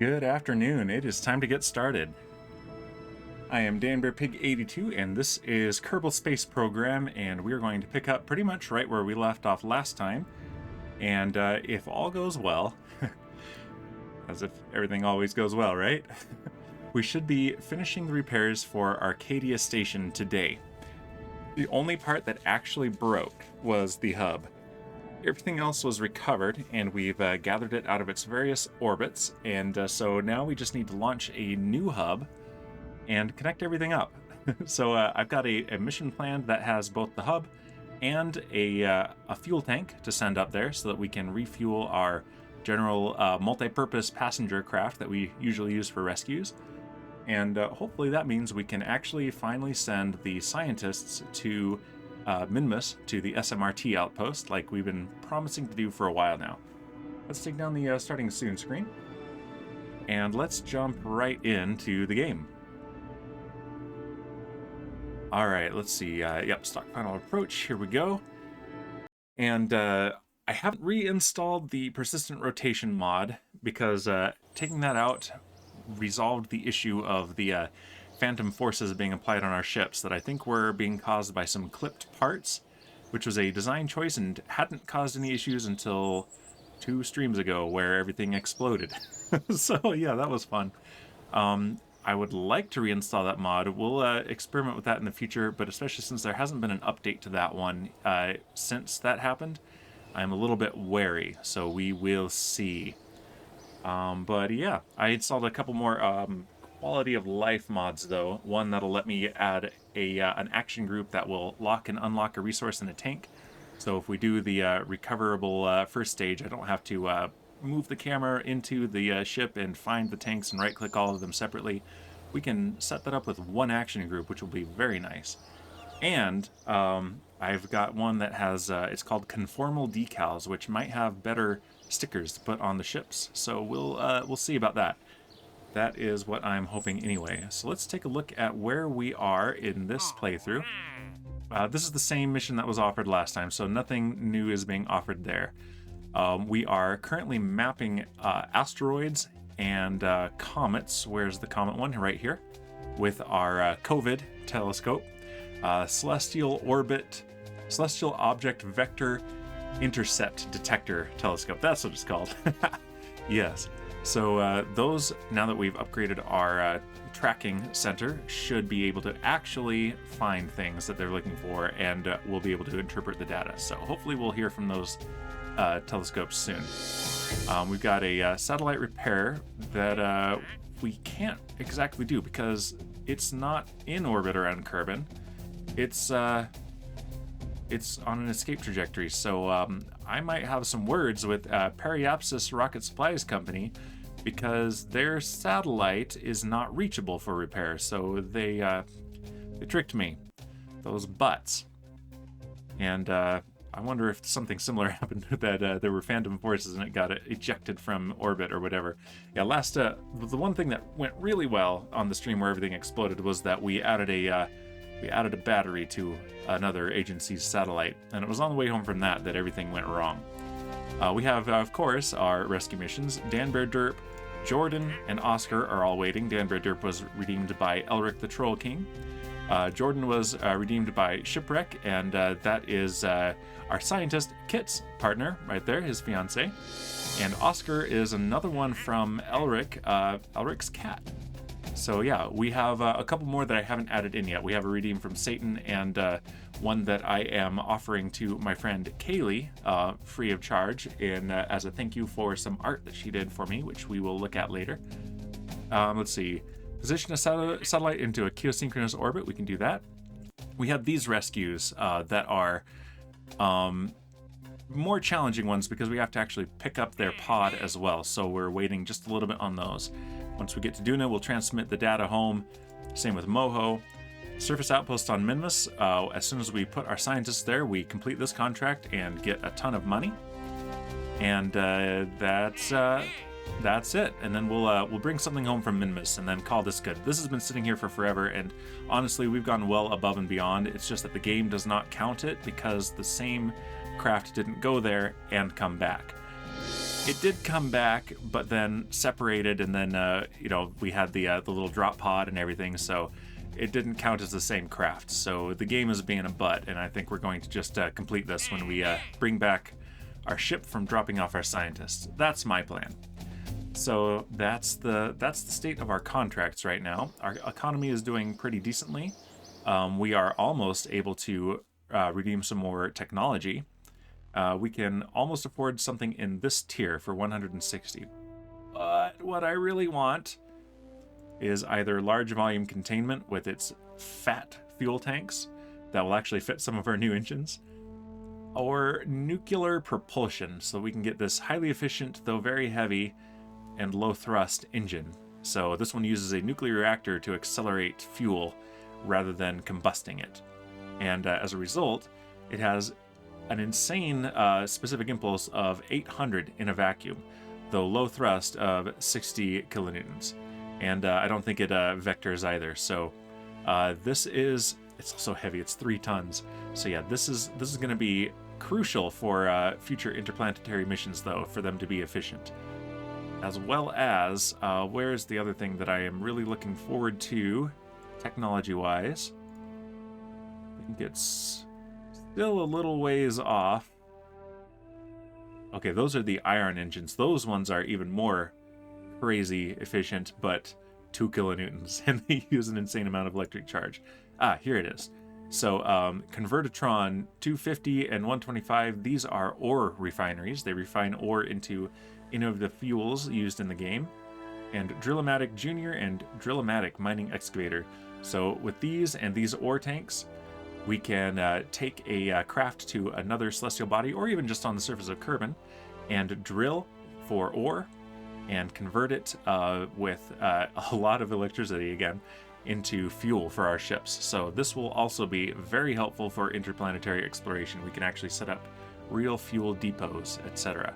Good afternoon. It is time to get started. I am DanBearPig82, and this is Kerbal Space Program, and we are going to pick up pretty much right where we left off last time. And if all goes well, as if everything always goes well, right? We should be finishing the repairs for Arcadia Station today. The only part that actually broke was the hub. Everything else was recovered, and we've gathered it out of its various orbits, and so now we just need to launch a new hub and connect everything up. So I've got a mission plan that has both the hub and a fuel tank to send up there so that we can refuel our general multi-purpose passenger craft that we usually use for rescues. And hopefully that means we can actually finally send the scientists to Minmus, to the SMRT Outpost, like we've been promising to do for a while now. Let's take down the starting soon screen, and let's jump right into the game. Alright, let's see. Yep, stock final approach. Here we go. And I haven't reinstalled the persistent rotation mod because taking that out resolved the issue of the phantom forces being applied on our ships that I think were being caused by some clipped parts, which was a design choice and hadn't caused any issues until 2 streams ago where everything exploded. So yeah, that was fun. I would like to reinstall that mod. We'll experiment with that in the future, but especially since there hasn't been an update to that one since that happened, I'm a little bit wary, so we will see. But yeah, I installed a couple more quality of life mods though. One that'll let me add an action group that will lock and unlock a resource in a tank. So if we do the recoverable first stage, I don't have to move the camera into the ship and find the tanks and right click all of them separately. We can set that up with one action group, which will be very nice. And I've got one that has, it's called conformal decals, which might have better stickers to put on the ships. So we'll see about that. That is what I'm hoping anyway. So let's take a look at where we are in this playthrough. This is the same mission that was offered last time, so nothing new is being offered there. We are currently mapping asteroids and comets. Where's the comet one? Right here. With our COVID telescope. Celestial Object Vector Intercept Detector Telescope. That's what it's called. Yes. So those, now that we've upgraded our tracking center, should be able to actually find things that they're looking for, and we'll be able to interpret the data. So hopefully we'll hear from those telescopes soon. We've got a satellite repair that we can't exactly do because it's not in orbit around Kerbin. It's on an escape trajectory, so I might have some words with Periapsis Rocket Supplies Company because their satellite is not reachable for repair, so they tricked me, those butts. And I wonder if something similar happened, that there were phantom forces and it got ejected from orbit or whatever. Yeah, the one thing that went really well on the stream where everything exploded was that we added a battery to another agency's satellite, and it was on the way home from that everything went wrong. We have, of course, our rescue missions. DanBearDerp, Jordan, and Oscar are all waiting. DanBearDerp was redeemed by Elric the Troll King. Jordan was redeemed by Shipwreck, and that is our scientist Kit's partner right there, his fiance. And Oscar is another one from Elric, Elric's cat. So yeah, we have a couple more that I haven't added in yet. We have a redeem from Satan and one that I am offering to my friend Kaylee free of charge as a thank you for some art that she did for me, which we will look at later. Let's see. Position a satellite into a geosynchronous orbit. We can do that. We have these rescues that are more challenging ones because we have to actually pick up their pod as well. So we're waiting just a little bit on those. Once we get to Duna, we'll transmit the data home. Same with Moho. Surface Outpost on Minmus. As soon as we put our scientists there, we complete this contract and get a ton of money. And that's it. And then we'll bring something home from Minmus and then call this good. This has been sitting here for forever, and honestly, we've gone well above and beyond. It's just that the game does not count it because the same craft didn't go there and come back. It did come back, but then separated, and then you know, we had the little drop pod and everything, so it didn't count as the same craft. So the game is being a butt, and I think we're going to just complete this when we bring back our ship from dropping off our scientists. That's my plan. So that's the state of our contracts right now. Our economy is doing pretty decently. We are almost able to redeem some more technology. We can almost afford something in this tier for 160. But what I really want is either large volume containment with its fat fuel tanks that will actually fit some of our new engines, or nuclear propulsion, so we can get this highly efficient, though very heavy and low thrust engine. So this one uses a nuclear reactor to accelerate fuel rather than combusting it. And as a result, it has an insane specific impulse of 800 in a vacuum, though low thrust of 60 kilonewtons. And I don't think it vectors either. So it's also heavy. It's 3 tons. So yeah, this is going to be crucial for future interplanetary missions, though, for them to be efficient. As well as, where's the other thing that I am really looking forward to, technology-wise? I think it's still a little ways off. Okay, those are the iron engines. Those ones are even more crazy efficient, but 2 kilonewtons, and they use an insane amount of electric charge. Ah, here it is. So, Convertitron 250 and 125, these are ore refineries. They refine ore into innovative fuels used in the game. And Drillomatic Junior and Drillomatic Mining Excavator. So, with these and these ore tanks, we can take a craft to another celestial body, or even just on the surface of Kerbal, and drill for ore, and convert it with a lot of electricity, again, into fuel for our ships. So this will also be very helpful for interplanetary exploration. We can actually set up real fuel depots, etc.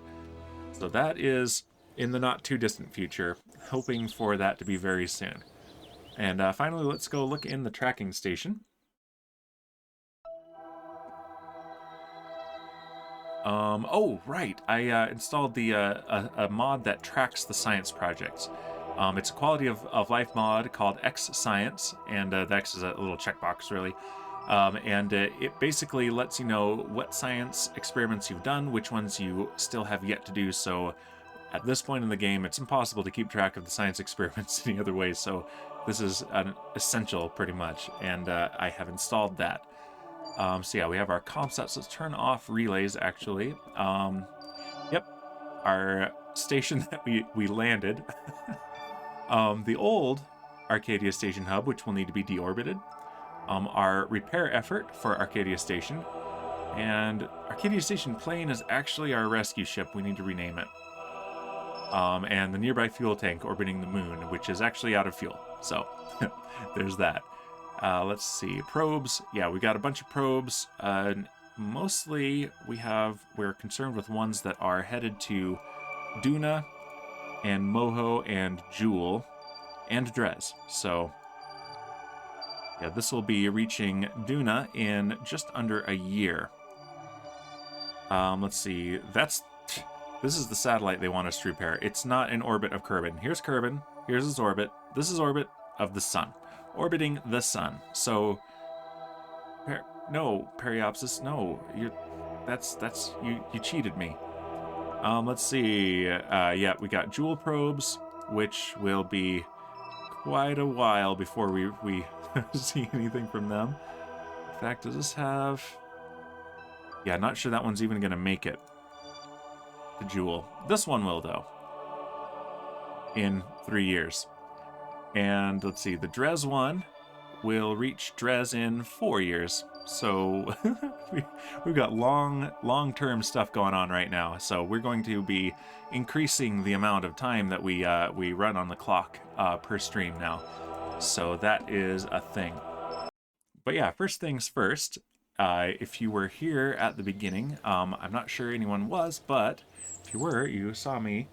So that is in the not too distant future, hoping for that to be very soon. And finally, let's go look in the tracking station. Oh, right. I installed the a mod that tracks the science projects. It's a quality of life mod called X Science, and the X is a little checkbox, really. And it basically lets you know what science experiments you've done, which ones you still have yet to do. So at this point in the game, it's impossible to keep track of the science experiments any other way. So this is an essential, pretty much, and I have installed that. So yeah, we have our comm sets. Let's turn off relays, actually. Yep, our station that we landed. The old Arcadia Station hub, which will need to be deorbited. Our repair effort for Arcadia Station. And Arcadia Station plane is actually our rescue ship. We need to rename it. And the nearby fuel tank orbiting the moon, which is actually out of fuel. So there's that. Let's see, probes. Yeah, we got a bunch of probes. Mostly we're concerned with ones that are headed to Duna and Moho and Jewel and Drez. So yeah, this will be reaching Duna in just under a year. Let's see, this is the satellite they want us to repair. It's not in orbit of Kerbal. Here's Kerbal, here's his orbit. This is orbit of the sun. Orbiting the sun. So no, Periopsis, no. You cheated me. Let's see. Yeah, we got Jewel probes, which will be quite a while before we see anything from them. In fact, does this have... Yeah, not sure that one's even going to make it to Jewel. This one will, though. In 3 years. And let's see, the Drez one will reach Drez in 4 years. So we've got long-term stuff going on right now. So we're going to be increasing the amount of time that we run on the clock per stream now. So that is a thing. But yeah, first things first. If you were here at the beginning, I'm not sure anyone was, but if you were, you saw me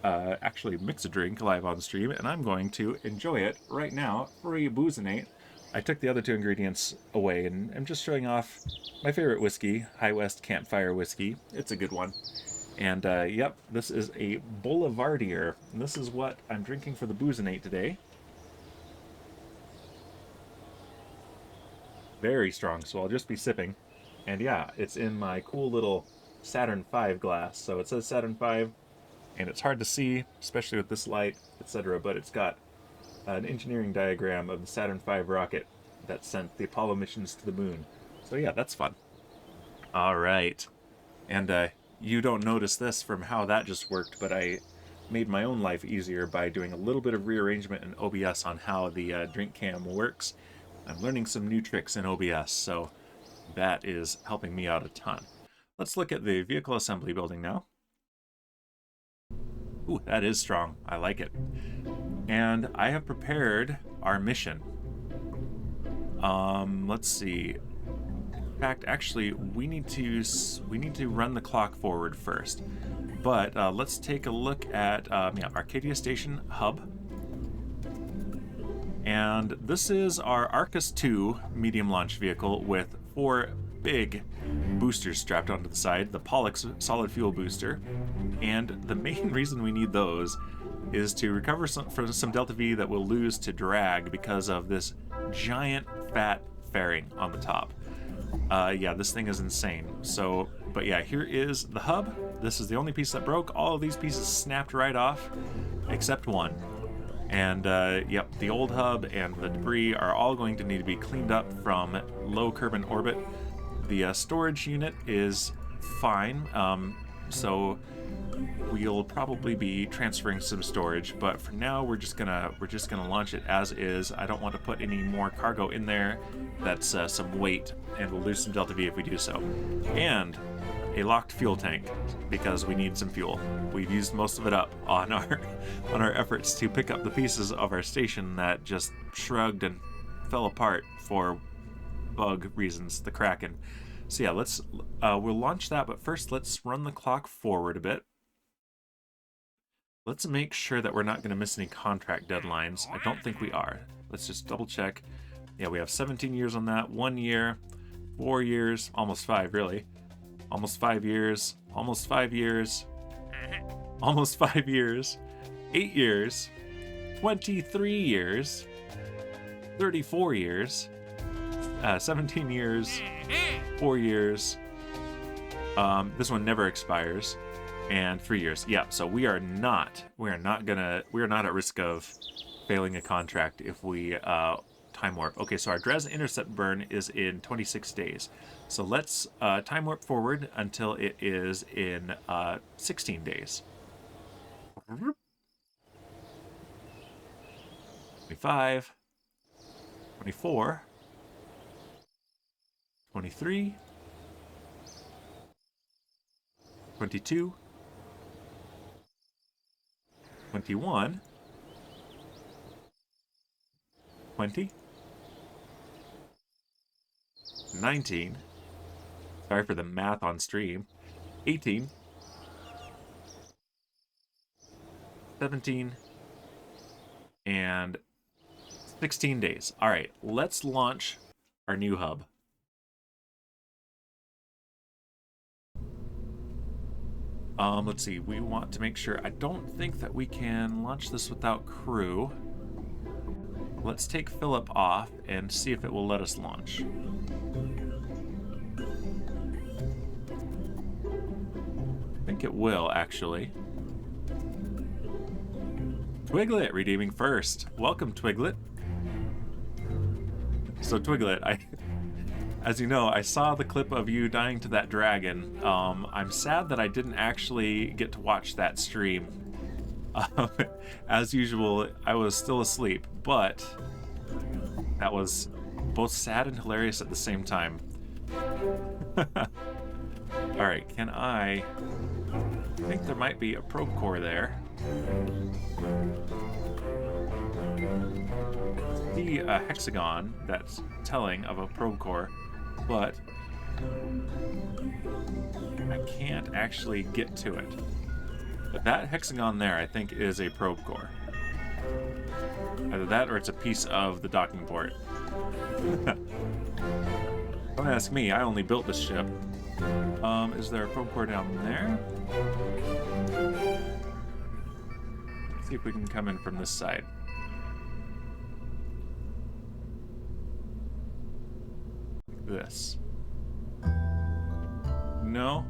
actually mix a drink live on stream, and I'm going to enjoy it right now. Free Boozinate. I took the other 2 ingredients away, and I'm just showing off my favorite whiskey, High West Campfire Whiskey. It's a good one. And yep, this is a Boulevardier. And this is what I'm drinking for the Boozinate today. Very strong, so I'll just be sipping. And yeah, it's in my cool little Saturn V glass. So it says Saturn V, and it's hard to see, especially with this light, etc. But it's got an engineering diagram of the Saturn V rocket that sent the Apollo missions to the moon. So yeah, that's fun. All right. And you don't notice this from how that just worked, but I made my own life easier by doing a little bit of rearrangement in OBS on how the drink cam works. I'm learning some new tricks in OBS, so that is helping me out a ton. Let's look at the vehicle assembly building now. Ooh, that is strong. I like it. And I have prepared our mission. Let's see. In fact, actually, we need to run the clock forward first. But let's take a look at Arcadia Station hub. And this is our Arcus 2 medium launch vehicle with 4 big boosters strapped onto the side, the Pollux solid fuel booster. And the main reason we need those is to recover some delta V that we'll lose to drag because of this giant fat fairing on the top. Yeah, this thing is insane. So, but yeah, here is the hub. This is the only piece that broke. All of these pieces snapped right off, except one. And yep, the old hub and the debris are all going to need to be cleaned up from low Kerbal orbit. The storage unit is fine, so we'll probably be transferring some storage. But for now, we're just gonna launch it as is. I don't want to put any more cargo in there. That's some weight, and we'll lose some delta V if we do so. And a locked fuel tank, because we need some fuel. We've used most of it up on our efforts to pick up the pieces of our station that just shrugged and fell apart for bug reasons, the Kraken. So yeah, we'll launch that, but first let's run the clock forward a bit. Let's make sure that we're not going to miss any contract deadlines. I don't think we are. Let's just double check. Yeah, we have 17 years on that, 1 year, 4 years, almost 5 really. Almost 5 years, almost 5 years, almost 5 years, 8 years, 23 years, 34 years, 17 years, 4 years, this one never expires, and 3 years. Yeah, so we are not at risk of failing a contract if we time warp. Okay, so our Dres intercept burn is in 26 days. So let's time warp forward until it is in 16 days. 25, 24, 23, 22, 21, 20, 19, sorry for the math on stream, 18, 17, and 16 days. All right, let's launch our new hub. Let's see, we want to make sure, I don't think that we can launch this without crew. Let's take Philip off and see if it will let us launch. I think it will, actually. Twiglet redeeming first. Welcome, Twiglet. So Twiglet, as you know, I saw the clip of you dying to that dragon. I'm sad that I didn't actually get to watch that stream. As usual, I was still asleep, but that was both sad and hilarious at the same time. Alright, I think there might be a probe core there. The hexagon that's telling of a probe core, but I can't actually get to it. But that hexagon there, I think, is a probe core. Either that or it's a piece of the docking port. Don't ask me, I only built this ship. Is there a probe core down there? Let's see if we can come in from this side. Like this. No?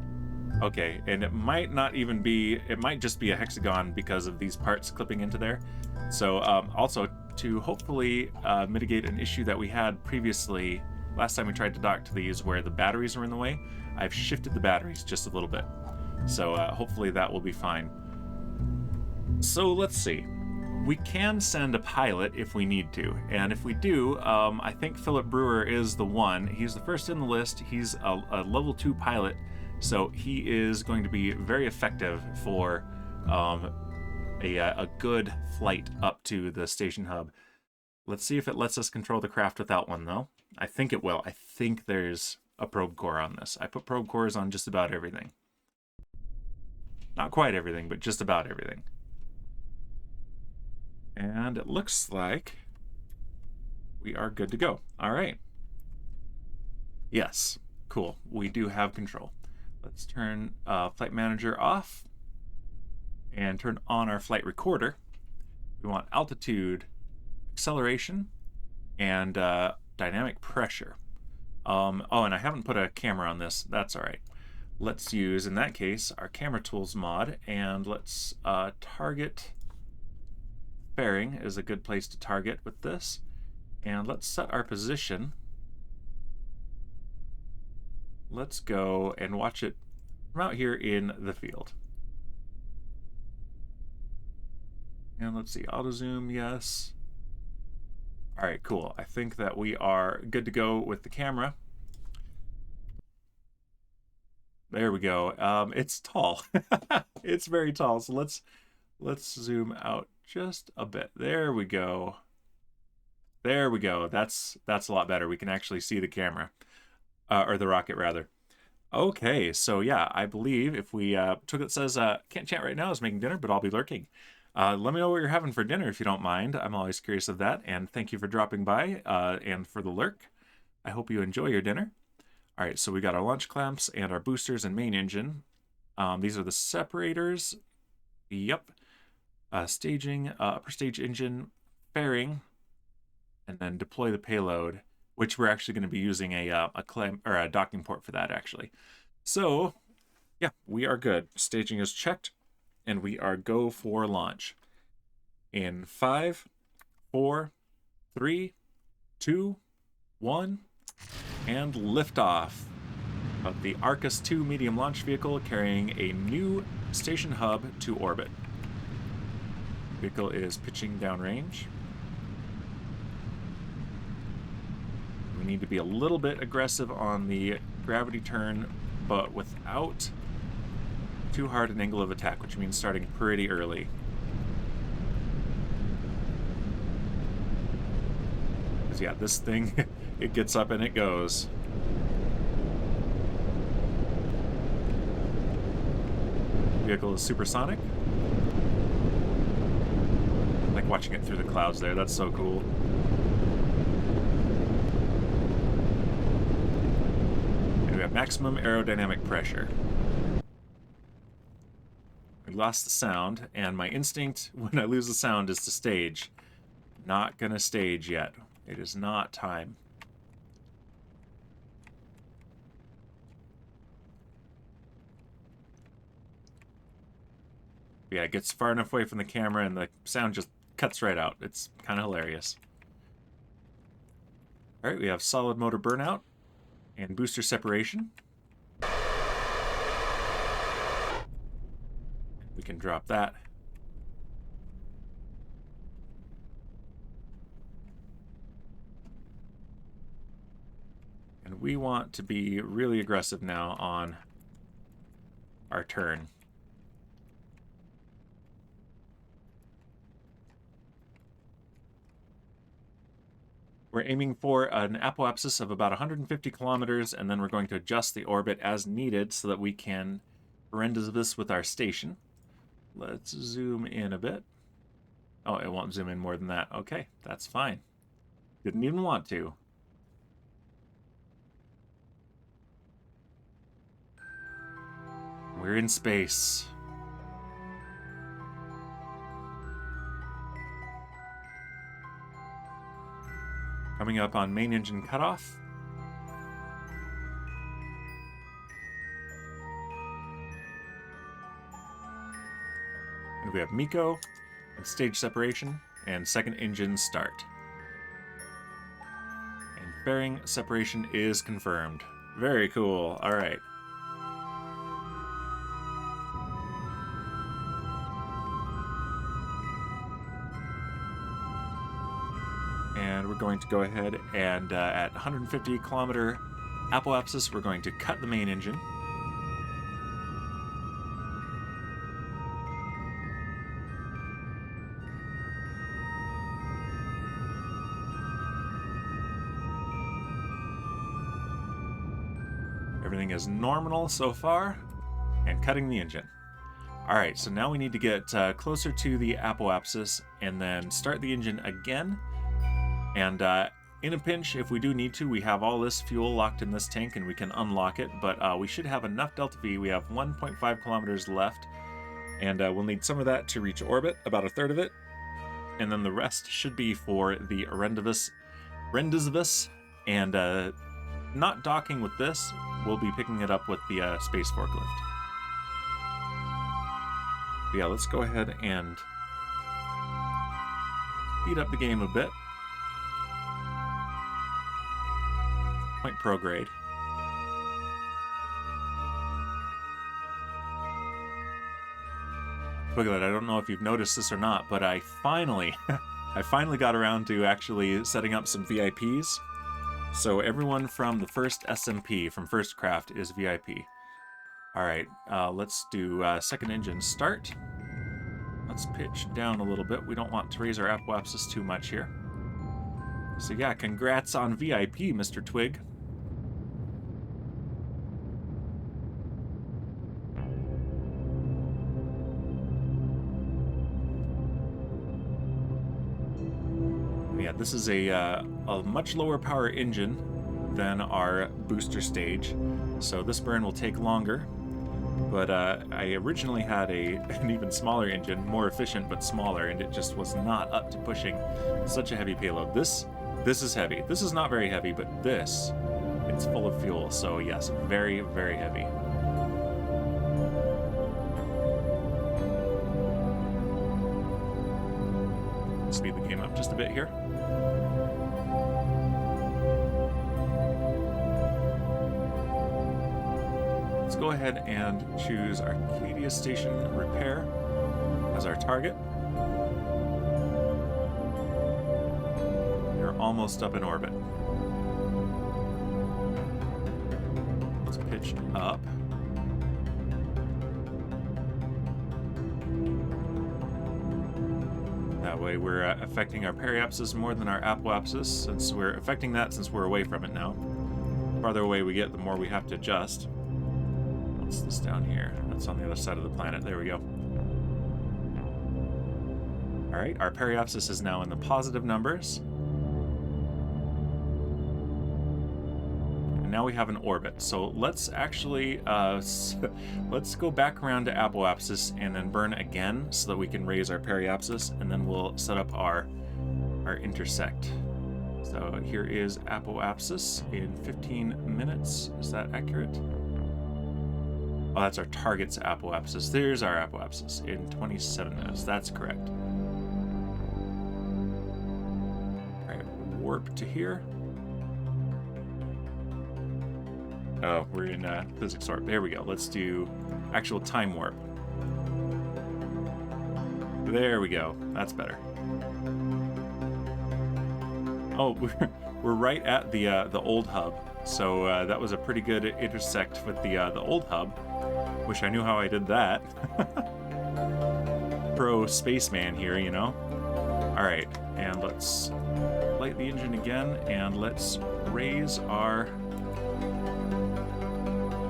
Okay, and it might not even be, it might just be a hexagon because of these parts clipping into there. So also to hopefully mitigate an issue that we had previously, last time we tried to dock to these where the batteries were in the way, I've shifted the batteries just a little bit. So hopefully that will be fine. So let's see. We can send a pilot if we need to, and if we do, I think Philip Brewer is the one. He's the first in the list. He's a level 2 pilot, so he is going to be very effective for a good flight up to the station hub. Let's see if it lets us control the craft without one, though. I think it will. I think there's a probe core on this. I put probe cores on just about everything. Not quite everything, but just about everything. And it looks like we are good to go. All right. Yes, cool. We do have control. Let's turn Flight Manager off and turn on our flight recorder. We want altitude, acceleration, and dynamic pressure. Oh, and I haven't put a camera on this. That's all right. Let's use, in that case, our camera tools mod, and let's target. Fairing is a good place to target with this. And let's set our position. Let's go and watch it from out here in the field. And let's see, auto zoom, yes. All right, cool. I think that we are good to go with the camera. There we go. It's tall. It's very tall. So let's zoom out just a bit. There we go. There we go. That's a lot better. We can actually see the camera, or the rocket rather. Okay, so yeah, I believe if we took it says can't chat right now, is making dinner, but I'll be lurking. Let me know what you're having for dinner if you don't mind. I'm always curious of that, and thank you for dropping by and for the lurk. I hope you enjoy your dinner. All right, so we got our launch clamps and our boosters and main engine. These are the separators. Yep. Staging, upper stage engine, fairing, and then deploy the payload, which we're actually going to be using a clamp or a docking port for that actually. So yeah, we are good. Staging is checked, and we are go for launch. In 5, 4, 3, 2, 1, and liftoff of the Arcus 2 medium launch vehicle carrying a new station hub to orbit. Vehicle is pitching downrange. We need to be a little bit aggressive on the gravity turn, but without too hard an angle of attack, which means starting pretty early. Because yeah, this thing, it gets up and it goes. Vehicle is supersonic. Watching it through the clouds there, that's so cool. And we have maximum aerodynamic pressure. We lost the sound, and my instinct when I lose the sound is to stage. Not gonna stage yet. It is not time. Yeah, it gets far enough away from the camera and the sound just cuts right out. It's kind of hilarious. All right, we have solid motor burnout and booster separation. We can drop that. And we want to be really aggressive now on our turn. We're aiming for an apoapsis of about 150 kilometers, and then we're going to adjust the orbit as needed so that we can render this with our station. Let's zoom in a bit. Oh, it won't zoom in more than that. Okay, that's fine. Didn't even want to. We're in space. Coming up on main engine cutoff. And we have MECO and stage separation and second engine start. And fairing separation is confirmed. Very cool. All right. And we're going to go ahead and at 150 kilometer apoapsis, we're going to cut the main engine. Everything is nominal so far, and cutting the engine. All right, so now we need to get closer to the apoapsis and then start the engine again. And in a pinch, if we do need to, we have all this fuel locked in this tank and we can unlock it, but we should have enough delta V. We have 1.5 kilometers left, and we'll need some of that to reach orbit, about a third of it, and then the rest should be for the Rendezvous, and not docking with this, we'll be picking it up with the space forklift. But yeah, let's go ahead and speed up the game a bit. Point prograde. Look at that, I don't know if you've noticed this or not, but I finally got around to actually setting up some VIPs. So everyone from the first SMP, from First Craft, is VIP. Alright, let's do second engine start. Let's pitch down a little bit. We don't want to raise our apoapsis too much here. So yeah, congrats on VIP, Mr. Twig. Yeah, this is a much lower power engine than our booster stage, so this burn will take longer. But I originally had an even smaller engine, more efficient but smaller, and it just was not up to pushing such a heavy payload. This is heavy. This is not very heavy, but this, it's full of fuel, so yes, very, very heavy. Speed the game up just a bit here. Let's go ahead and choose Arcadia Station Repair as our target. We're almost up in orbit. Let's pitch up. That way we're affecting our periapsis more than our apoapsis, since we're affecting that since we're away from it now. The farther away we get, the more we have to adjust. What's this down here? That's on the other side of the planet. There we go. All right, our periapsis is now in the positive numbers. And now we have an orbit. So let's actually, let's go back around to apoapsis and then burn again so that we can raise our periapsis, and then we'll set up our intersect. So here is apoapsis in 15 minutes. Is that accurate? Oh, that's our target's apoapsis. There's our apoapsis in 27 minutes. That's correct. All right, warp to here. Oh, we're in physics warp. There we go. Let's do actual time warp. There we go. That's better. Oh, we're right at the old hub. So that was a pretty good intersect with the old hub. Wish I knew how I did that. Pro spaceman here, you know. All right, and let's light the engine again, and let's raise our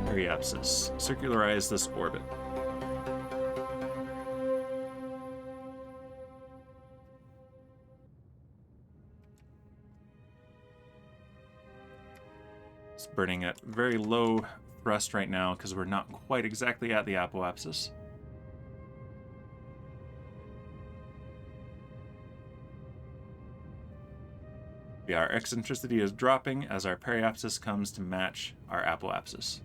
periapsis. Circularize this orbit. It's burning at very low thrust right now because we're not quite exactly at the apoapsis. Yeah, our eccentricity is dropping as our periapsis comes to match our apoapsis.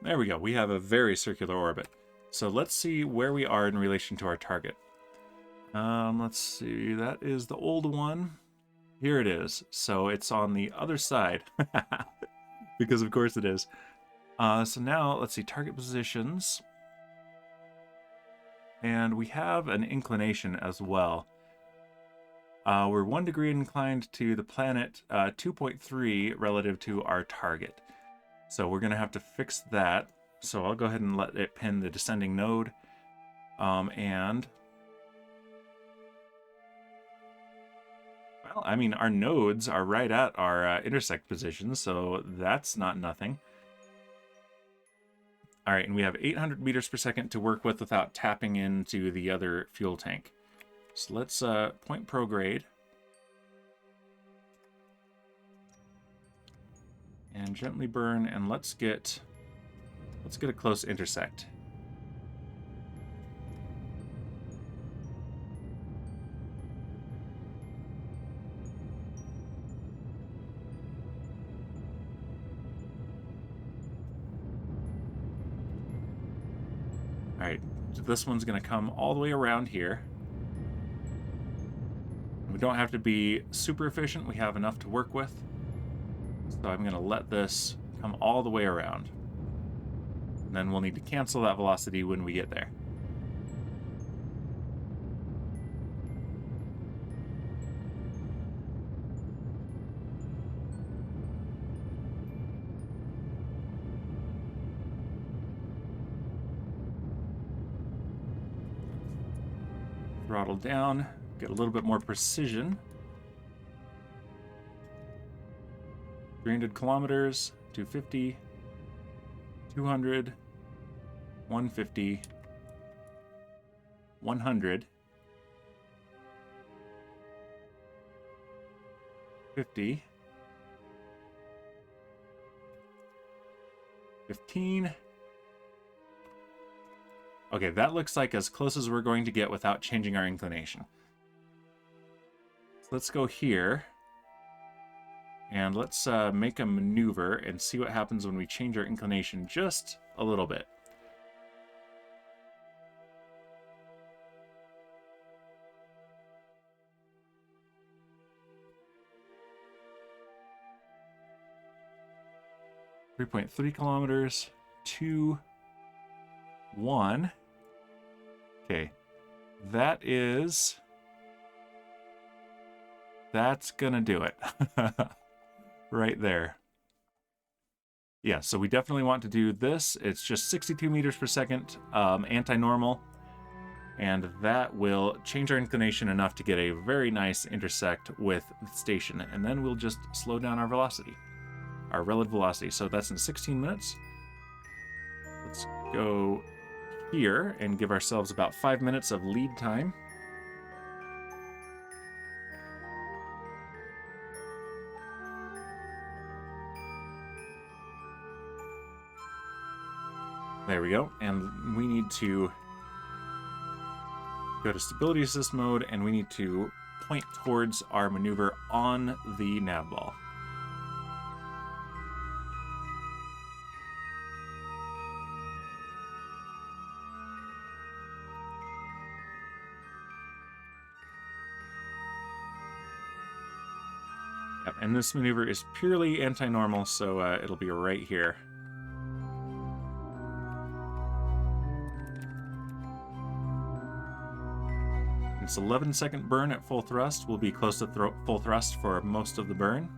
There we go. We have a very circular orbit. So let's see where we are in relation to our target. Let's see. That is the old one. Here it is. So it's on the other side. Because of course it is. So now, let's see. Target positions. And we have an inclination as well. We're 1 degree inclined to the planet, 2.3 relative to our target. So we're going to have to fix that. So I'll go ahead and let it pin the descending node. And... well, I mean, our nodes are right at our intersect positions, so that's not nothing. All right, and we have 800 meters per second to work with without tapping into the other fuel tank. So let's point prograde. And gently burn, and let's get a close intersect. All right, so this one's going to come all the way around here. We don't have to be super efficient. We have enough to work with. So I'm going to let this come all the way around. And then we'll need to cancel that velocity when we get there. Throttle down, get a little bit more precision. 300 kilometers, 250, 200, 150, 100, 50, 15. Okay, that looks like as close as we're going to get without changing our inclination. So let's go here. And let's make a maneuver and see what happens when we change our inclination just a little bit. .3 kilometers, 2, 1. Okay, that's gonna do it. Right there. Yeah, so we definitely want to do this. It's just 62 meters per second, anti-normal, and that will change our inclination enough to get a very nice intersect with the station, and then we'll just slow down our velocity, our relative velocity. So that's in 16 minutes. Let's go here and give ourselves about 5 minutes of lead time. There we go, and we need to go to stability assist mode, and we need to point towards our maneuver on the nav ball. Yep, and this maneuver is purely anti-normal, so it'll be right here. It's 11-second burn at full thrust. We'll be close to full thrust for most of the burn.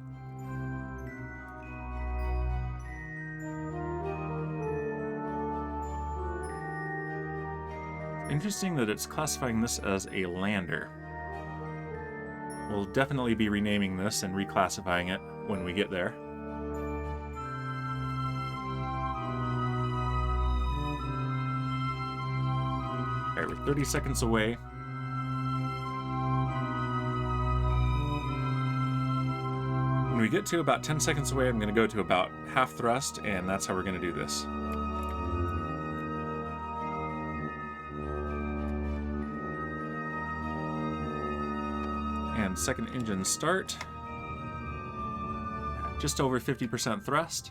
Interesting that it's classifying this as a lander. We'll definitely be renaming this and reclassifying it when we get there. Okay, we're 30 seconds away. When we get to about 10 seconds away, I'm going to go to about half thrust, and that's how we're going to do this. And second engine start. Just over 50% thrust.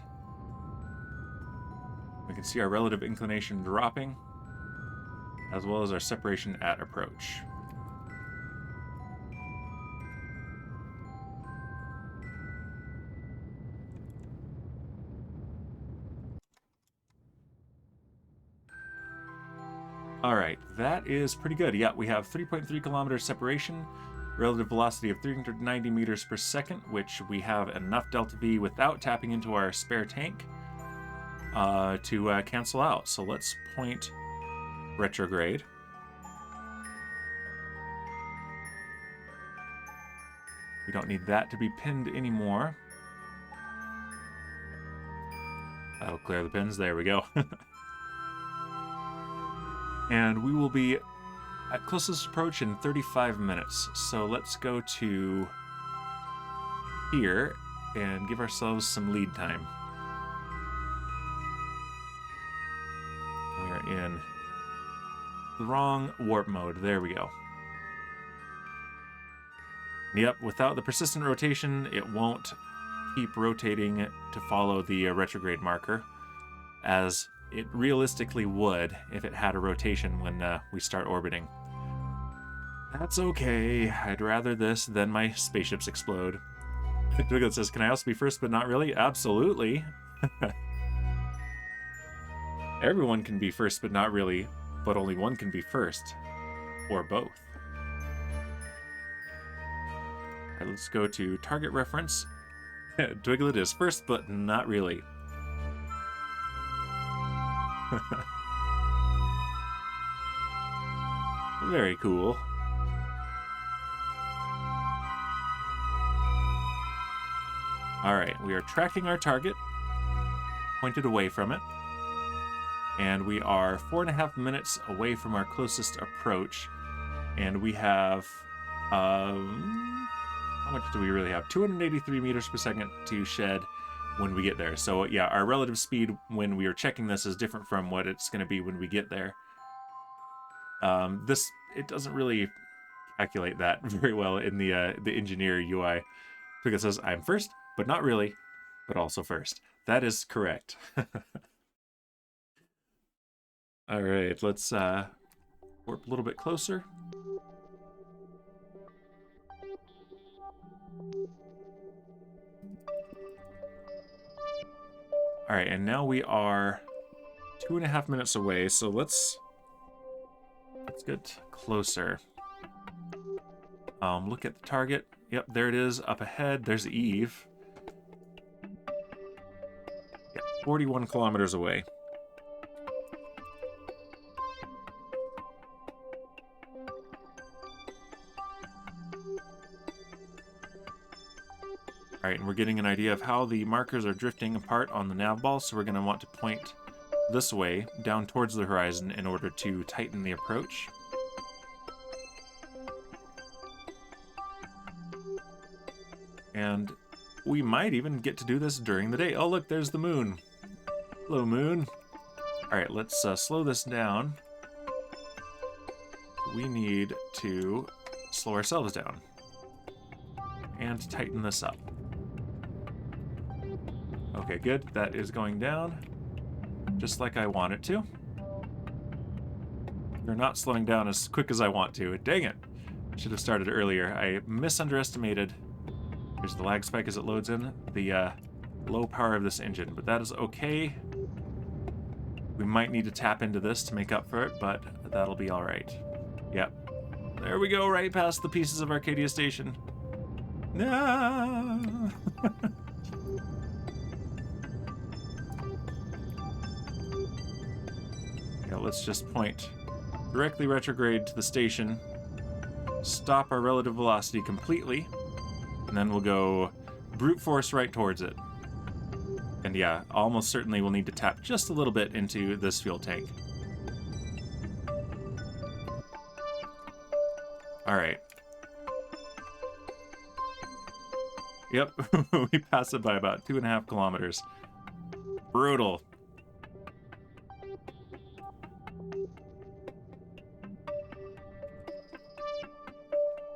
We can see our relative inclination dropping, as well as our separation at approach. All right, that is pretty good. Yeah, we have 3.3 kilometers separation, relative velocity of 390 meters per second, which we have enough delta V without tapping into our spare tank to cancel out. So let's point retrograde. We don't need that to be pinned anymore. That'll clear the pins. There we go. And we will be at closest approach in 35 minutes. So let's go to here and give ourselves some lead time. We are in the wrong warp mode. There we go. Yep, without the persistent rotation, it won't keep rotating to follow the retrograde marker, as it realistically would if it had a rotation when we start orbiting. That's okay. I'd rather this than my spaceships explode. Twiglet says, can I also be first but not really? Absolutely. Everyone can be first but not really, but only one can be first. Or both. Alright, let's go to target reference. Twiglet is first but not really. Very cool. Alright, we are tracking our target, pointed away from it, and we are 4.5 minutes away from our closest approach, and we have, how much do we really have? 283 meters per second to shed when we get there. So yeah, our relative speed when we are checking this is different from what it's going to be when we get there. It doesn't really calculate that very well in the engineer UI. Because it says, I'm first, but not really, but also first. That is correct. All right, let's warp a little bit closer. All right, and now we are 2.5 minutes away, so let's get closer. Look at the target. Yep, there it is up ahead. There's Eve. Yep, 41 kilometers away. All right, and we're getting an idea of how the markers are drifting apart on the nav ball, so we're going to want to point this way, down towards the horizon, in order to tighten the approach. And we might even get to do this during the day. Oh, look, there's the moon. Hello, moon. All right, let's slow this down. We need to slow ourselves down and tighten this up. Okay, good. That is going down just like I want it to. We're not slowing down as quick as I want to. Dang it. Should have started earlier. I misunderestimated. There's the lag spike as it loads in. The low power of this engine, but that is okay. We might need to tap into this to make up for it, but that'll be all right. Yep. There we go, right past the pieces of Arcadia Station. No. Yeah, let's just point directly retrograde to the station, stop our relative velocity completely, and then we'll go brute force right towards it. And yeah, almost certainly we'll need to tap just a little bit into this fuel tank. All right. Yep, we passed it by about 2.5 kilometers. Brutal.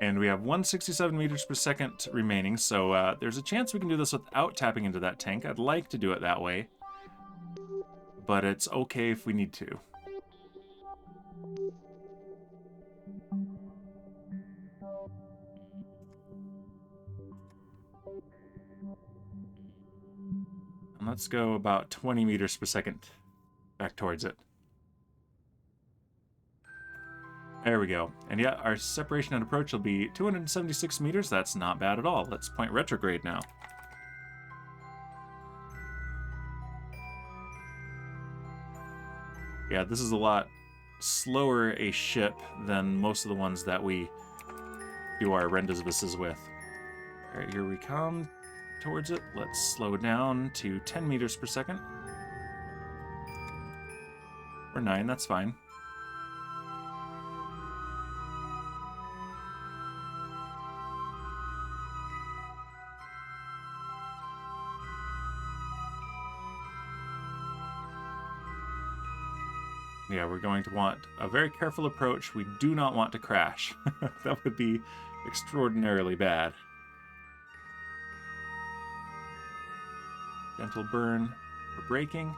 And we have 167 meters per second remaining, so there's a chance we can do this without tapping into that tank. I'd like to do it that way, but it's okay if we need to. And let's go about 20 meters per second back towards it. There we go. And yeah, our separation at approach will be 276 meters. That's not bad at all. Let's point retrograde now. Yeah, this is a lot slower a ship than most of the ones that we do our Rendezvouses with. All right, here we come towards it. Let's slow down to 10 meters per second. Or 9, that's fine. Yeah, we're going to want a very careful approach. We do not want to crash. That would be extraordinarily bad. Gentle burn for braking.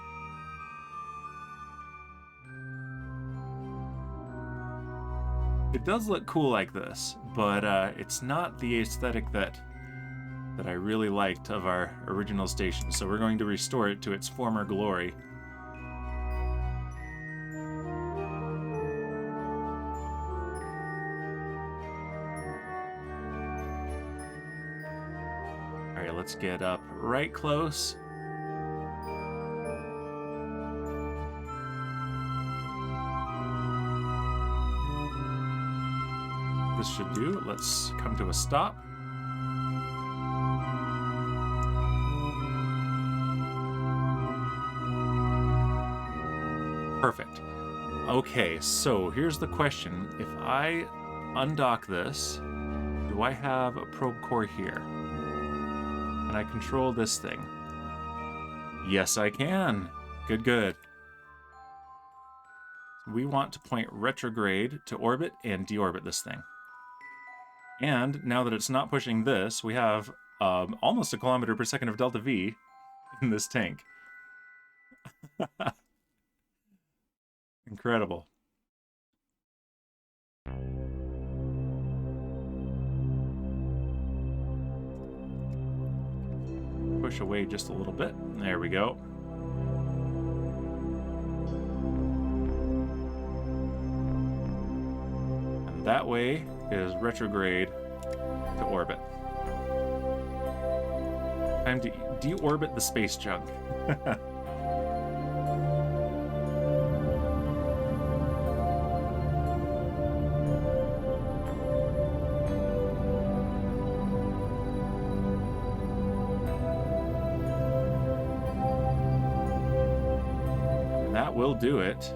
It does look cool like this, but it's not the aesthetic that I really liked of our original station, so we're going to restore it to its former glory. Let's get up right close. This should do. Let's come to a stop. Perfect. Okay, so here's the question. If I undock this, do I have a probe core here? Can I control this thing? Yes, I can. Good, good. We want to point retrograde to orbit and deorbit this thing. And now that it's not pushing this, we have almost 1 kilometer per second of delta V in this tank. Incredible. Push away just a little bit. There we go. And that way is retrograde to orbit. Time to deorbit the space junk. Will do it.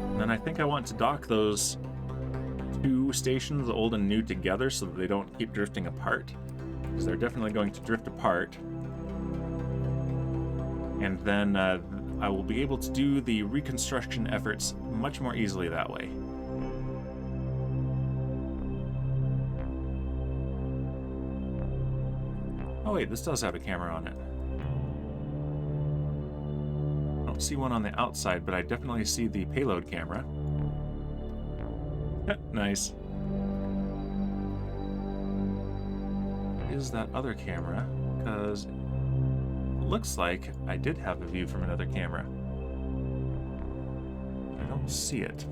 And then I think I want to dock those 2 stations, old and new, together so that they don't keep drifting apart, because they're definitely going to drift apart. And then I will be able to do the reconstruction efforts much more easily that way. Oh wait, this does have a camera on it. I don't see one on the outside, but I definitely see the payload camera. Nice. Is that other camera? Because it looks like I did have a view from another camera. I don't see it.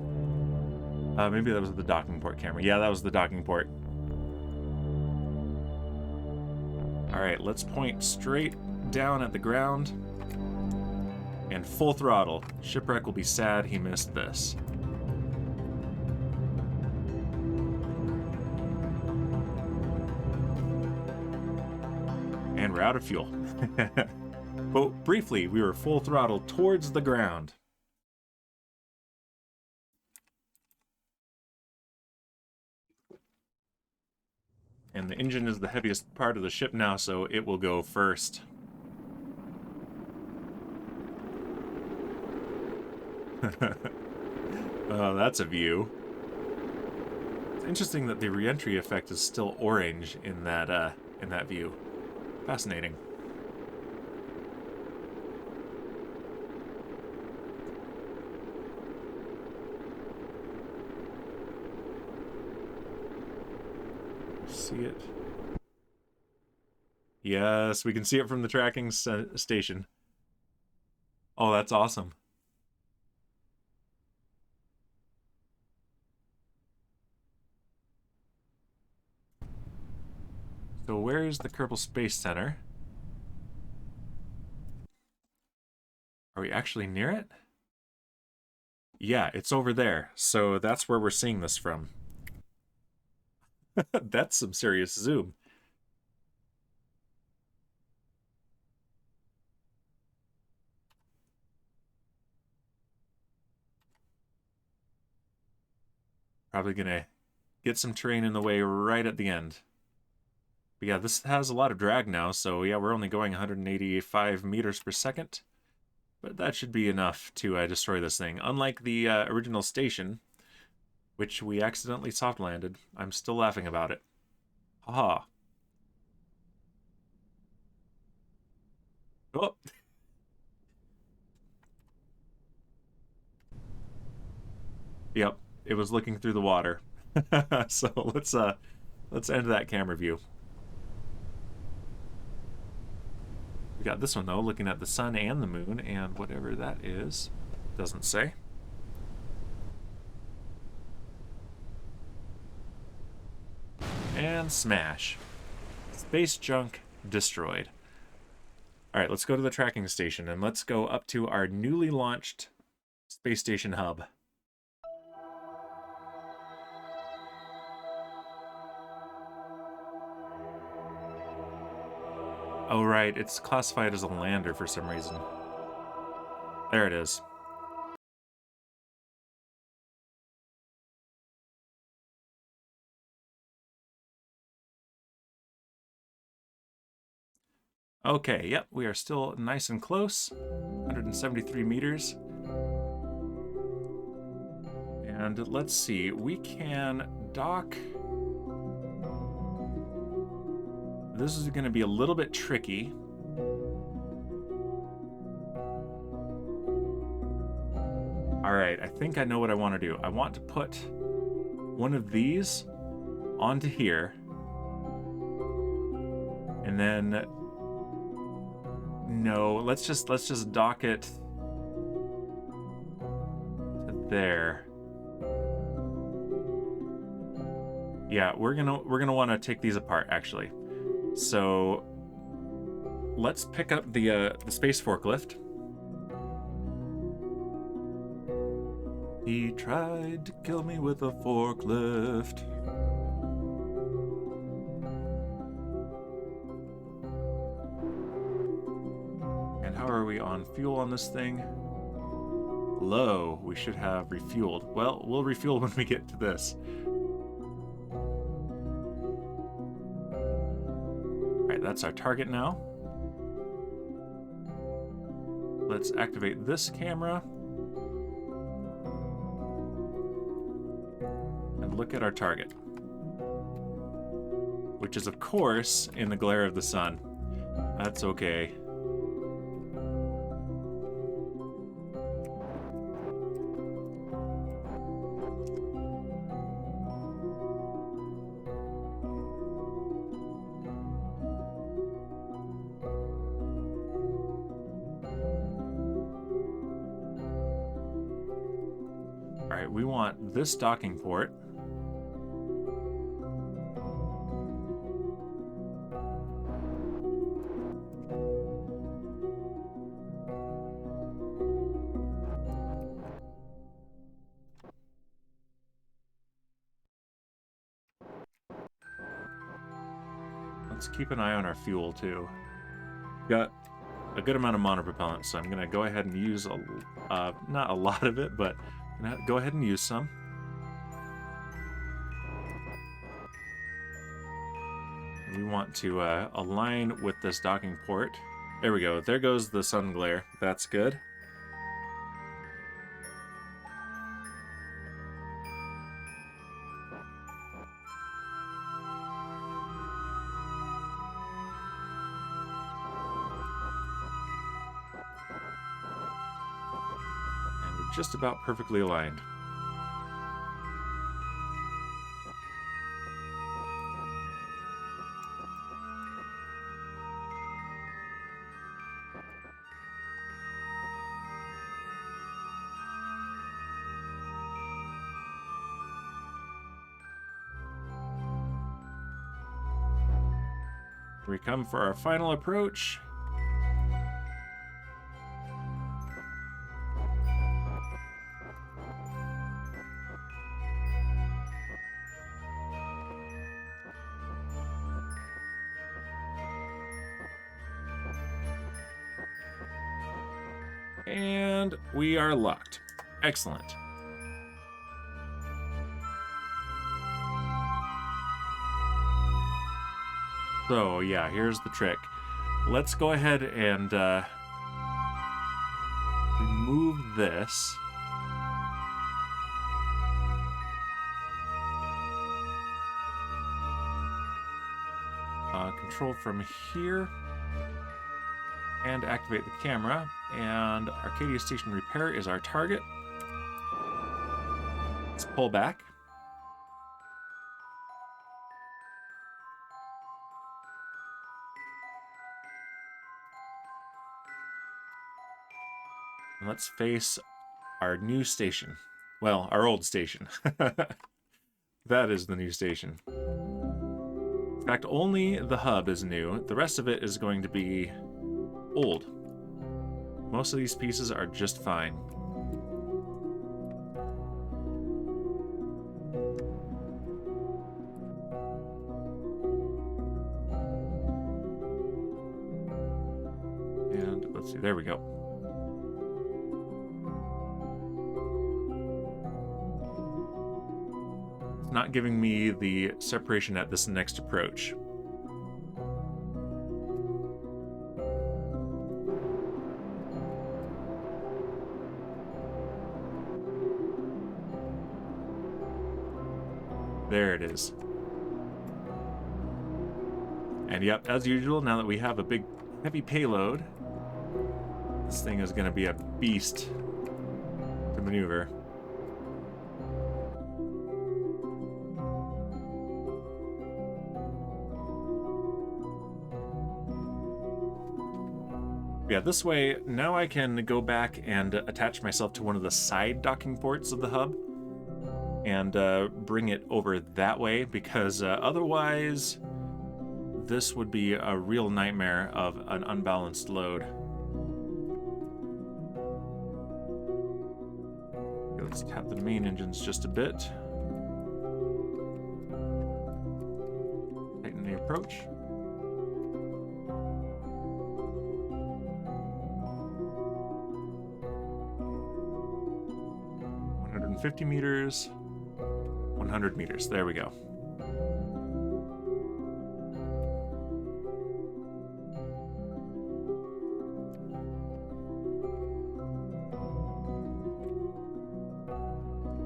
Maybe that was the docking port camera. Yeah, that was the docking port. Alright, let's point straight down at the ground. And full throttle. Shipwreck will be sad he missed this. And we're out of fuel. But briefly, we were full throttle towards the ground. And the engine is the heaviest part of the ship now, so it will go first. Oh, that's a view. It's interesting that the reentry effect is still orange in that view. Fascinating. See it? Yes, we can see it from the tracking station. Oh, that's awesome. So where is the Kerbal Space Center? Are we actually near it? Yeah, it's over there. So that's where we're seeing this from. That's some serious zoom. Probably gonna get some terrain in the way right at the end. But yeah, this has a lot of drag now, so yeah, we're only going 185 meters per second. But that should be enough to destroy this thing. Unlike the original station, which we accidentally soft landed. I'm still laughing about it. Haha. Oh. Yep, it was looking through the water. So let's end that camera view. We got this one though, looking at the sun and the moon and whatever that is. Doesn't say. And smash. Space junk destroyed. Alright, let's go to the tracking station and let's go up to our newly launched space station hub. Oh right, it's classified as a lander for some reason. There it is. Okay, yep, we are still nice and close. 173 meters. And let's see, we can dock. This is going to be a little bit tricky. Alright, I think I know what I want to do. I want to put one of these onto here. And then no, let's just dock it to there. Yeah, we're gonna want to take these apart actually. So let's pick up the space forklift. He tried to kill me with a forklift. And how are we on fuel on this thing? Low. We should have refueled. Well, we'll refuel when we get to this. Alright, that's our target now. Let's activate this camera. And look at our target. Which is, of course, in the glare of the sun. That's okay. Alright, we want this docking port. Let's keep an eye on our fuel too. Got a good amount of monopropellant, so I'm going to go ahead and use, not a lot of it, but I'm going to go ahead and use some. We want to align with this docking port. There we go. There goes the sun glare. That's good. And we're just about perfectly aligned. We come for our final approach. And we are locked. Excellent. So, yeah, here's the trick. Let's go ahead and remove this. Control from here. And activate the camera. And Arcadia Station Repair is our target. Let's pull back. And let's face our new station. Well, our old station. That is the new station. In fact, only the hub is new. The rest of it is going to be old. Most of these pieces are just fine. And let's see, there we go. It's not giving me the separation at this next approach. There it is. And yep, as usual, now that we have a big, heavy payload, this thing is going to be a beast to maneuver. Yeah, this way, now I can go back and attach myself to one of the side docking ports of the hub and bring it over that way, because otherwise this would be a real nightmare of an unbalanced load. Okay, let's tap the main engines just a bit. Tighten the approach. $150 meters, 100 meters. There we go.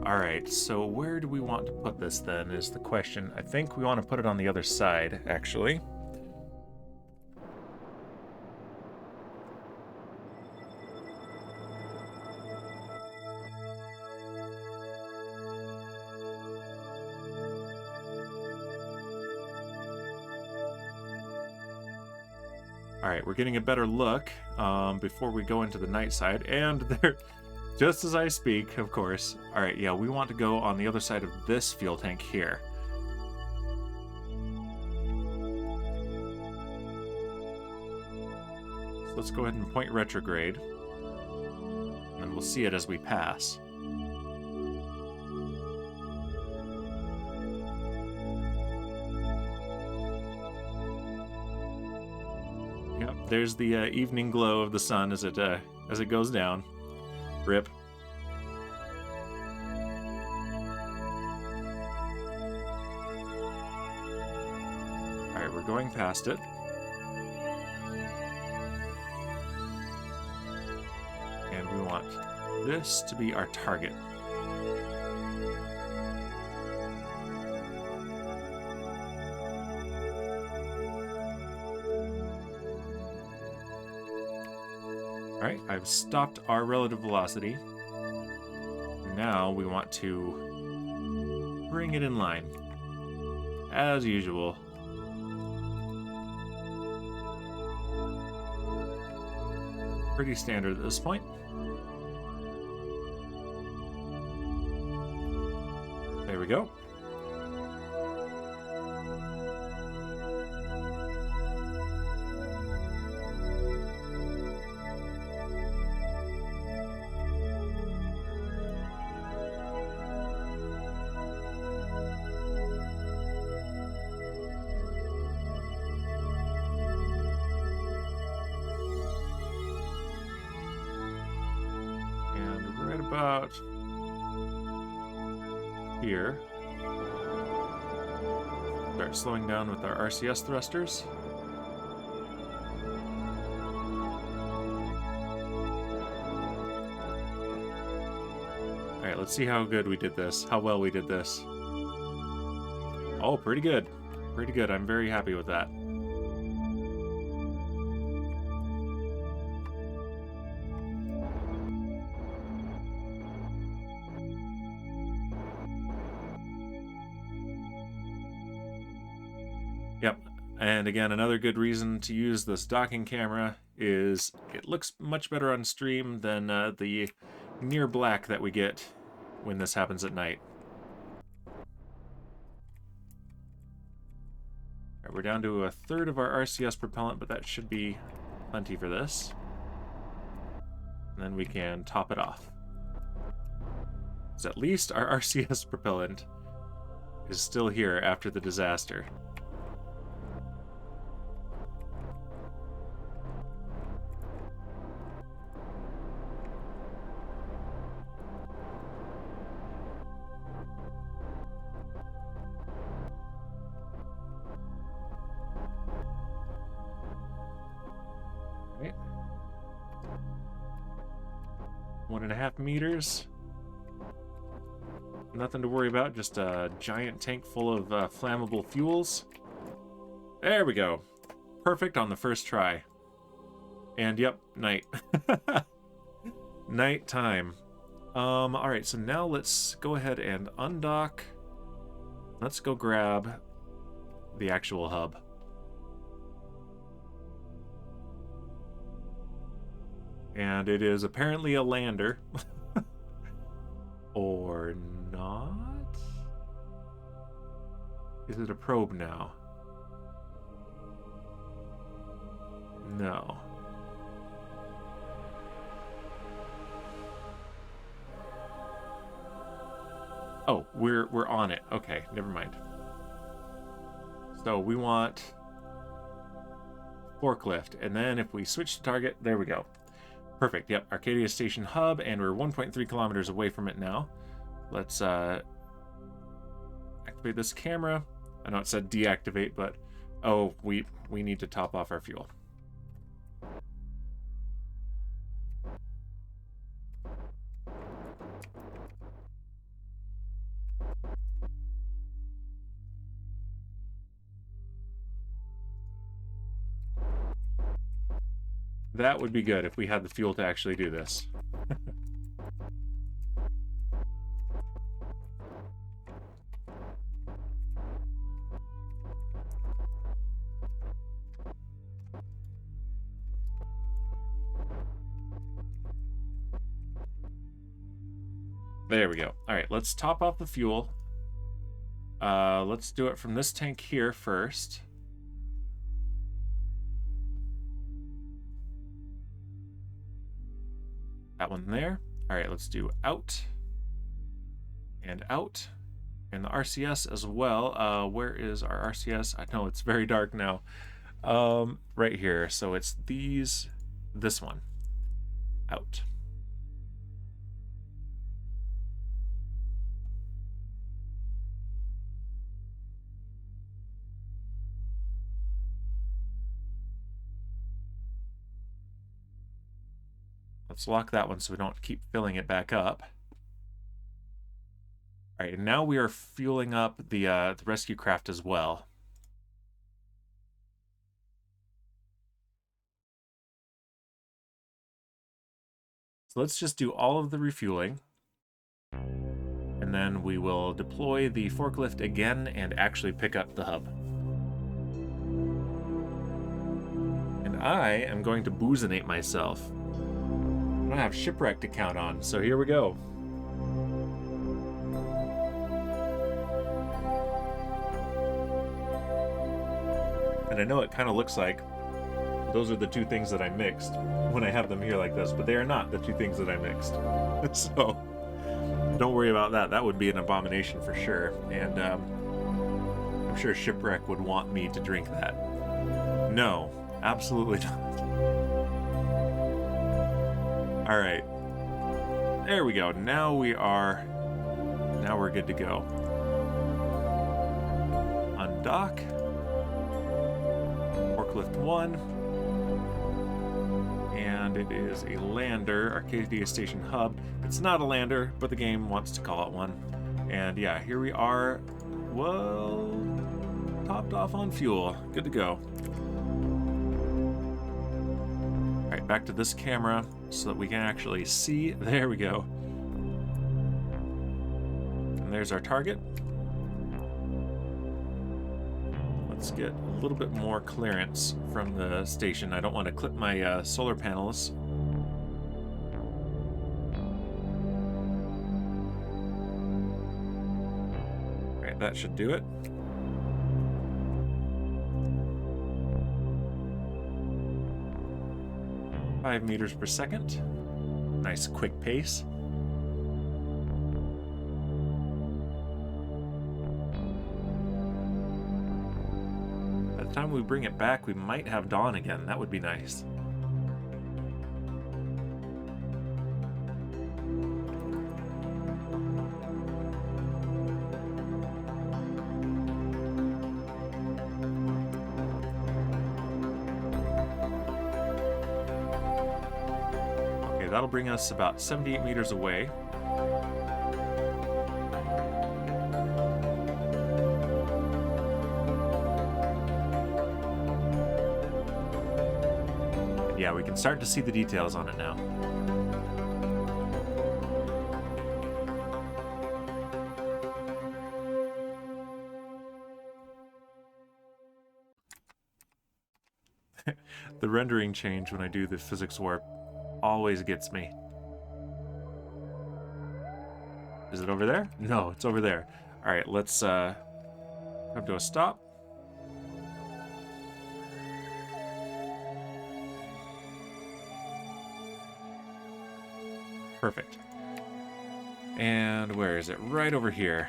All right, so where do we want to put this then is the question. I think we want to put it on the other side, actually. All right, we're getting a better look before we go into the night side, and there, just as I speak, of course. All right, yeah, we want to go on the other side of this fuel tank here. So let's go ahead and point retrograde, and then we'll see it as we pass. there's the evening glow of the sun as it goes down. Rip. All right, we're going past it. And we want this to be our target. Alright, I've stopped our relative velocity. Now we want to bring it in line. As usual. Pretty standard at this point. There we go. About here. Start slowing down with our RCS thrusters. Alright, let's see how good we did this, how well we did this. Oh, pretty good. Pretty good. I'm very happy with that. Yep, and again, another good reason to use this docking camera is it looks much better on stream than the near black that we get when this happens at night. All right, we're down to a third of our RCS propellant, but that should be plenty for this. And then we can top it off. So at least our RCS propellant is still here after the disaster. Right. 1.5 meters. Nothing to worry about, just a giant tank full of flammable fuels. There we go. Perfect on the first try. And yep, night. Night time. Alright, so now let's go ahead and undock. Let's go grab the actual hub. And it is apparently a lander. Or not? Is it a probe now? No. Oh, we're on it. Okay, never mind. So we want forklift, and then if we switch to target, there we go. Perfect. Yep, Arcadia Station hub, and we're 1.3 kilometers away from it now. Let's activate this camera. I know it said deactivate, but oh, we need to top off our fuel. That would be good if we had the fuel to actually do this. There we go. All right, let's top off the fuel. Let's do it from this tank here first. That one there. All right, let's do out and out, and the RCS as well. Where is our RCS? I know it's very dark now. Right here. So it's this one. Out. Let's lock that one so we don't keep filling it back up. All right, and now we are fueling up the rescue craft as well. So let's just do all of the refueling. And then we will deploy the forklift again and actually pick up the hub. And I am going to boozinate myself. I don't have shipwreck to count on, so here we go. And I know it kind of looks like those are the two things that I mixed when I have them here like this, but they are not the two things that I mixed. So don't worry about that. That would be an abomination for sure. And I'm sure Shipwreck would want me to drink that. No, absolutely not. All right. There we go. Now we're good to go. Undock. Forklift 1. And it is a lander, Arcadia Station hub. It's not a lander, but the game wants to call it one. And yeah, here we are. Well, topped off on fuel. Good to go. All right, back to this camera so that we can actually see. There we go. And there's our target. Let's get a little bit more clearance from the station. I don't want to clip my solar panels. Right, that should do it. Five meters per second. Nice quick pace. Time we bring it back, we might have dawn again. That would be nice. Okay, that'll bring us about 78 meters away. Yeah, we can start to see the details on it now. The rendering change when I do the physics warp always gets me. Is it over there? No, it's over there. All right, let's come to a stop. Perfect. And where is it? Right over here.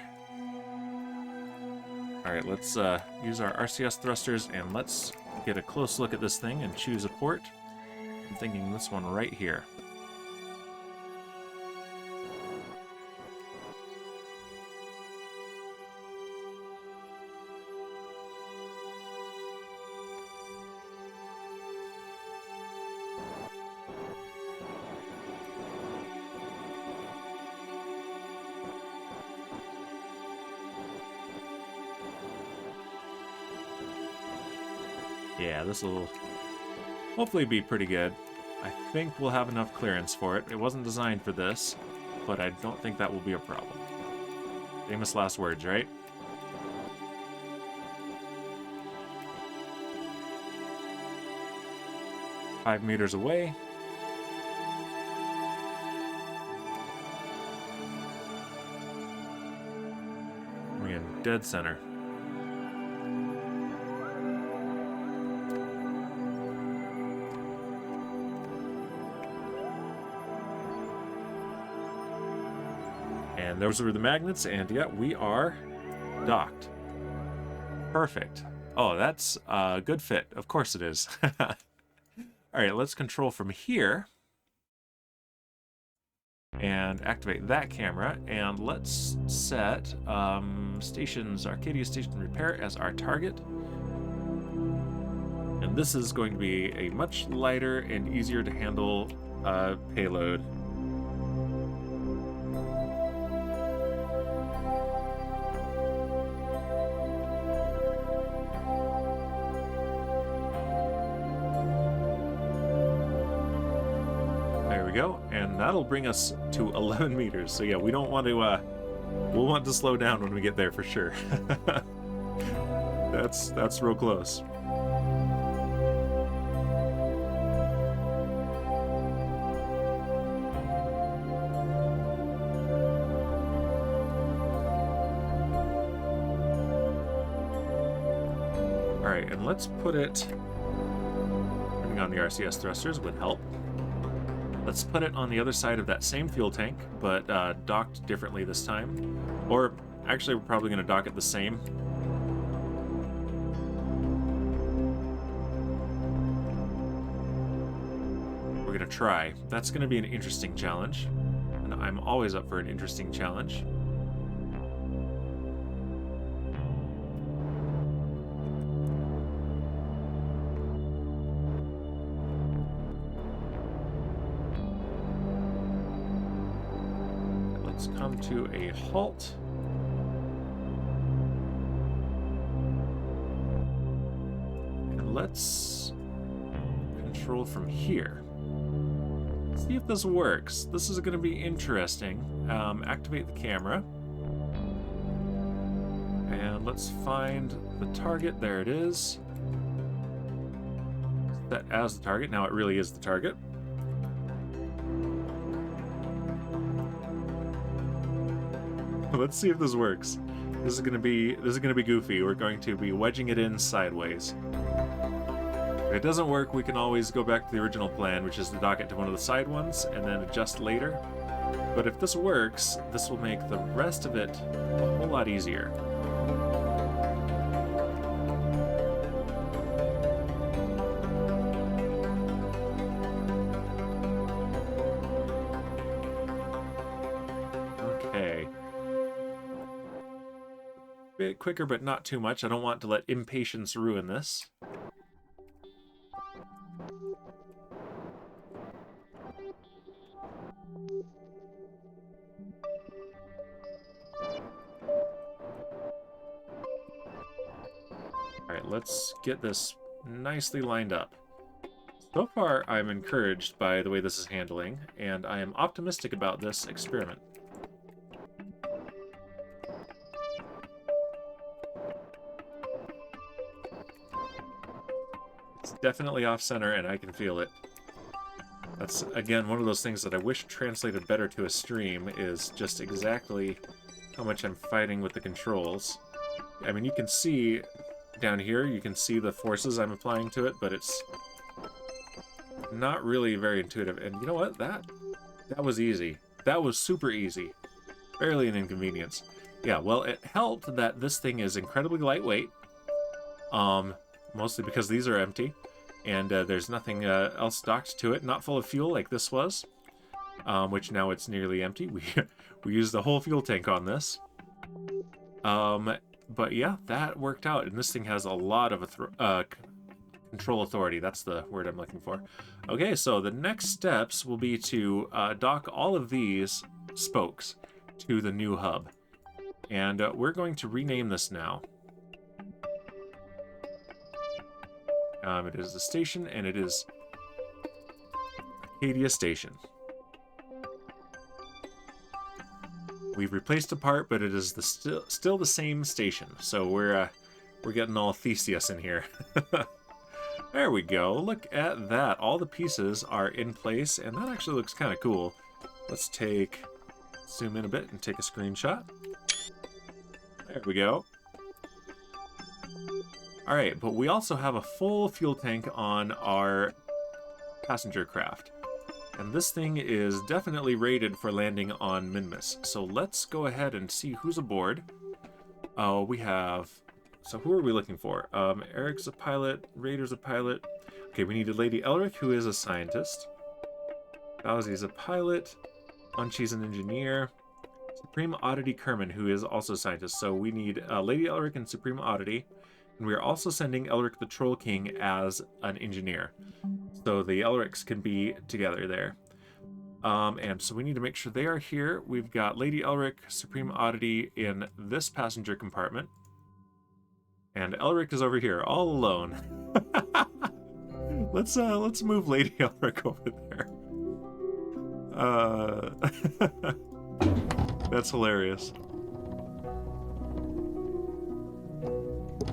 All right, let's use our RCS thrusters and let's get a close look at this thing and choose a port. I'm thinking this one right here. Yeah, this will hopefully be pretty good. I think we'll have enough clearance for it. It wasn't designed for this, but I don't think that will be a problem. Famous last words, right? Five meters away. We're in dead center. And those were the magnets, and yeah, we are docked. Perfect. Oh, that's a good fit. Of course it is. All right, let's control from here and activate that camera, and let's set stations Arcadia Station Repair as our target. And this is going to be a much lighter and easier to handle payload. Go, and that'll bring us to 11 meters. So yeah, we don't want to we'll want to slow down when we get there for sure. That's real close. All right, and let's put it, turning on the RCS thrusters would help. Let's put it on the other side of that same fuel tank, but docked differently this time. Or, actually, we're probably going to dock it the same. We're going to try. That's going to be an interesting challenge. And I'm always up for an interesting challenge. Come to a halt. And let's control from here. See if this works. This is going to be interesting. Activate the camera. And let's find the target. There it is. Set as the target. Now it really is the target. Let's see if this works. This is gonna be goofy. We're going to be wedging it in sideways. If it doesn't work, we can always go back to the original plan, which is to dock it to one of the side ones and then adjust later. But if this works, this will make the rest of it a whole lot easier. Bit quicker, but not too much. I don't want to let impatience ruin this. All right, let's get this nicely lined up. So far, I'm encouraged by the way this is handling, and I am optimistic about this experiment. Definitely off-center, and I can feel it. That's, again, one of those things that I wish translated better to a stream, is just exactly how much I'm fighting with the controls. I mean, you can see down here, you can see the forces I'm applying to it, but it's not really very intuitive. And you know what? That was easy. That was super easy. Barely an inconvenience. Yeah, well, it helped that this thing is incredibly lightweight. Mostly because these are empty. And there's nothing else docked to it, not full of fuel like this was, which now it's nearly empty. We used the whole fuel tank on this. But yeah, that worked out, and this thing has a lot of control authority. That's the word I'm looking for. Okay, so the next steps will be to dock all of these spokes to the new hub. And we're going to rename this now. It is the station, and it is Arcadia Station. We've replaced a part, but it is still the same station. So we're getting all Theseus in here. There we go. Look at that. All the pieces are in place, and that actually looks kind of cool. Let's zoom in a bit and take a screenshot. There we go. Alright, but we also have a full fuel tank on our passenger craft. And this thing is definitely rated for landing on Minmus. So let's go ahead and see who's aboard. We have so who are we looking for? Eric's a pilot, Raider's a pilot. Okay, we need a Lady Elric, who is a scientist. Bowsy's a pilot. Unchy's an engineer. Supreme Oddity Kerman, who is also a scientist. So we need Lady Elric and Supreme Oddity. And we are also sending Elric the Troll King as an engineer. So the Elrics can be together there. And so we need to make sure they are here. We've got Lady Elric, Supreme Oddity in this passenger compartment. And Elric is over here, all alone. Let's move Lady Elric over there. That's hilarious.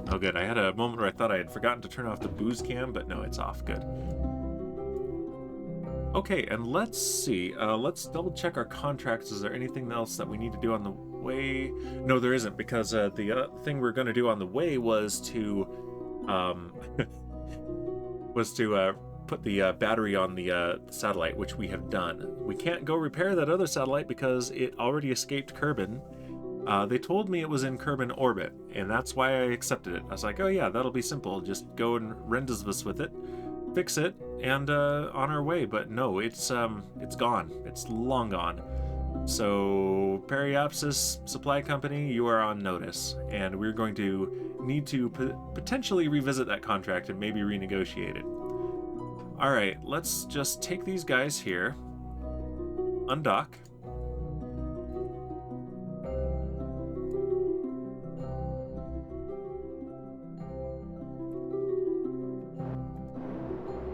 Oh good, I had a moment where I thought I had forgotten to turn off the booze cam, but no, it's off. Good. Okay, and let's see. Let's double check our contracts. Is there anything else that we need to do on the way? No, there isn't, because the thing we're going to do on the way was to put the battery on the satellite, which we have done. We can't go repair that other satellite because it already escaped Kerbin. They told me it was in Kerbin orbit, and that's why I accepted it. I was like, oh yeah, that'll be simple. Just go and Rendezvous with it, fix it, and on our way. But no, it's gone. It's long gone. So Periapsis Supply Company, you are on notice, and we're going to need to potentially revisit that contract and maybe renegotiate it. All right, let's just take these guys here, undock.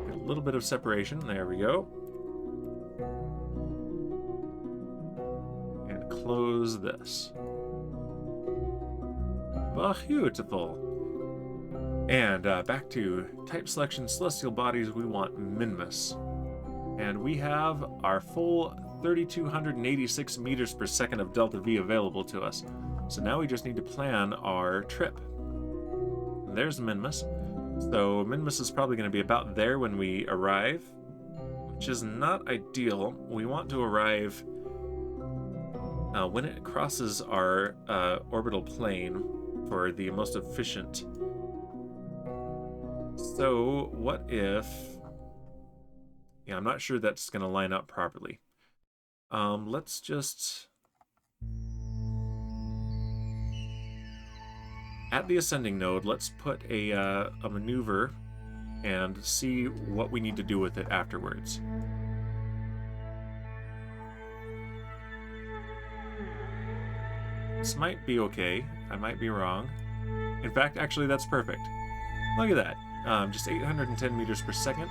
Get a little bit of separation. There we go. And close this. Beautiful. And back to type selection, celestial bodies, we want Minmus. And we have our full 3,286 meters per second of delta V available to us. So now we just need to plan our trip. And there's Minmus. So Minmus is probably going to be about there when we arrive, which is not ideal. We want to arrive when it crosses our orbital plane for the most efficient. So what if... Yeah, I'm not sure that's going to line up properly. Let's just... At the ascending node, let's put a maneuver and see what we need to do with it afterwards. This might be okay. I might be wrong. In fact, actually, that's perfect. Look at that. Just 810 meters per second.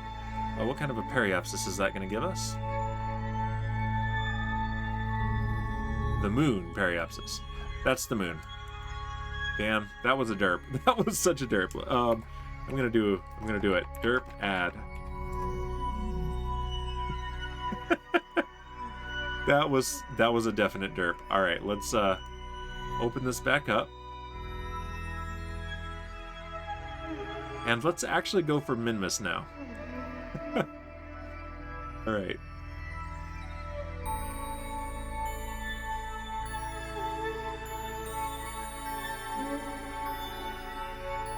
What kind of a periapsis is that going to give us? The moon periapsis. That's the moon. Damn, that was a derp. That was such a derp. I'm gonna do it. Derp add. That was a definite derp. All right, let's open this back up. And let's actually go for Minmus now. All right.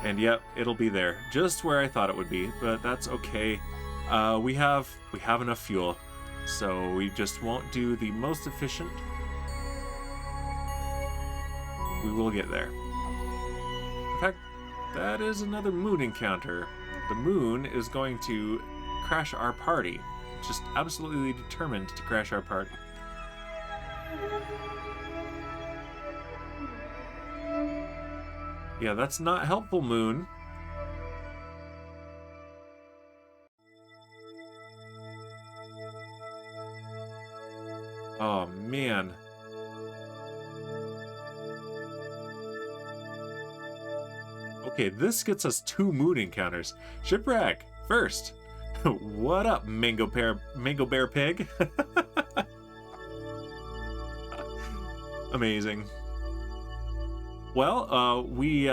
And yep, it'll be there, just where I thought it would be, but that's okay. We have enough fuel, so we just won't do the most efficient. We will get there. In fact, that is another moon encounter. The moon is going to crash our party. Just absolutely determined to crash our party. Yeah, that's not helpful, moon. Oh, man. Okay, this gets us 2 moon encounters. Shipwreck, first. What up, Mango Bear Pig? Amazing. Well, we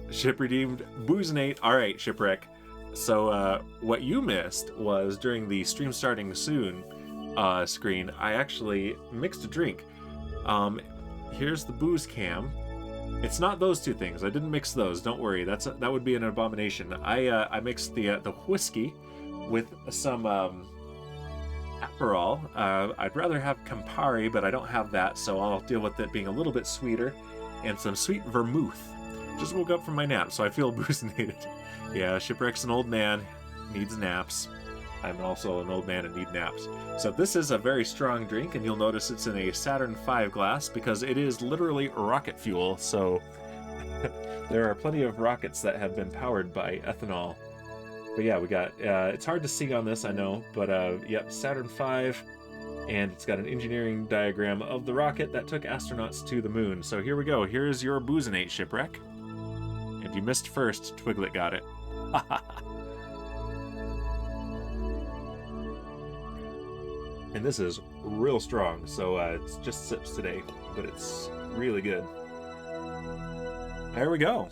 ship redeemed Boozenate. All right, Shipwreck. So what you missed was during the stream starting soon screen, I actually mixed a drink. Here's the booze cam. It's not those two things. I didn't mix those. Don't worry. That would be an abomination. I mixed the whiskey with some Aperol. I'd rather have Campari, but I don't have that, so I'll deal with it being a little bit sweeter, and some sweet vermouth. Just woke up from my nap, so I feel boozinated. Yeah, Shipwreck's an old man, needs naps. I'm also an old man and need naps. So this is a very strong drink, and you'll notice it's in a Saturn V glass because it is literally rocket fuel. So there are plenty of rockets that have been powered by ethanol. But yeah, we got, it's hard to see on this, I know, but yep, Saturn V, and it's got an engineering diagram of the rocket that took astronauts to the moon. So here we go. Here's your Boozinate, Shipwreck. And you missed first, Twiglet got it. And this is real strong, so it's just sips today, but it's really good. There we go.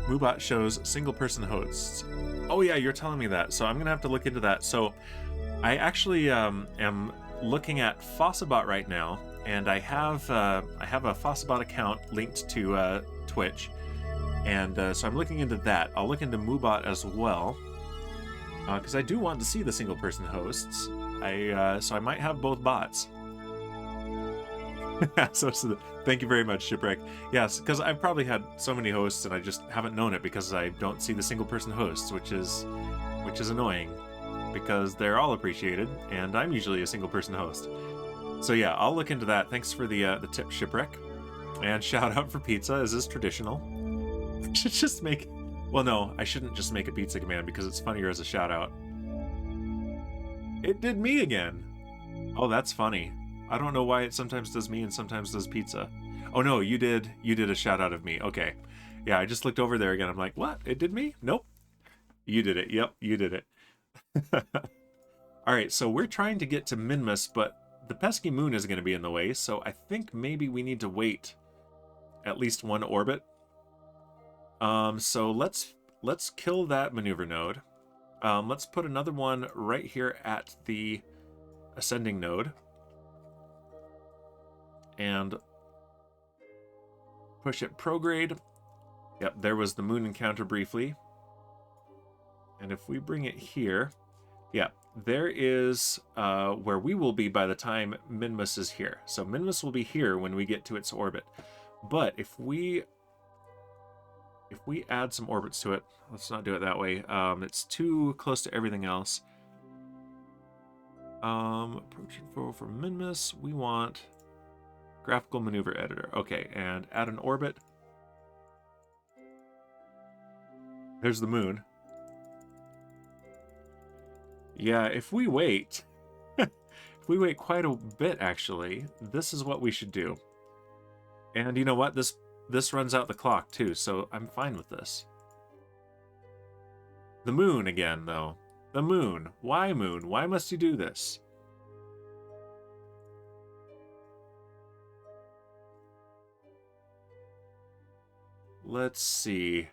Moobot shows single-person hosts. Oh yeah, you're telling me that, so I'm gonna have to look into that. So I actually am looking at Fossabot right now, and I have a Fossabot account linked to Twitch, and so I'm looking into that. I'll look into Moobot as well, because I do want to see the single-person hosts. So I might have both bots. so thank you very much, Shipwreck. Yes, because I've probably had so many hosts and I just haven't known it because I don't see the single-person hosts, which is annoying because they're all appreciated and I'm usually a single-person host. So yeah, I'll look into that. Thanks for the tip, Shipwreck, and shout out for pizza, as is traditional. I should just make. Well, no, I shouldn't just make a pizza command because it's funnier as a shout out. It did me again. Oh, that's funny. I don't know why it sometimes does me and sometimes does pizza. Oh no, you did a shout out of me. Okay. Yeah, I just looked over there again. I'm like, what? It did me? Nope. You did it. Yep, you did it. All right, so we're trying to get to Minmus, but the pesky moon is going to be in the way, so I think maybe we need to wait at least one orbit. So let's kill that maneuver node. Let's put another one right here at the ascending node. And push it prograde. Yep, there was the moon encounter briefly. And if we bring it here, yeah, there is where we will be by the time Minmus is here. So Minmus will be here when we get to its orbit. But if we add some orbits to it, let's not do it that way. It's too close to everything else. Approaching forward for Minmus, we want graphical maneuver editor. Okay, and add an orbit. There's the moon. Yeah, if we wait, if we wait quite a bit, actually, this is what we should do. And you know what? This runs out the clock, too, so I'm fine with this. The moon again, though. The moon. Why moon? Why must you do this? Let's see.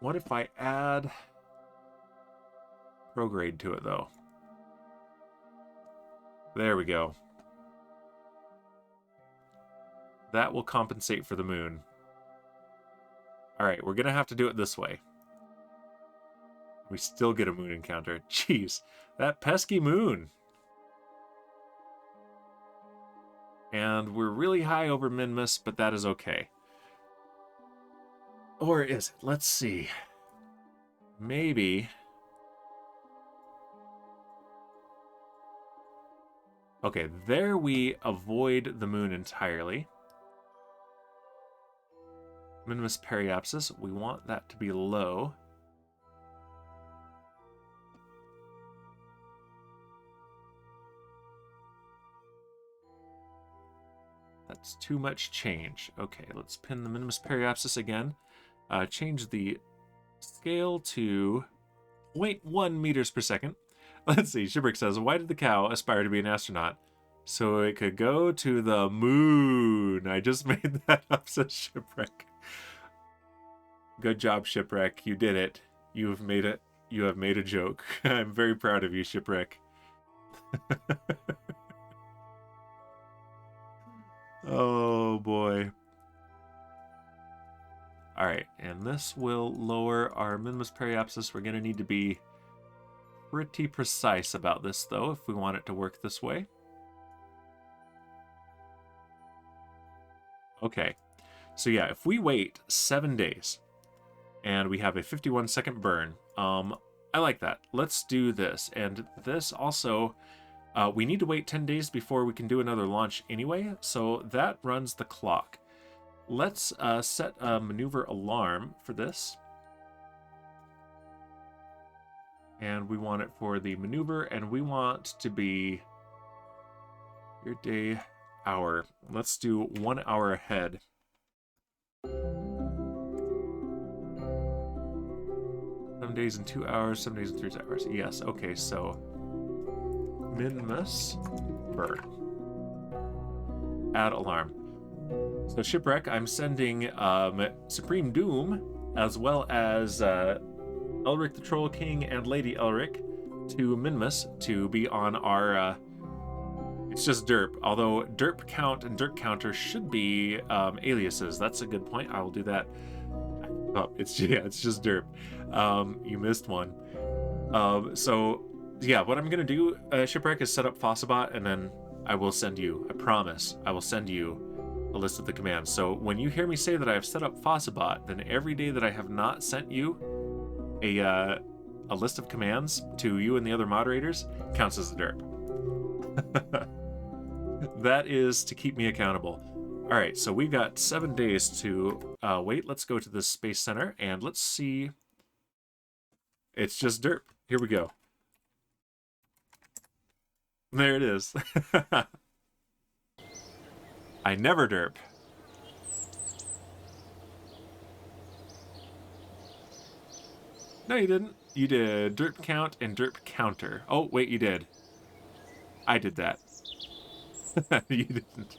What if I add prograde to it, though? There we go. That will compensate for the moon. Alright, we're going to have to do it this way. We still get a moon encounter. Jeez, that pesky moon. And we're really high over Minmus, but that is okay. Or is it? Let's see. Maybe. Okay, there we avoid the moon entirely. Minmus periapsis, we want that to be low. That's too much change. Okay, let's pin the Minmus periapsis again. Change the scale to 0.1 meters per second. Let's see, Shipwreck says, why did the cow aspire to be an astronaut? So it could go to the moon. I just made that up, says Shipwreck. Good job, Shipwreck. You did it. You have made it. You have made a joke. I'm very proud of you, Shipwreck. Oh boy. All right, and this will lower our Minmus periapsis. We're going to need to be pretty precise about this, though, if we want it to work this way. Okay, so yeah, if we wait 7 days and we have a 51-second burn, I like that. Let's do this. And this also, we need to wait 10 days before we can do another launch anyway, so that runs the clock. Let's set a maneuver alarm for this. And we want it for the maneuver, and we want to be your day hour. Let's do 1 hour ahead. 7 days and 2 hours, 7 days and 3 hours. Yes, okay, so Minmus burn. Add alarm. So Shipwreck, I'm sending Supreme Doom as well as Elric the Troll King and Lady Elric to Minmus to be on our it's just derp, although derp count and derp counter should be aliases. That's a good point. I will do that. Oh, it's just derp. You missed one. So yeah, what I'm gonna do, Shipwreck, is set up Fossabot, and then I will send you, I promise, I will send you a list of the commands. So when you hear me say that I have set up Fossabot, then every day that I have not sent you a list of commands to you and the other moderators counts as a derp. That is to keep me accountable. All right, so we've got 7 days to wait. Let's go to the Space Center and let's see. It's just derp. Here we go. There it is. I never derp. No, you didn't. You did derp count and derp counter. Oh, wait, you did. I did that. You didn't.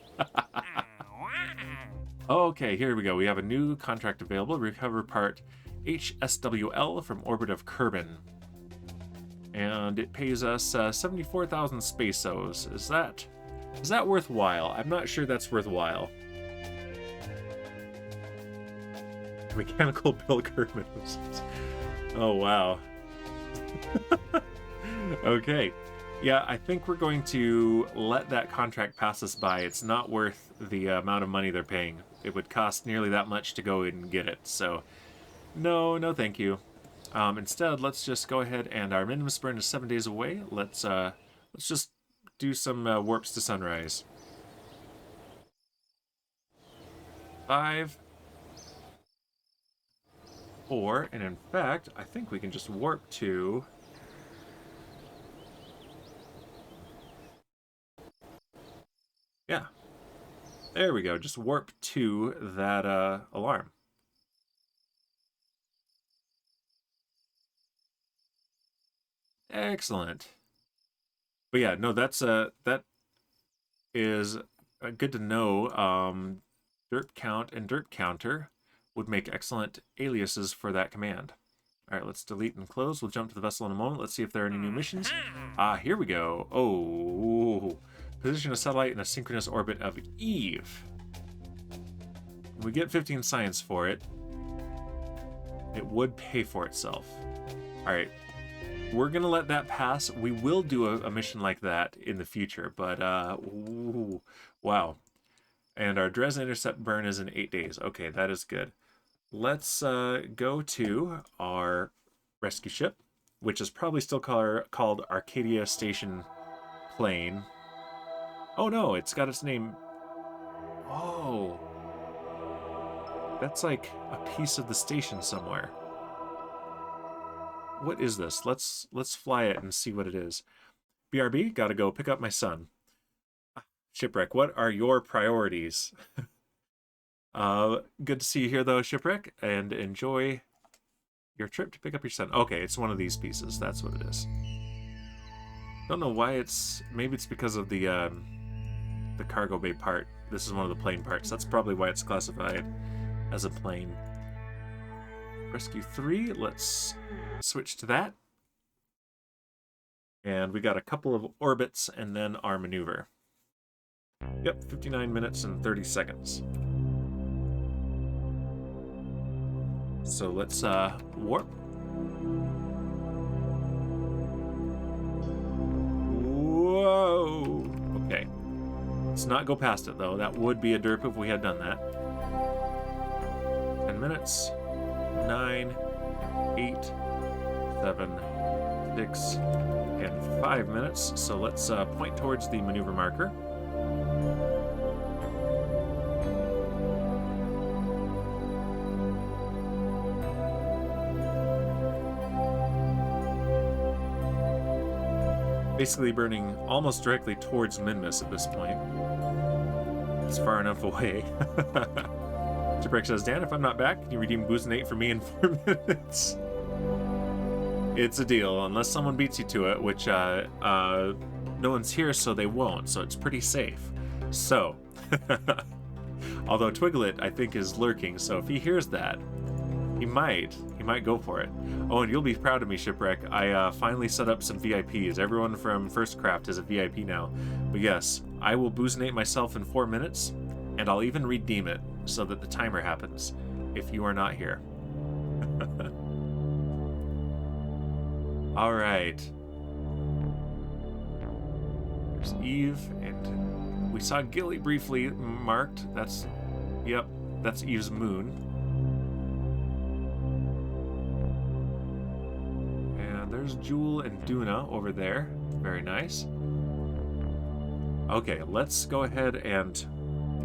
Okay, here we go. We have a new contract available. Recover part HSWL from orbit of Kerbal. And it pays us 74,000 spaceos. Is that worthwhile? I'm not sure that's worthwhile. Mechanical build Kerbal. Oh, wow. Okay. Yeah, I think we're going to let that contract pass us by. It's not worth the amount of money they're paying. It would cost nearly that much to go and get it. So, no, thank you. Instead, let's just go ahead, and our Minmus burn is 7 days away. Let's just do some warps to sunrise. 5, 4, and in fact, I think we can just warp to... Yeah. There we go. Just warp to that alarm. Excellent. But yeah, no, that is good to know. Derp count and derp counter would make excellent aliases for that command. All right, let's delete and close. We'll jump to the vessel in a moment. Let's see if there are any new missions. Ah, here we go. Oh, position a satellite in a synchronous orbit of Eve. We get 15 science for it. It would pay for itself. All right. We're going to let that pass. We will do a mission like that in the future, but, ooh, wow. And our Dresden Intercept burn is in 8 days. Okay, that is good. Let's go to our rescue ship, which is probably still called Arcadia Station plane. Oh, no, it's got its name. Oh. That's like a piece of the station somewhere. What is this? Let's fly it and see what it is. BRB, gotta go pick up my son. Shipwreck, what are your priorities? Good to see you here, though, Shipwreck, and enjoy your trip to pick up your son. Okay, it's one of these pieces. That's what it is. Don't know why it's... Maybe it's because of the cargo bay part. This is one of the plane parts. That's probably why it's classified as a plane. Rescue 3, let's switch to that. And we got a couple of orbits and then our maneuver. Yep, 59 minutes and 30 seconds. So let's warp. Whoa! Okay. Let's not go past it, though. That would be a derp if we had done that. 10 minutes. 9, 8, 7, 6, and 5 minutes. So let's point towards the maneuver marker. Basically burning almost directly towards Minmus at this point. It's far enough away. Shipwreck says, Dan, if I'm not back, can you redeem Boozinate for me in 4 minutes? It's a deal, unless someone beats you to it, which no one's here, so they won't, so it's pretty safe. So, although Twiglet, I think, is lurking, so if he hears that, he might go for it. Oh, and you'll be proud of me, Shipwreck. I finally set up some VIPs. Everyone from First Craft is a VIP now. But yes, I will Boozinate myself in 4 minutes, and I'll even redeem it so that the timer happens if you are not here. All right. There's Eve, and we saw Gilly briefly marked. Yep, that's Eve's moon. There's Jewel and Duna over there. Very nice. Okay, let's go ahead and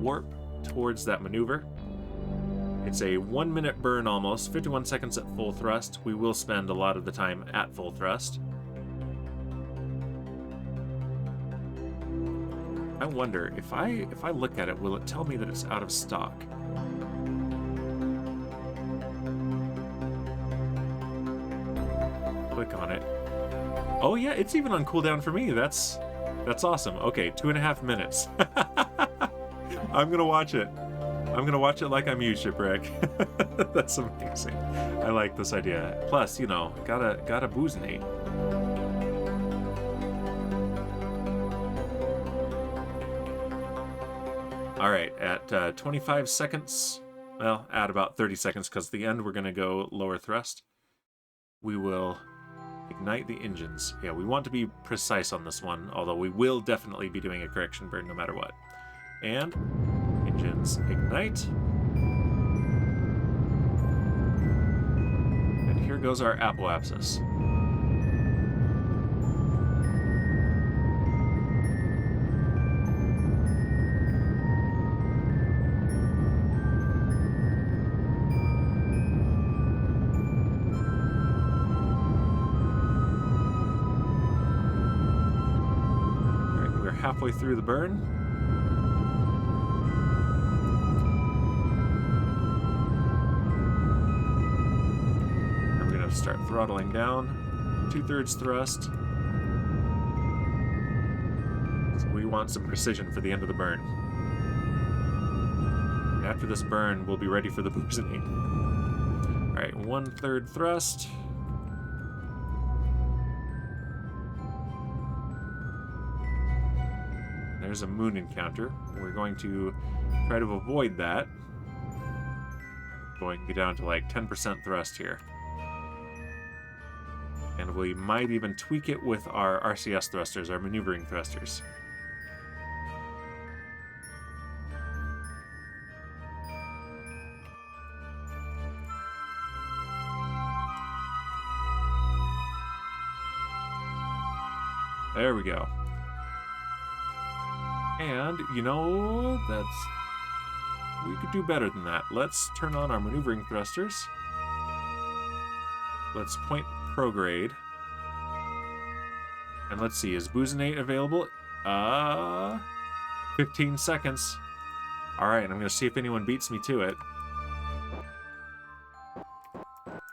warp towards that maneuver. It's a 1 minute burn almost, 51 seconds at full thrust. We will spend a lot of the time at full thrust. I wonder, if I look at it, will it tell me that it's out of stock? Click on it. Oh yeah, it's even on cooldown for me. That's awesome. Okay, 2.5 minutes. I'm gonna watch it. I'm gonna watch it like I'm you, Shipwreck. That's amazing. I like this idea. Plus, you know, gotta Boozinate. All right, at 25 seconds. Well, at about 30 seconds, because at the end we're gonna go lower thrust. We will ignite the engines. Yeah, we want to be precise on this one, although we will definitely be doing a correction burn no matter what. And engines ignite. And here goes our apoapsis. Halfway through the burn. And we're going to start throttling down. 2/3 thrust. So we want some precision for the end of the burn. And after this burn, we'll be ready for the Boozinate. Alright, 1/3 thrust. There's a moon encounter. We're going to try to avoid that. Going to be down to like 10% thrust here. And we might even tweak it with our RCS thrusters, our maneuvering thrusters. There we go. And, you know, we could do better than that. Let's turn on our maneuvering thrusters. Let's point prograde. And let's see, is Boozinate available? 15 seconds. Alright, I'm going to see if anyone beats me to it.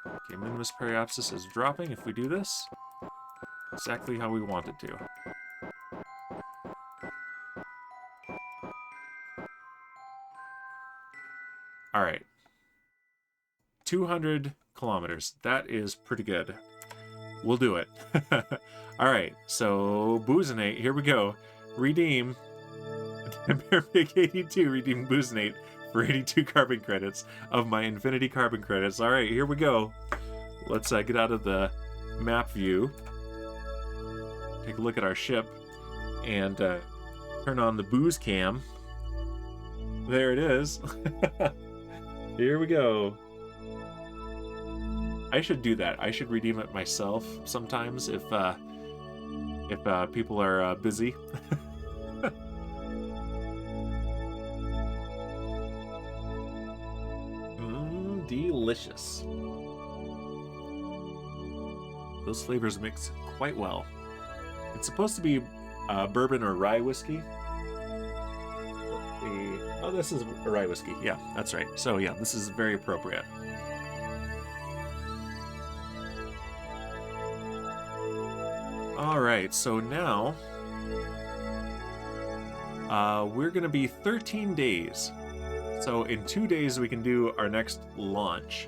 Okay, Minmus Periapsis is dropping if we do this. Exactly how we want it to. All right. 200 kilometers. That is pretty good. We'll do it. All right. So, Boozinate, here we go. Redeem. Pig 82 redeemed Booznate for 82 carbon credits of my infinity carbon credits. All right, here we go. Let's get out of the map view, take a look at our ship, and turn on the booze cam. There it is. Here we go. I should do that. I should redeem it myself sometimes if people are busy. Delicious. Those flavors mix quite well. It's supposed to be bourbon or rye whiskey. Oh, this is a rye whiskey. Yeah, that's right. So yeah, this is very appropriate. All right, so now we're gonna be 13 days. So in 2 days we can do our next launch.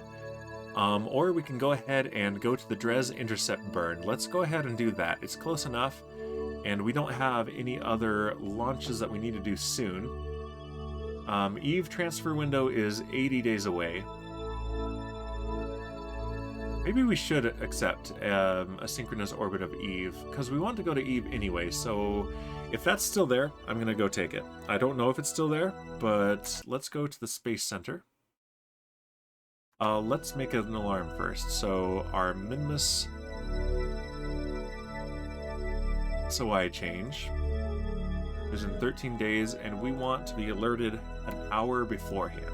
Or we can go ahead and go to the Dres Intercept burn. Let's go ahead and do that. It's close enough, and we don't have any other launches that we need to do soon. Eve transfer window is 80 days away. Maybe we should accept a synchronous orbit of Eve, because we want to go to Eve anyway, so if that's still there, I'm going to go take it. I don't know if it's still there, but let's go to the Space Center. Let's make an alarm first. So our Minmus SOI change is in 13 days, and we want to be alerted an hour beforehand.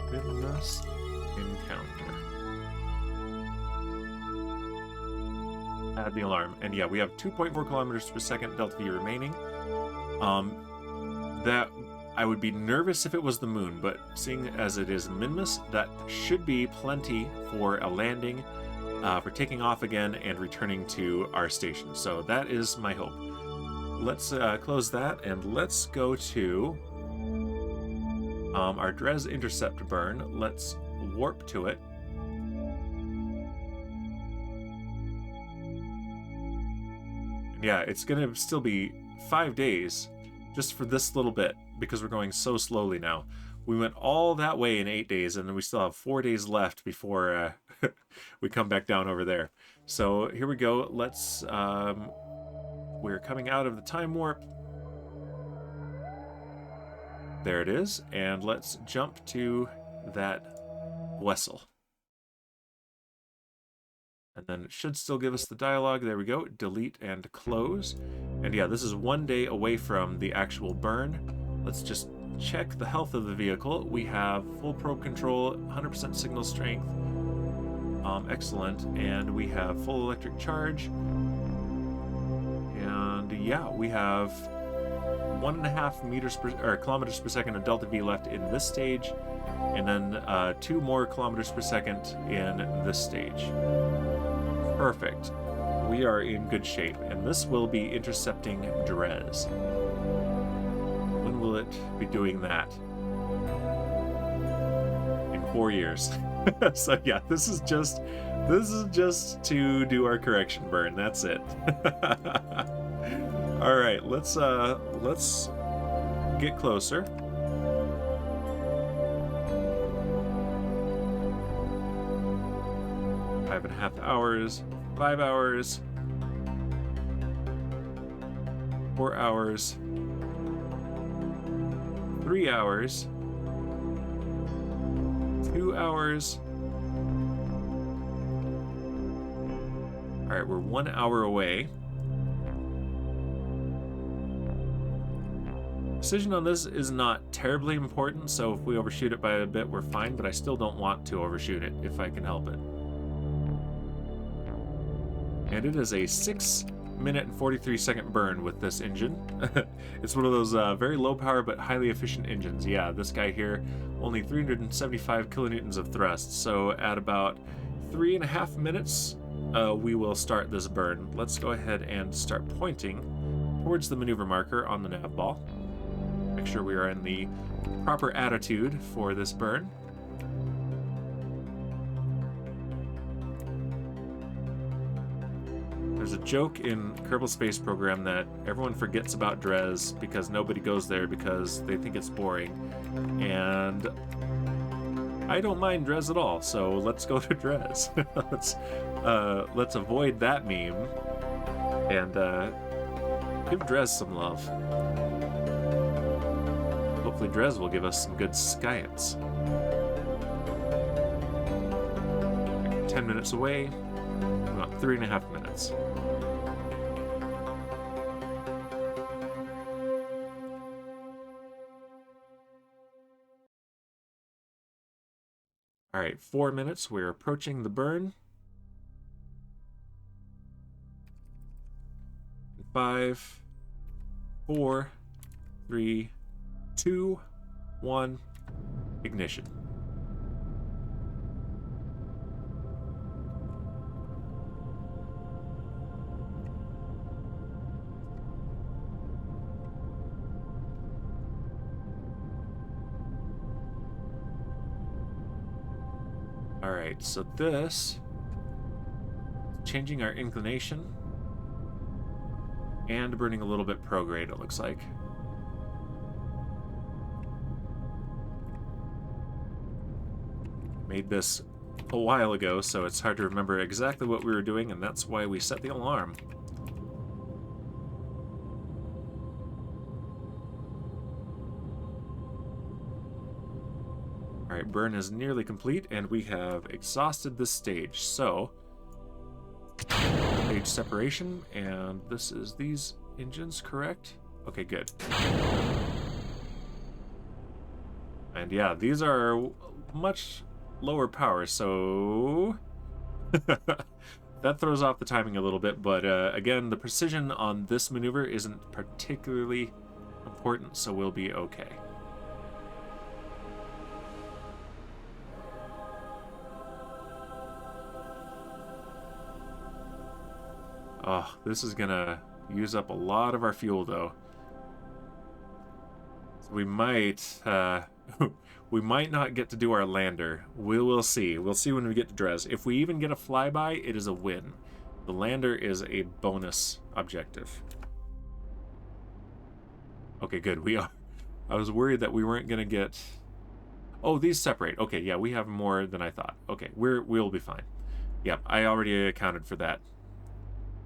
Minmus encounter. Add the alarm. And yeah, we have 2.4 kilometers per second delta V remaining. That I would be nervous if it was the moon, but seeing as it is Minmus, that should be plenty for a landing, for taking off again and returning to our station. So that is my hope. Let's close that and let's go to our Dres Intercept burn. Let's warp to it. Yeah, it's gonna still be 5 days just for this little bit because we're going so slowly now. We went all that way in 8 days, and then we still have 4 days left before we come back down over there. So here we go. Let's we're coming out of the time warp. There it is, and let's jump to that vessel. And then it should still give us the dialogue. There we go. Delete and close. And yeah, this is 1 day away from the actual burn. Let's just check the health of the vehicle. We have full probe control, 100% signal strength. Excellent. And we have full electric charge. And yeah, we have 1.5 kilometers per second of delta V left in this stage, and then 2 more kilometers per second in this stage. Perfect. We are in good shape, and this will be intercepting Dres. When will it be doing that? In 4 years. So yeah, this is just to do our correction burn. That's it. All right, let's get closer. Five and a half hours, 5 hours, 4 hours, 3 hours, 2 hours. All right, we're 1 hour away. Precision on this is not terribly important, so if we overshoot it by a bit, we're fine, but I still don't want to overshoot it if I can help it. And it is a 6-minute and 43-second burn with this engine. It's one of those very low power but highly efficient engines. Yeah, this guy here, only 375 kilonewtons of thrust, so at about 3.5 minutes, we will start this burn. Let's go ahead and start pointing towards the maneuver marker on the nav ball. Make sure we are in the proper attitude for this burn. There's a joke in Kerbal Space Program that everyone forgets about Dres because nobody goes there because they think it's boring. And I don't mind Dres at all, so let's go to Dres. Let's avoid that meme and give Dres some love. Hopefully Dres will give us some good science. 10 minutes away. About 3.5 minutes. All right, 4 minutes. We're approaching the burn. 5, 4, 3, 2, 1, ignition. All right, so this is changing our inclination and burning a little bit prograde, it looks like. Made this a while ago, so it's hard to remember exactly what we were doing, and that's why we set the alarm. Alright, burn is nearly complete, and we have exhausted this stage, so stage separation, and this is these engines, correct? Okay, good. And yeah, these are much lower power, so that throws off the timing a little bit, but again, the precision on this maneuver isn't particularly important, so we'll be okay. Oh, this is gonna use up a lot of our fuel, though. So we might we might not get to do our lander. We will see. We'll see when we get to Dres. If we even get a flyby, it is a win. The lander is a bonus objective. Okay, good. We are. I was worried that we weren't gonna get. Oh, these separate. Okay, yeah, we have more than I thought. Okay, we'll be fine. Yep, I already accounted for that.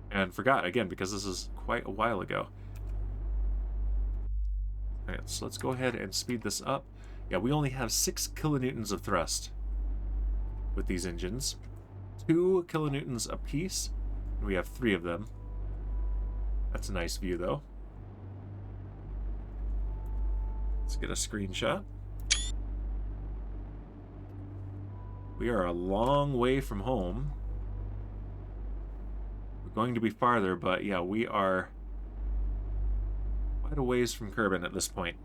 And forgot, again, because this is quite a while ago. Alright, so let's go ahead and speed this up. Yeah, we only have 6 kilonewtons of thrust with these engines. 2 kilonewtons apiece. We have 3 of them. That's a nice view, though. Let's get a screenshot. We are a long way from home. Going to be farther, but yeah, we are quite a ways from Kerbin at this point.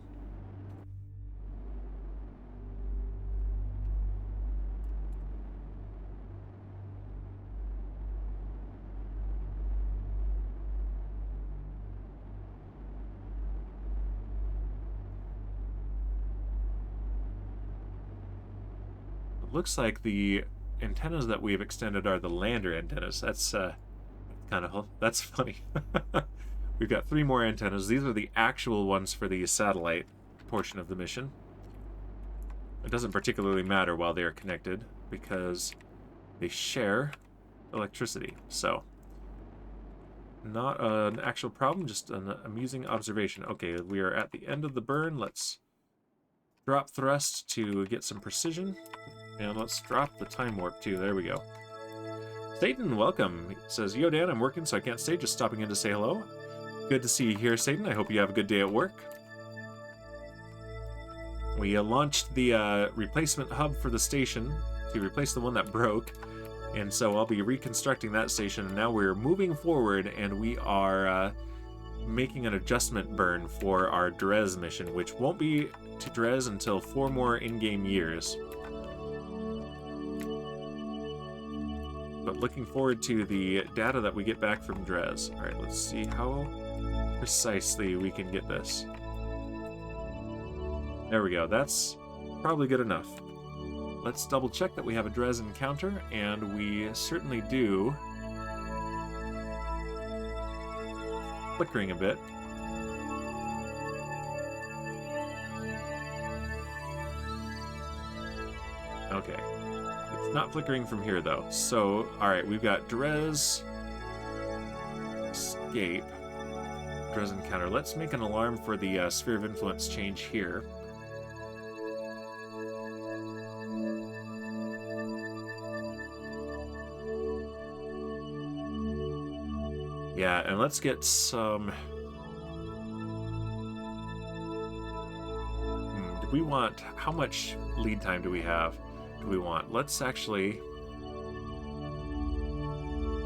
It looks like the antennas that we've extended are the lander antennas. That's that's funny. We've got 3 more antennas. These are the actual ones for the satellite portion of the mission. It doesn't particularly matter while they are connected because they share electricity. So, not an actual problem, just an amusing observation. Okay, we are at the end of the burn. Let's drop thrust to get some precision. And let's drop the time warp too. There we go. Satan, welcome. He says, "Yo, Dan, I'm working, so I can't stay. Just stopping in to say hello. Good to see you here, Satan. I hope you have a good day at work." We launched the replacement hub for the station to replace the one that broke, and so I'll be reconstructing that station. And now we're moving forward, and we are making an adjustment burn for our Dres mission, which won't be to Dres until 4 more in-game years. But looking forward to the data that we get back from Dres. All right, let's see how precisely we can get this. There we go. That's probably good enough. Let's double check that we have a Dres encounter, and we certainly do. flickering a bit. Okay. It's not flickering from here, though. So, alright, we've got Drez, Escape, Drez Encounter. Let's make an alarm for the Sphere of Influence change here. Yeah, and let's get some... do we want... How much lead time do we have? Do we want? Let's actually...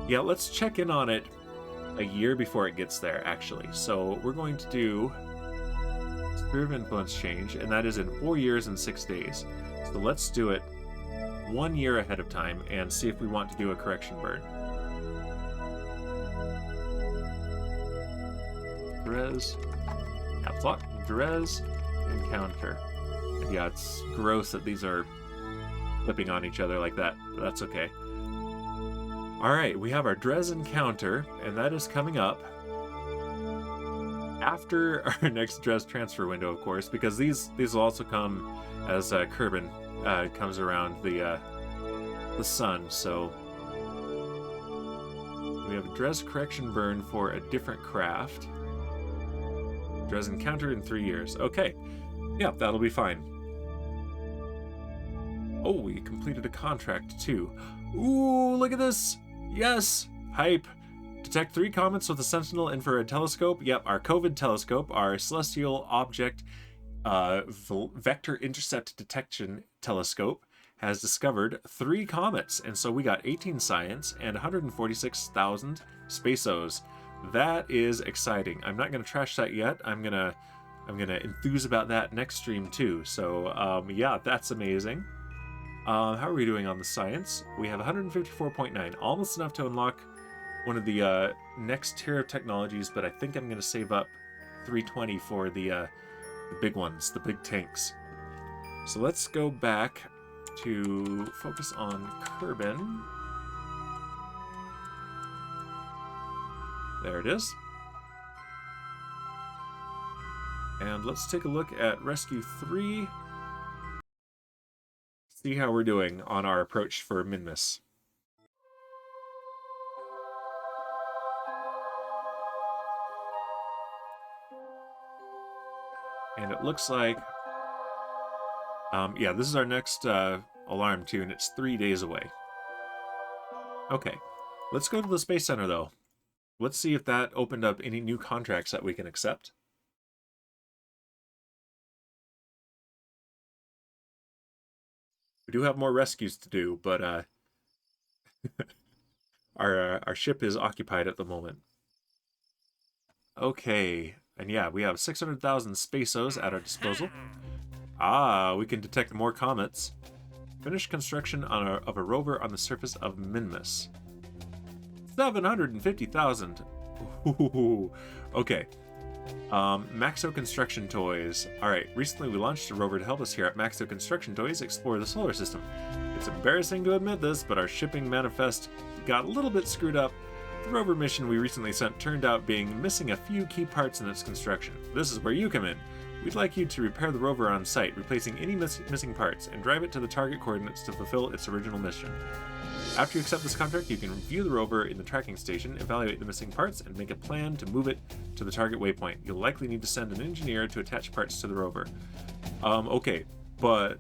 Yeah, let's check in on it a year before it gets there, actually. So we're going to do Sphere of Influence change, and that is in 4 years and 6 days. So let's do it 1 year ahead of time and see if we want to do a correction burn. Drez, caps lock, Drez, Encounter. Yeah, it's gross that these are flipping on each other like that, but that's okay. Alright, we have our Drez Encounter, and that is coming up after our next Drez transfer window, of course, because these will also come as Kerbal comes around the sun, so we have a Drez correction burn for a different craft. Drez Encounter in 3 years. Okay. Yeah, that'll be fine. Oh, we completed a contract, too. Ooh, look at this! Yes! Hype! Detect 3 comets with a Sentinel Infrared Telescope. Yep, our COVID telescope, our Celestial Object Vector Intercept Detection Telescope, has discovered 3 comets. And so we got 18 science and 146,000 spaceos. That is exciting. I'm not going to trash that yet. I'm gonna enthuse about that next stream too. So yeah, that's amazing. How are we doing on the science? We have 154.9, almost enough to unlock one of the next tier of technologies, but I think I'm going to save up 320 for the big ones, the big tanks. So let's go back to focus on Kerbal. There it is. And let's take a look at Rescue 3. See how we're doing on our approach for Minmus. And it looks like... yeah, this is our next alarm too, and it's 3 days away. Okay, let's go to the Space Center though. Let's see if that opened up any new contracts that we can accept. We do have more rescues to do, but our ship is occupied at the moment. Okay, and yeah, we have 600,000 spaceos at our disposal. Ah, we can detect more comets. Finish construction of a rover on the surface of Minmus. 750,000. Okay. Maxo Construction Toys. Alright, recently we launched a rover to help us here at Maxo Construction Toys explore the solar system. It's embarrassing to admit this, but our shipping manifest got a little bit screwed up. The rover mission we recently sent turned out being missing a few key parts in its construction. This is where you come in. We'd like you to repair the rover on site, replacing any missing parts, and drive it to the target coordinates to fulfill its original mission. After you accept this contract, you can review the rover in the tracking station, evaluate the missing parts, and make a plan to move it to the target waypoint. You'll likely need to send an engineer to attach parts to the rover. Okay, but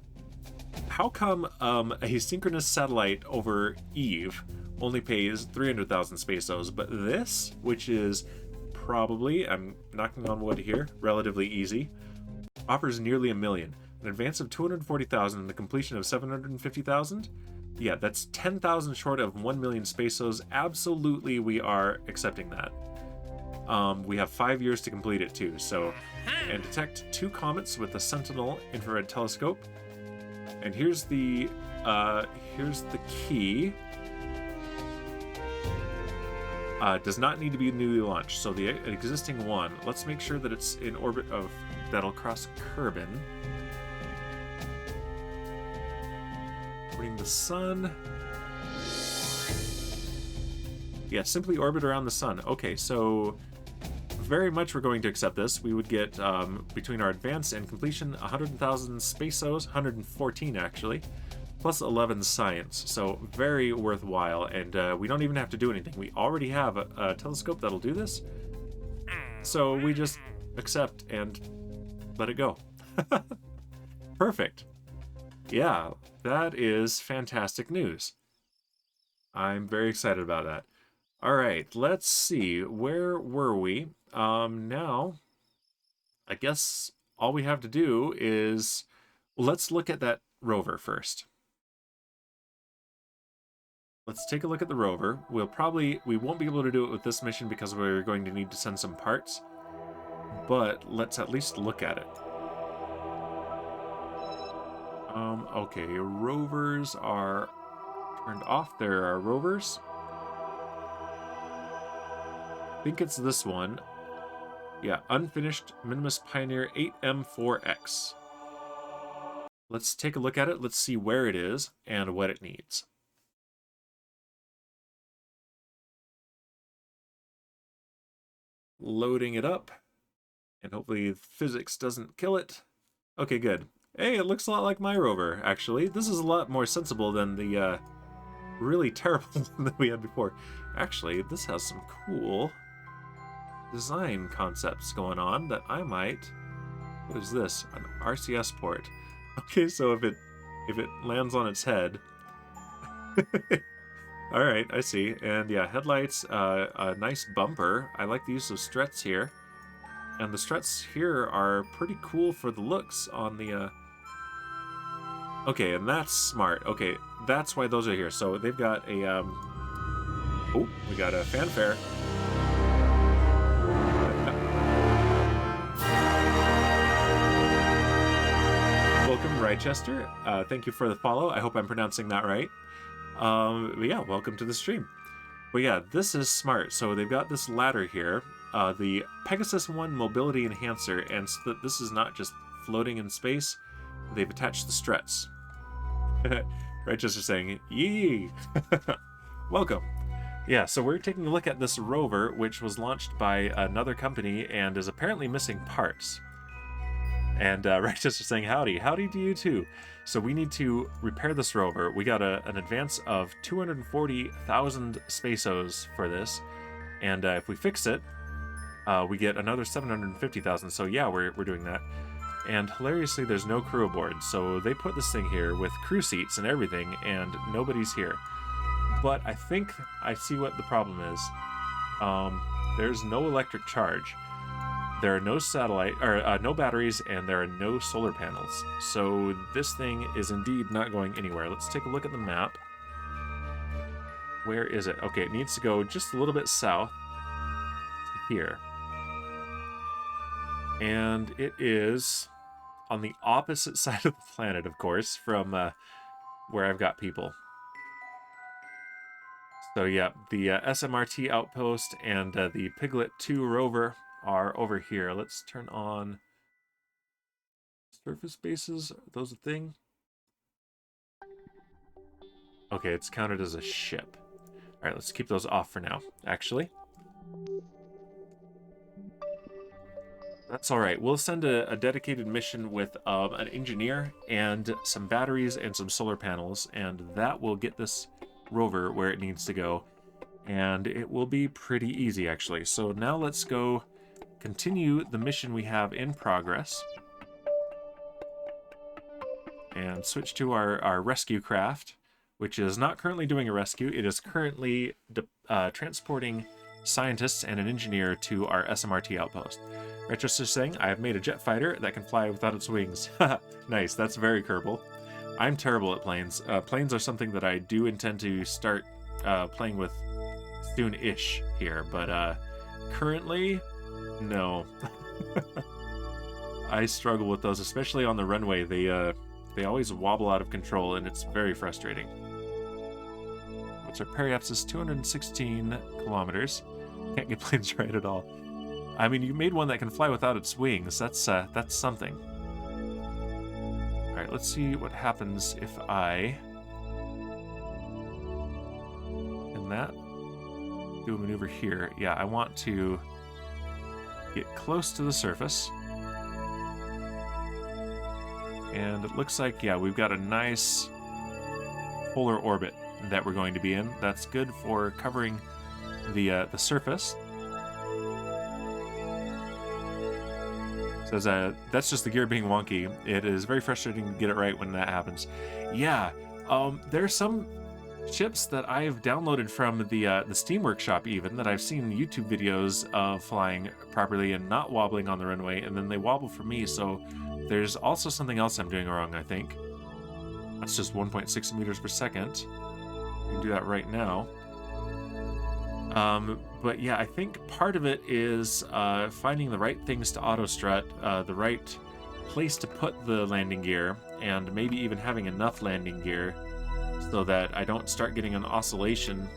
how come a synchronous satellite over Eve only pays 300,000 spaceos, but this, which is probably, I'm knocking on wood here, relatively easy, offers nearly 1 million. An advance of 240,000 and the completion of 750,000? Yeah, that's 10,000 short of 1 million spaceos. Absolutely, we are accepting that. We have 5 years to complete it too, so... And detect 2 comets with the Sentinel infrared telescope. And here's the key. Does not need to be newly launched, so the existing one, let's make sure that it's in orbit of... That'll cross Kerbal. Orbiting the sun. Yeah, simply orbit around the sun. Okay, so very much we're going to accept this. We would get, between our advance and completion, 100,000 spaceos, 114 actually, plus 11 science. So very worthwhile, and we don't even have to do anything. We already have a telescope that'll do this. So we just accept and let it go. Perfect. Yeah, that is fantastic news. I'm very excited about that. All right, let's see. Where were we? Now, I guess all we have to do is, well, let's look at that rover first. Let's take a look at the rover. We won't be able to do it with this mission because we're going to need to send some parts, but let's at least look at it. Okay, rovers are turned off. There are rovers. I think it's this one. Yeah, unfinished Minmus Pioneer 8M4X. Let's take a look at it. Let's see where it is and what it needs. Loading it up. And hopefully physics doesn't kill it. Okay, good. Hey, it looks a lot like my rover, actually. This is a lot more sensible than the really terrible one that we had before. Actually, this has some cool design concepts going on that I might... What is this? An RCS port. Okay, so if it lands on its head... Alright, I see. And yeah, headlights, a nice bumper. I like the use of struts here. And the struts here are pretty cool for the looks on the... Okay, and that's smart. Okay, that's why those are here. So they've got a... Oh, we got a fanfare. Welcome, Rochester. Thank you for the follow. I hope I'm pronouncing that right. But yeah, welcome to the stream. But yeah, this is smart. So they've got this ladder here, the Pegasus 1 Mobility Enhancer, and so that this is not just floating in space, they've attached the struts. Rochester saying, yee! Welcome. Yeah, so we're taking a look at this rover, which was launched by another company and is apparently missing parts. And Rochester saying, howdy. Howdy to you too. So we need to repair this rover. We got an advance of 240,000 spaceos for this. And if we fix it, we get another 750,000. So yeah, we're doing that. And hilariously, there's no crew aboard. So they put this thing here with crew seats and everything, and nobody's here. But I think I see what the problem is. There's no electric charge. There are no satellite, or no batteries, and there are no solar panels. So this thing is indeed not going anywhere. Let's take a look at the map. Where is it? Okay, it needs to go just a little bit south to here. And it is on the opposite side of the planet, of course, from where I've got people. So yeah, the SMRT Outpost and the Piglet 2 rover are over here. Let's turn on surface bases. Are those a thing? Okay, it's counted as a ship. All right, let's keep those off for now, actually. That's all right. We'll send a dedicated mission with an engineer and some batteries and some solar panels, and that will get this rover where it needs to go. And it will be pretty easy, actually. So now let's go continue the mission we have in progress. And switch to our rescue craft, which is not currently doing a rescue. It is currently transporting scientists and an engineer to our SMRT outpost. Rochester saying, I have made a jet fighter that can fly without its wings. Nice, that's very Kerbal. I'm terrible at planes. Planes are something that I do intend to start playing with soon-ish here, but currently, no. I struggle with those, especially on the runway. They always wobble out of control, and it's very frustrating. What's our periapsis? 216 kilometers. Can't get planes right at all. I mean, you made one that can fly without its wings. That's something. All right, let's see what happens if I can that do a maneuver here. Yeah, I want to get close to the surface. And it looks like, yeah, we've got a nice polar orbit that we're going to be in. That's good for covering the surface. Says that's just the gear being wonky. It is very frustrating to get it right when that happens. Yeah, there's some ships that I've downloaded from the Steam Workshop even that I've seen YouTube videos of flying properly and not wobbling on the runway, and then they wobble for me. So there's also something else I'm doing wrong, I think. That's just 1.6 meters per second. You can do that right now. But yeah, I think part of it is finding the right things to auto strut, the right place to put the landing gear, and maybe even having enough landing gear so that I don't start getting an oscillation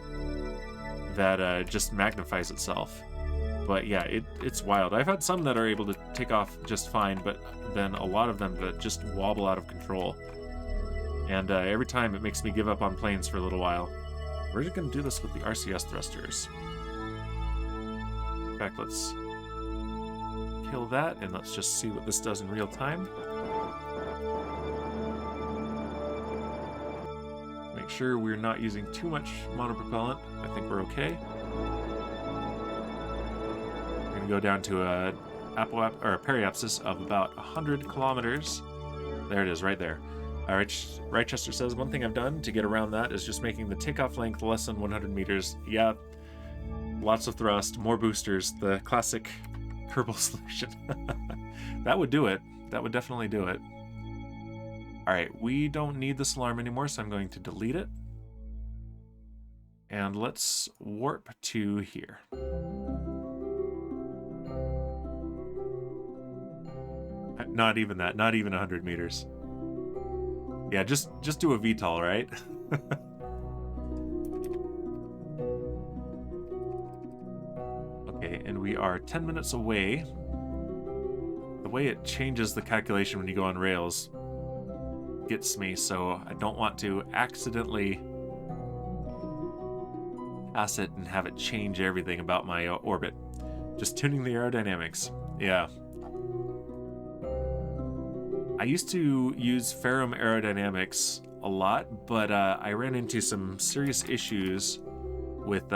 that just magnifies itself. But yeah, it's wild. I've had some that are able to take off just fine, but then a lot of them that just wobble out of control. And every time it makes me give up on planes for a little while. We're just going to do this with the RCS thrusters. In fact, let's kill that, and let's just see what this does in real time. Make sure we're not using too much monopropellant. I think we're okay. We're going to go down to a periapsis of about 100 kilometers. There it is, right there. Rochester says, one thing I've done to get around that is just making the takeoff length less than 100 meters. Yeah, lots of thrust, more boosters, the classic Kerbal solution. That would do it. That would definitely do it. All right, we don't need this alarm anymore, so I'm going to delete it. And let's warp to here. Not even that, not even 100 meters. Yeah, just do a VTOL, right? Okay, and we are 10 minutes away. The way it changes the calculation when you go on rails gets me, so I don't want to accidentally pass it and have it change everything about my orbit. Just tuning the aerodynamics. Yeah. I used to use Ferrum aerodynamics a lot, but I ran into some serious issues with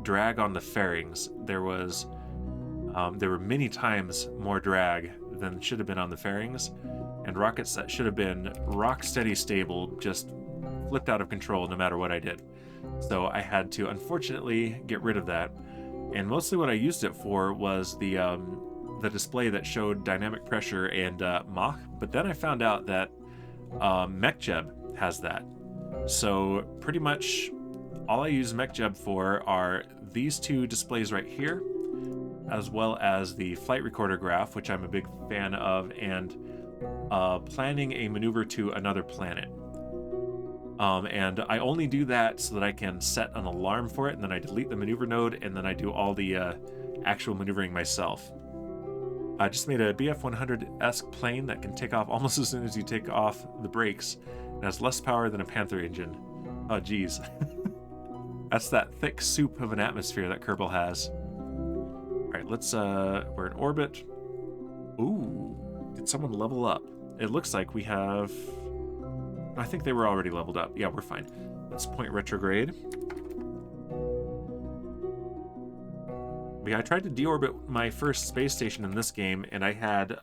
drag on the fairings. There were many times more drag than should have been on the fairings, and rockets that should have been rock steady stable just flipped out of control no matter what I did. So I had to unfortunately get rid of that, and mostly what I used it for was the display that showed dynamic pressure and Mach, but then I found out that MechJeb has that. So pretty much all I use MechJeb for are these two displays right here, as well as the flight recorder graph, which I'm a big fan of, and planning a maneuver to another planet. And I only do that so that I can set an alarm for it, and then I delete the maneuver node, and then I do all the actual maneuvering myself. I just made a BF-100-esque plane that can take off almost as soon as you take off the brakes. It has less power than a Panther engine. Oh, geez. That's that thick soup of an atmosphere that Kerbal has. All right, let's, we're in orbit. Ooh, did someone level up? It looks like we have... I think they were already leveled up. Yeah, we're fine. Let's point retrograde. Yeah, I tried to deorbit my first space station in this game, and I had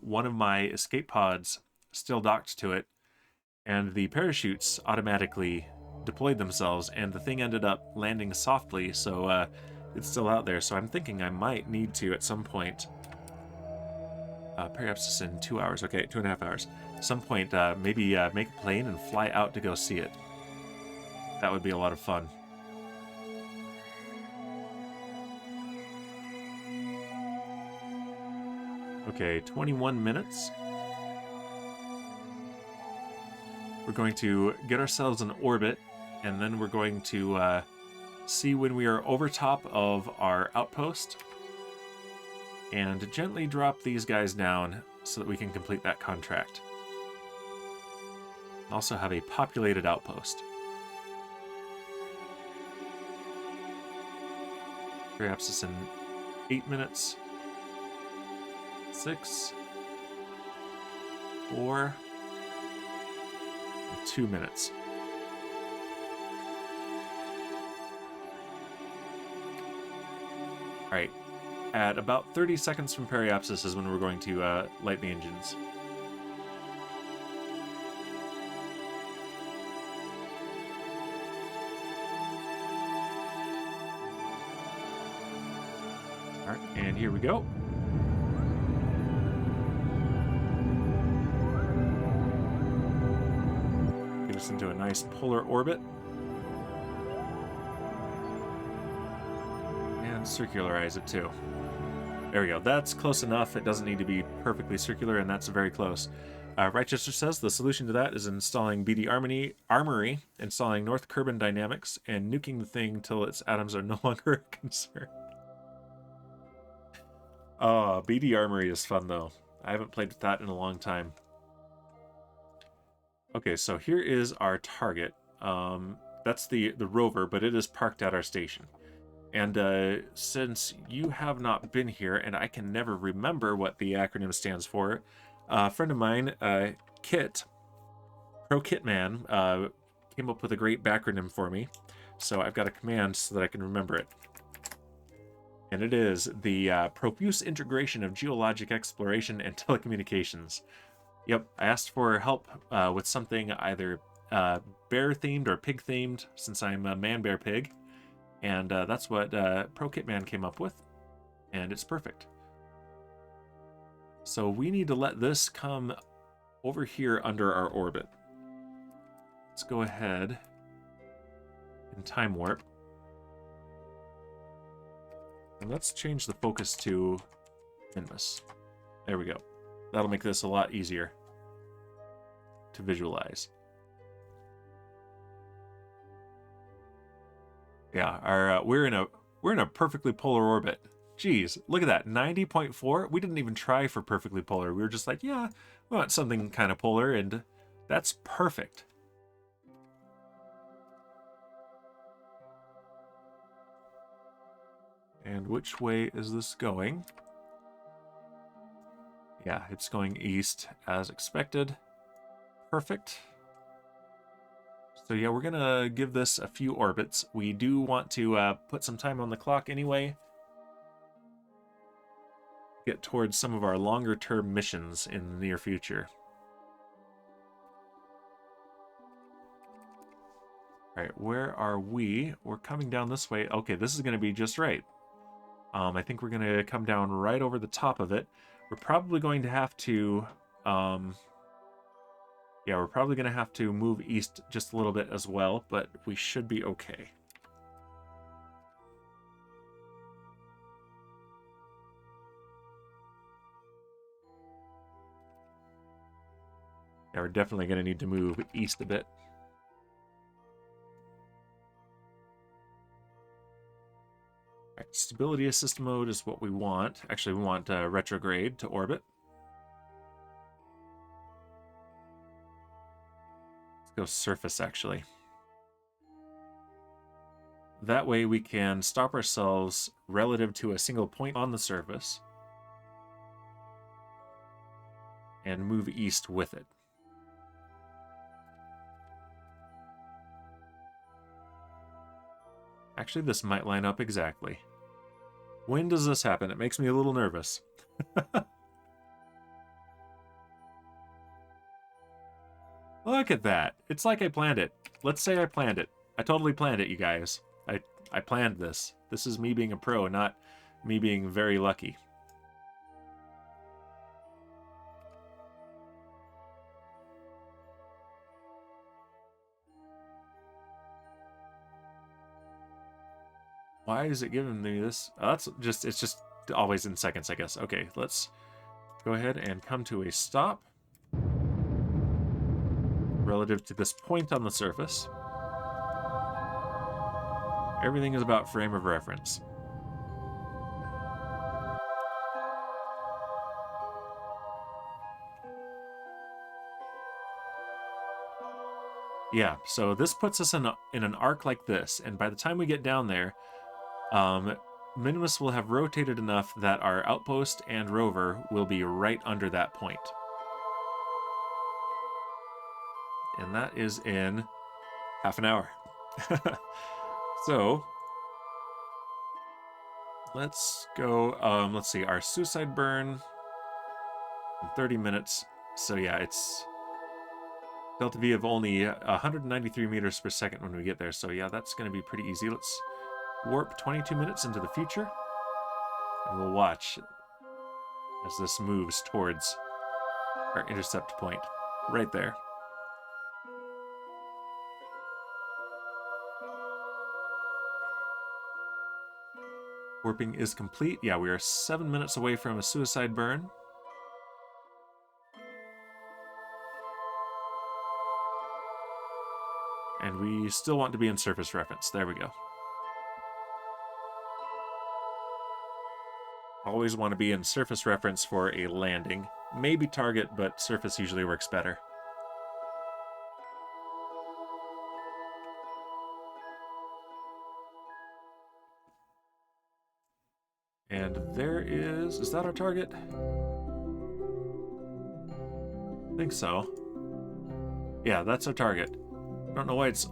one of my escape pods still docked to it, and the parachutes automatically deployed themselves, and the thing ended up landing softly, so it's still out there. So I'm thinking I might need to, at some point, perhaps in 2 hours, okay, 2.5 hours, at some point, maybe make a plane and fly out to go see it. That would be a lot of fun. Okay, 21 minutes. We're going to get ourselves in orbit, and then we're going to see when we are over top of our outpost, and gently drop these guys down so that we can complete that contract. Also have a populated outpost. Perhaps it's in 8 minutes. 6, 4, and 2 minutes. All right, at about 30 seconds from periapsis is when we're going to light the engines. All right, and here we go. Get us into a nice polar orbit. And circularize it too. There we go. That's close enough. It doesn't need to be perfectly circular, and that's very close. Rightchester says the solution to that is installing BD Armory, installing North Kerbal Dynamics, and nuking the thing till its atoms are no longer a concern. Oh, BD Armory is fun, though. I haven't played with that in a long time. Okay, so here is our target. That's the rover, but it is parked at our station. And since you have not been here, and I can never remember what the acronym stands for, a friend of mine, Kit, Pro Kitman, came up with a great backronym for me. So I've got a command so that I can remember it. And it is the profuse integration of geologic exploration and telecommunications. Yep, I asked for help with something either bear-themed or pig-themed, since I'm a man-bear-pig. And that's what Pro Kitman came up with, and it's perfect. So we need to let this come over here under our orbit. Let's go ahead and time warp. And let's change the focus to Minmus. There we go. That'll make this a lot easier to visualize. Yeah, our we're in a perfectly polar orbit. Jeez, look at that, 90.4. We didn't even try for perfectly polar. We were just like, yeah, we want something kind of polar, and that's perfect. And which way is this going? Yeah, it's going east as expected. Perfect. So yeah, we're gonna give this a few orbits. We do want to put some time on the clock anyway. Get towards some of our longer term missions in the near future. All right, where are we? We're coming down this way. Okay, this is gonna be just right. I think we're gonna come down right over the top of it. We're probably going to have to yeah, we're probably going to have to move east just a little bit as well, but we should be okay. Yeah, we're definitely going to need to move east a bit. All right, stability assist mode is what we want. Actually, we want retrograde to orbit. Go surface, actually. That way we can stop ourselves relative to a single point on the surface and move east with it. Actually, this might line up exactly. When does this happen? It makes me a little nervous. Look at that. It's like I planned it. Let's say I planned it. I totally planned it, you guys. I planned this. This is me being a pro, not me being very lucky. Why is it giving me this? Oh, it's just always in seconds, I guess. Okay, let's go ahead and come to a stop relative to this point on the surface. Everything is about frame of reference. Yeah, so this puts us in an arc like this, and by the time we get down there, Minmus will have rotated enough that our outpost and rover will be right under that point. And that is in half an hour. So let's go, let's see, our suicide burn in 30 minutes. So yeah, it's delta V of only 193 meters per second when we get there. So yeah, that's going to be pretty easy. Let's warp 22 minutes into the future, and we'll watch as this moves towards our intercept point right there. Warping is complete. Yeah, we are 7 minutes away from a suicide burn. And we still want to be in surface reference. There we go. Always want to be in surface reference for a landing. Maybe target, but surface usually works better. And there is that our target? I think so. Yeah, that's our target. I don't know why it's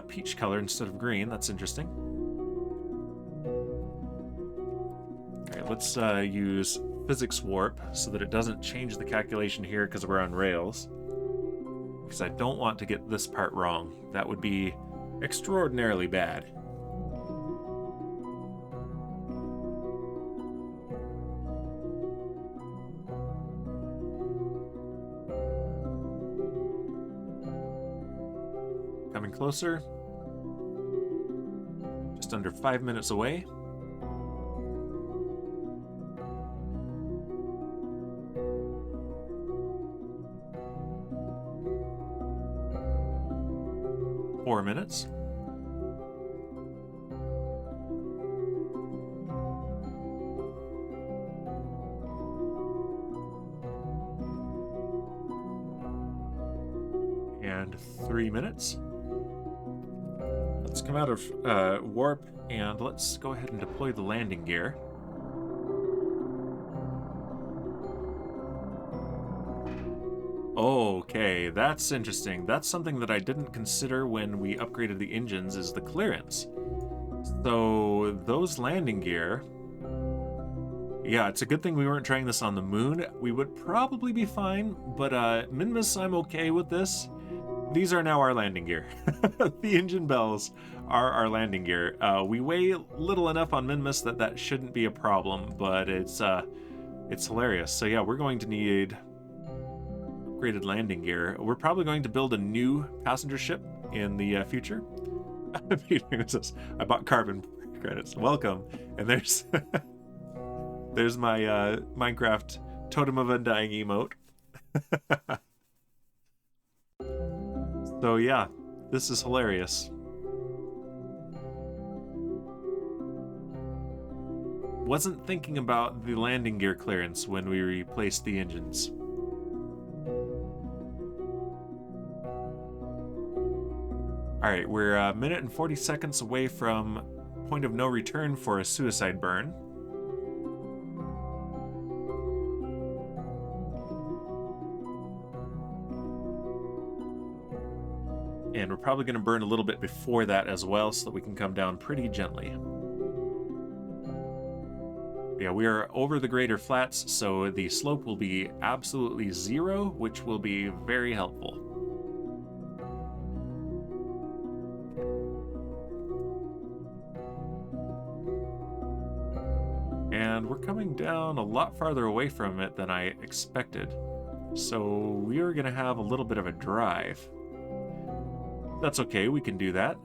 peach color instead of green. That's interesting. Okay, let's use physics warp so that it doesn't change the calculation here because we're on rails. Because I don't want to get this part wrong. That would be extraordinarily bad. Coming closer. Just under 5 minutes away. Four minutes. And 3 minutes. Let's come out of warp and let's go ahead and deploy the landing gear. Okay, that's interesting. That's something that I didn't consider when we upgraded the engines, is the clearance. So those landing gear... Yeah, it's a good thing we weren't trying this on the moon. We would probably be fine, but Minmus, I'm okay with this. These are now our landing gear. The engine bells are our landing gear. We weigh little enough on Minmus that that shouldn't be a problem, but it's hilarious. So yeah, we're going to need upgraded landing gear. We're probably going to build a new passenger ship in the future. I bought carbon credits. Welcome. And there's there's my Minecraft Totem of Undying emote. So yeah, this is hilarious. Wasn't thinking about the landing gear clearance when we replaced the engines. Alright, we're a minute and 40 seconds away from point of no return for a suicide burn. And we're probably going to burn a little bit before that as well so that we can come down pretty gently. Yeah, we are over the greater flats, so the slope will be absolutely zero, which will be very helpful. And we're coming down a lot farther away from it than I expected. So we are going to have a little bit of a drive. That's okay, we can do that.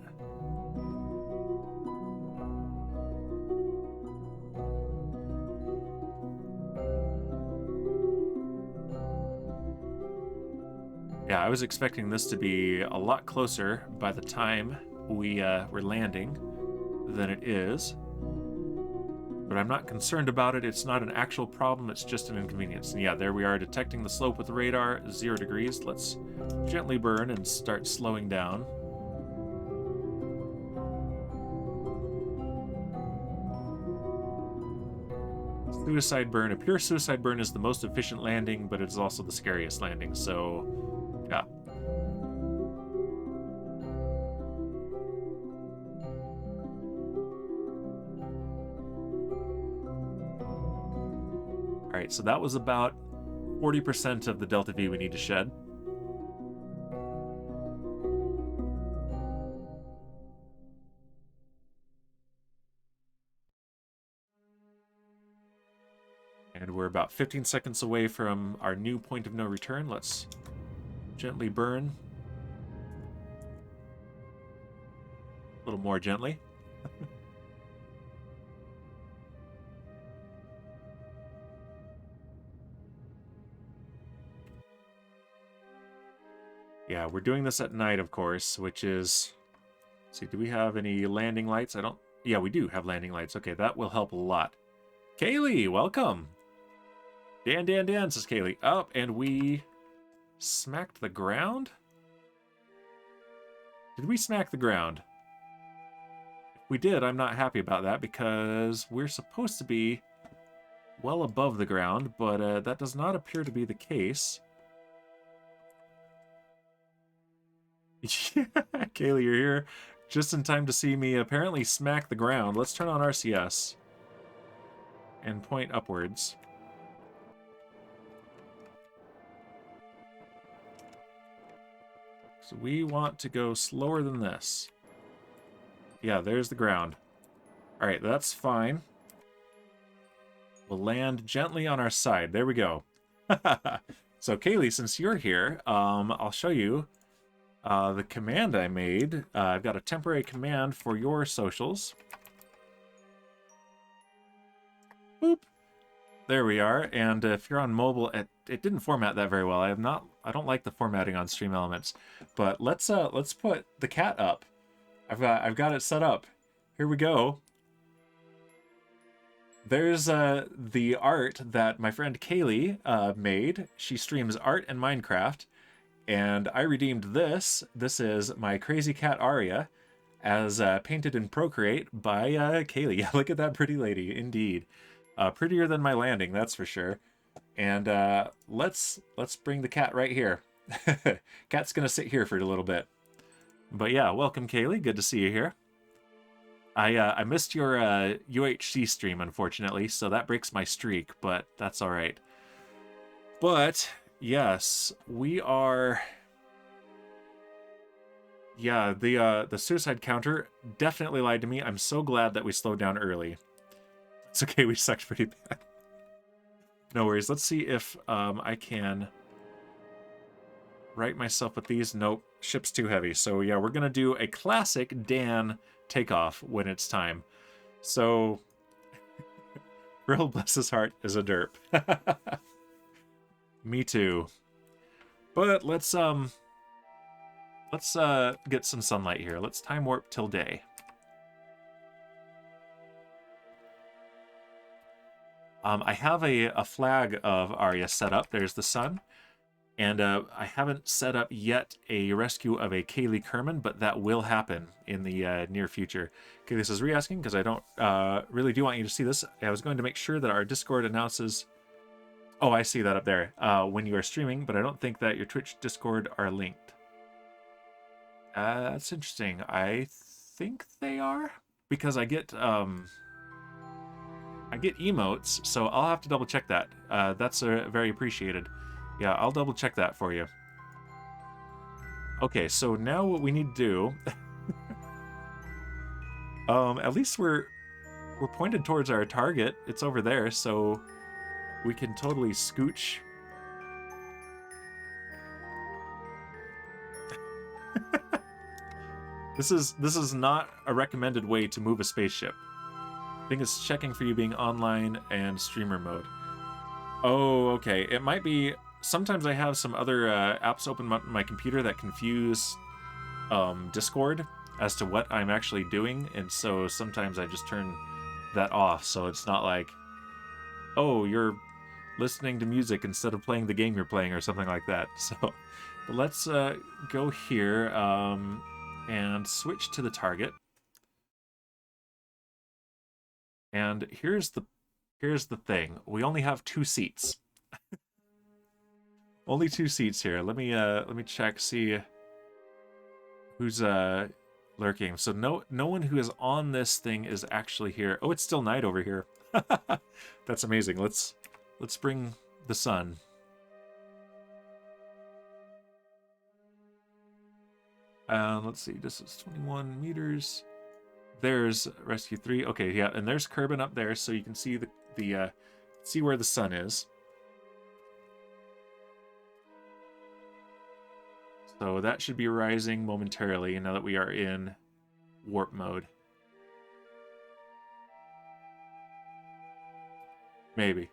Yeah, I was expecting this to be a lot closer by the time we're landing than it is. But I'm not concerned about it. It's not an actual problem, it's just an inconvenience. And yeah, there we are, detecting the slope with the radar, 0 degrees. Let's gently burn and start slowing down. Suicide burn. A pure suicide burn is the most efficient landing, but it's also the scariest landing, so yeah. Alright, so that was about 40% of the delta V we need to shed. And we're about 15 seconds away from our new point of no return. Let's gently burn. A little more gently. Yeah, we're doing this at night, of course, which is... Let's see, do we have any landing lights? I don't... Yeah, we do have landing lights. Okay, that will help a lot. Kaylee, welcome! Dan, says Kaylee. Up, and we smacked the ground? Did we smack the ground? If we did, I'm not happy about that because we're supposed to be well above the ground, but that does not appear to be the case. Yeah, Kaylee, you're here just in time to see me apparently smack the ground. Let's turn on RCS and point upwards. So we want to go slower than this. Yeah, there's the ground. All right, that's fine. We'll land gently on our side. There we go. So Kaylee, since you're here, I'll show you the command I made. I've got a temporary command for your socials. Boop. There we are. And if you're on mobile, it didn't format that very well. I don't like the formatting on Stream Elements. But let's put the cat up. I've got it set up. Here we go. There's the art that my friend Kaylee made. She streams art and Minecraft. And I redeemed this. This is my crazy cat Aria, as painted in Procreate by Kaylee. Look at that pretty lady, indeed. Prettier than my landing, that's for sure. And let's bring the cat right here. Cat's gonna sit here for a little bit. But yeah, welcome Kaylee. Good to see you here. I missed your UHC stream, unfortunately, so that breaks my streak, but that's all right. But yes, we are... Yeah, the suicide counter definitely lied to me. I'm so glad that we slowed down early. It's okay, we sucked pretty bad. No worries. Let's see if I can right myself with these. Nope, ship's too heavy. So yeah, we're gonna do a classic Dan takeoff when it's time. So, Real bless his heart is a derp. Me too. But let's get some sunlight here. Let's time warp till day. I have a flag of Arya set up. There's the sun. And I haven't set up yet a rescue of a Kaylee Kerman, but that will happen in the near future. Okay, this is re-asking because I don't really do want you to see this. I was going to make sure that our Discord announces... Oh, I see that up there. When you are streaming, but I don't think that your Twitch Discord are linked. That's interesting. I think they are, because I get emotes, so I'll have to double check that. That's very appreciated. Yeah, I'll double check that for you. Okay, so now what we need to do, at least we're pointed towards our target. It's over there, so we can totally scooch. This is not a recommended way to move a spaceship. I think it's checking for you being online and streamer mode. Oh, okay. It might be... Sometimes I have some other apps open on my computer that confuse Discord as to what I'm actually doing, and so sometimes I just turn that off, so it's not like, oh, you're listening to music instead of playing the game you're playing or something like that. So but let's go here and switch to the target. And here's the here's the thing. We only have 2 seats. Only 2 seats here. Let me check, see who's lurking. So no one who is on this thing is actually here. Oh, it's still night over here. That's amazing. Let's bring the sun. Let's see. This is 21 meters. There's rescue 3. Okay, yeah, and there's Kerbal up there, so you can see see where the sun is. So that should be rising momentarily now that we are in warp mode. Maybe.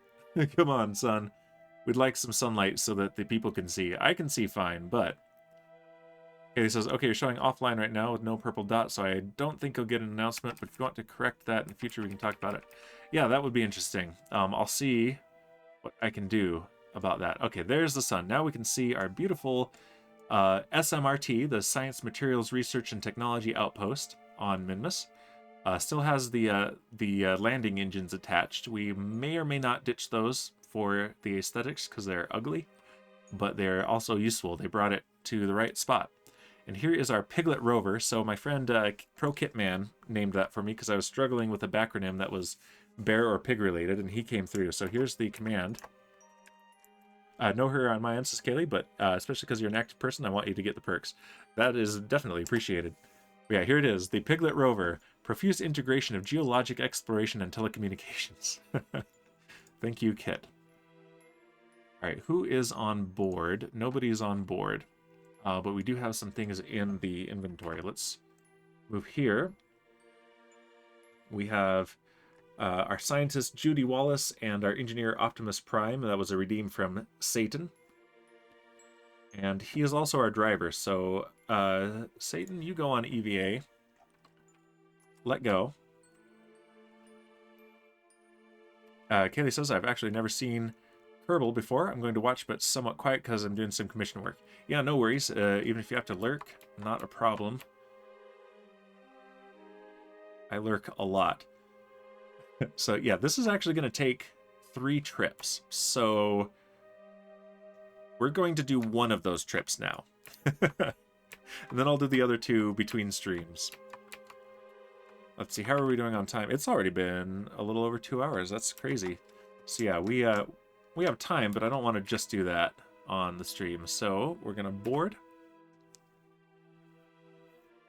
Come on, sun. We'd like some sunlight so that the people can see. I can see fine, but... Okay, he says, okay, you're showing offline right now with no purple dot, so I don't think you'll get an announcement, but if you want to correct that in the future, we can talk about it. Yeah, that would be interesting. I'll see what I can do about that. Okay, there's the sun. Now we can see our beautiful... SMRT, the Science Materials Research and Technology Outpost on Minmus, still has the landing engines attached. We may or may not ditch those for the aesthetics because they're ugly, but they're also useful. They brought it to the right spot. And here is our Piglet rover. So my friend ProKitman named that for me because I was struggling with a backronym that was bear or pig related, and he came through. So here's the command. Know her on my end, says Kaylee, but especially because you're an active person, I want you to get the perks. That is definitely appreciated. But yeah, here it is. The Piglet rover. Profuse integration of geologic exploration and telecommunications. Thank you, Kit. Alright, who is on board? Nobody's on board. But we do have some things in the inventory. Let's move here. We have... our scientist Judy Wallace and our engineer Optimus Prime. That was a redeem from Satan. And he is also our driver. So, Satan, you go on EVA. Let go. Kaylee says, I've actually never seen Kerbal before. I'm going to watch, but somewhat quiet because I'm doing some commission work. Yeah, no worries. Even if you have to lurk, not a problem. I lurk a lot. So yeah, this is actually going to take 3 trips. So we're going to do one of those trips now. And then I'll do the other 2 between streams. Let's see, how are we doing on time? It's already been a little over 2 hours. That's crazy. So yeah, we have time, but I don't want to just do that on the stream. So we're going to board.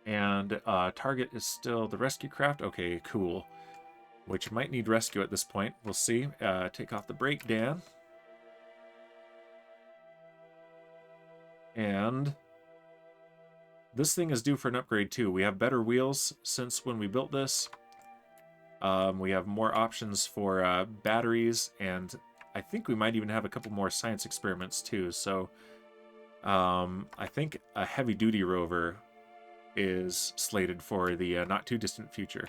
And target is still the rescue craft. Okay, cool. Which might need rescue at this point. We'll see. Take off the brake, Dan. And this thing is due for an upgrade too. We have better wheels since when we built this. We have more options for batteries, and I think we might even have a couple more science experiments too. So I think a heavy-duty rover is slated for the not-too-distant future.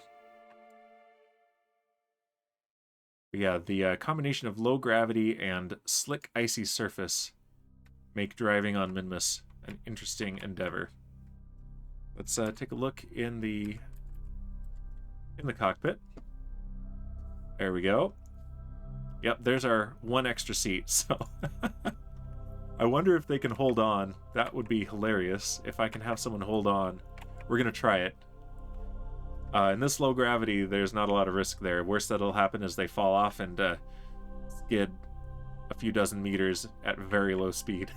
But yeah, the combination of low gravity and slick, icy surface make driving on Minmus an interesting endeavor. Let's take a look in the cockpit. There we go. Yep, there's our 1 extra seat. So I wonder if they can hold on. That would be hilarious if I can have someone hold on. We're gonna try it. In this low gravity, there's not a lot of risk there. Worst that'll happen is they fall off and skid a few dozen meters at very low speed.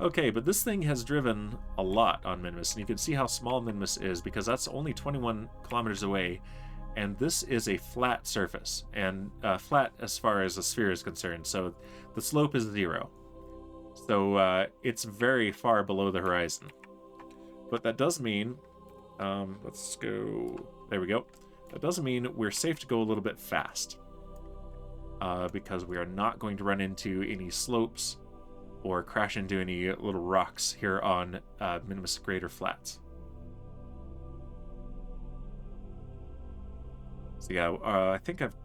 Okay, but this thing has driven a lot on Minmus, and you can see how small Minmus is because that's only 21 kilometers away, and this is a flat surface, and flat as far as a sphere is concerned, so the slope is 0. So it's very far below the horizon. But that does mean, let's go, there we go. That does mean we're safe to go a little bit fast. Because we are not going to run into any slopes or crash into any little rocks here on Minmus Greater Flats. So yeah, I think I've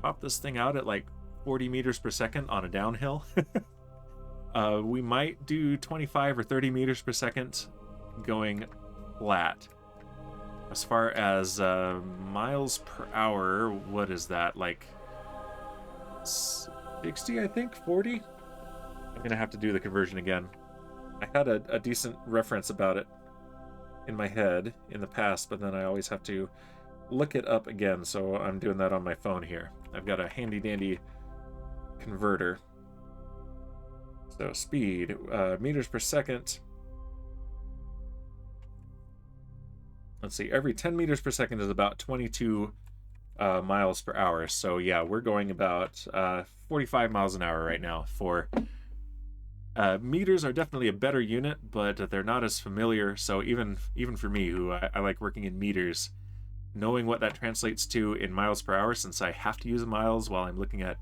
topped this thing out at like 40 meters per second on a downhill. We might do 25 or 30 meters per second going flat. As far as miles per hour, what is that? Like 60, I think? 40? I'm gonna have to do the conversion again. I had a decent reference about it in my head in the past, but then I always have to look it up again, so I'm doing that on my phone here. I've got a handy dandy converter. So speed, meters per second. Let's see, every 10 meters per second is about 22 miles per hour. So yeah, we're going about 45 miles an hour right now. For meters are definitely a better unit, but they're not as familiar. So even for me, who I like working in meters, knowing what that translates to in miles per hour, since I have to use miles while I'm looking at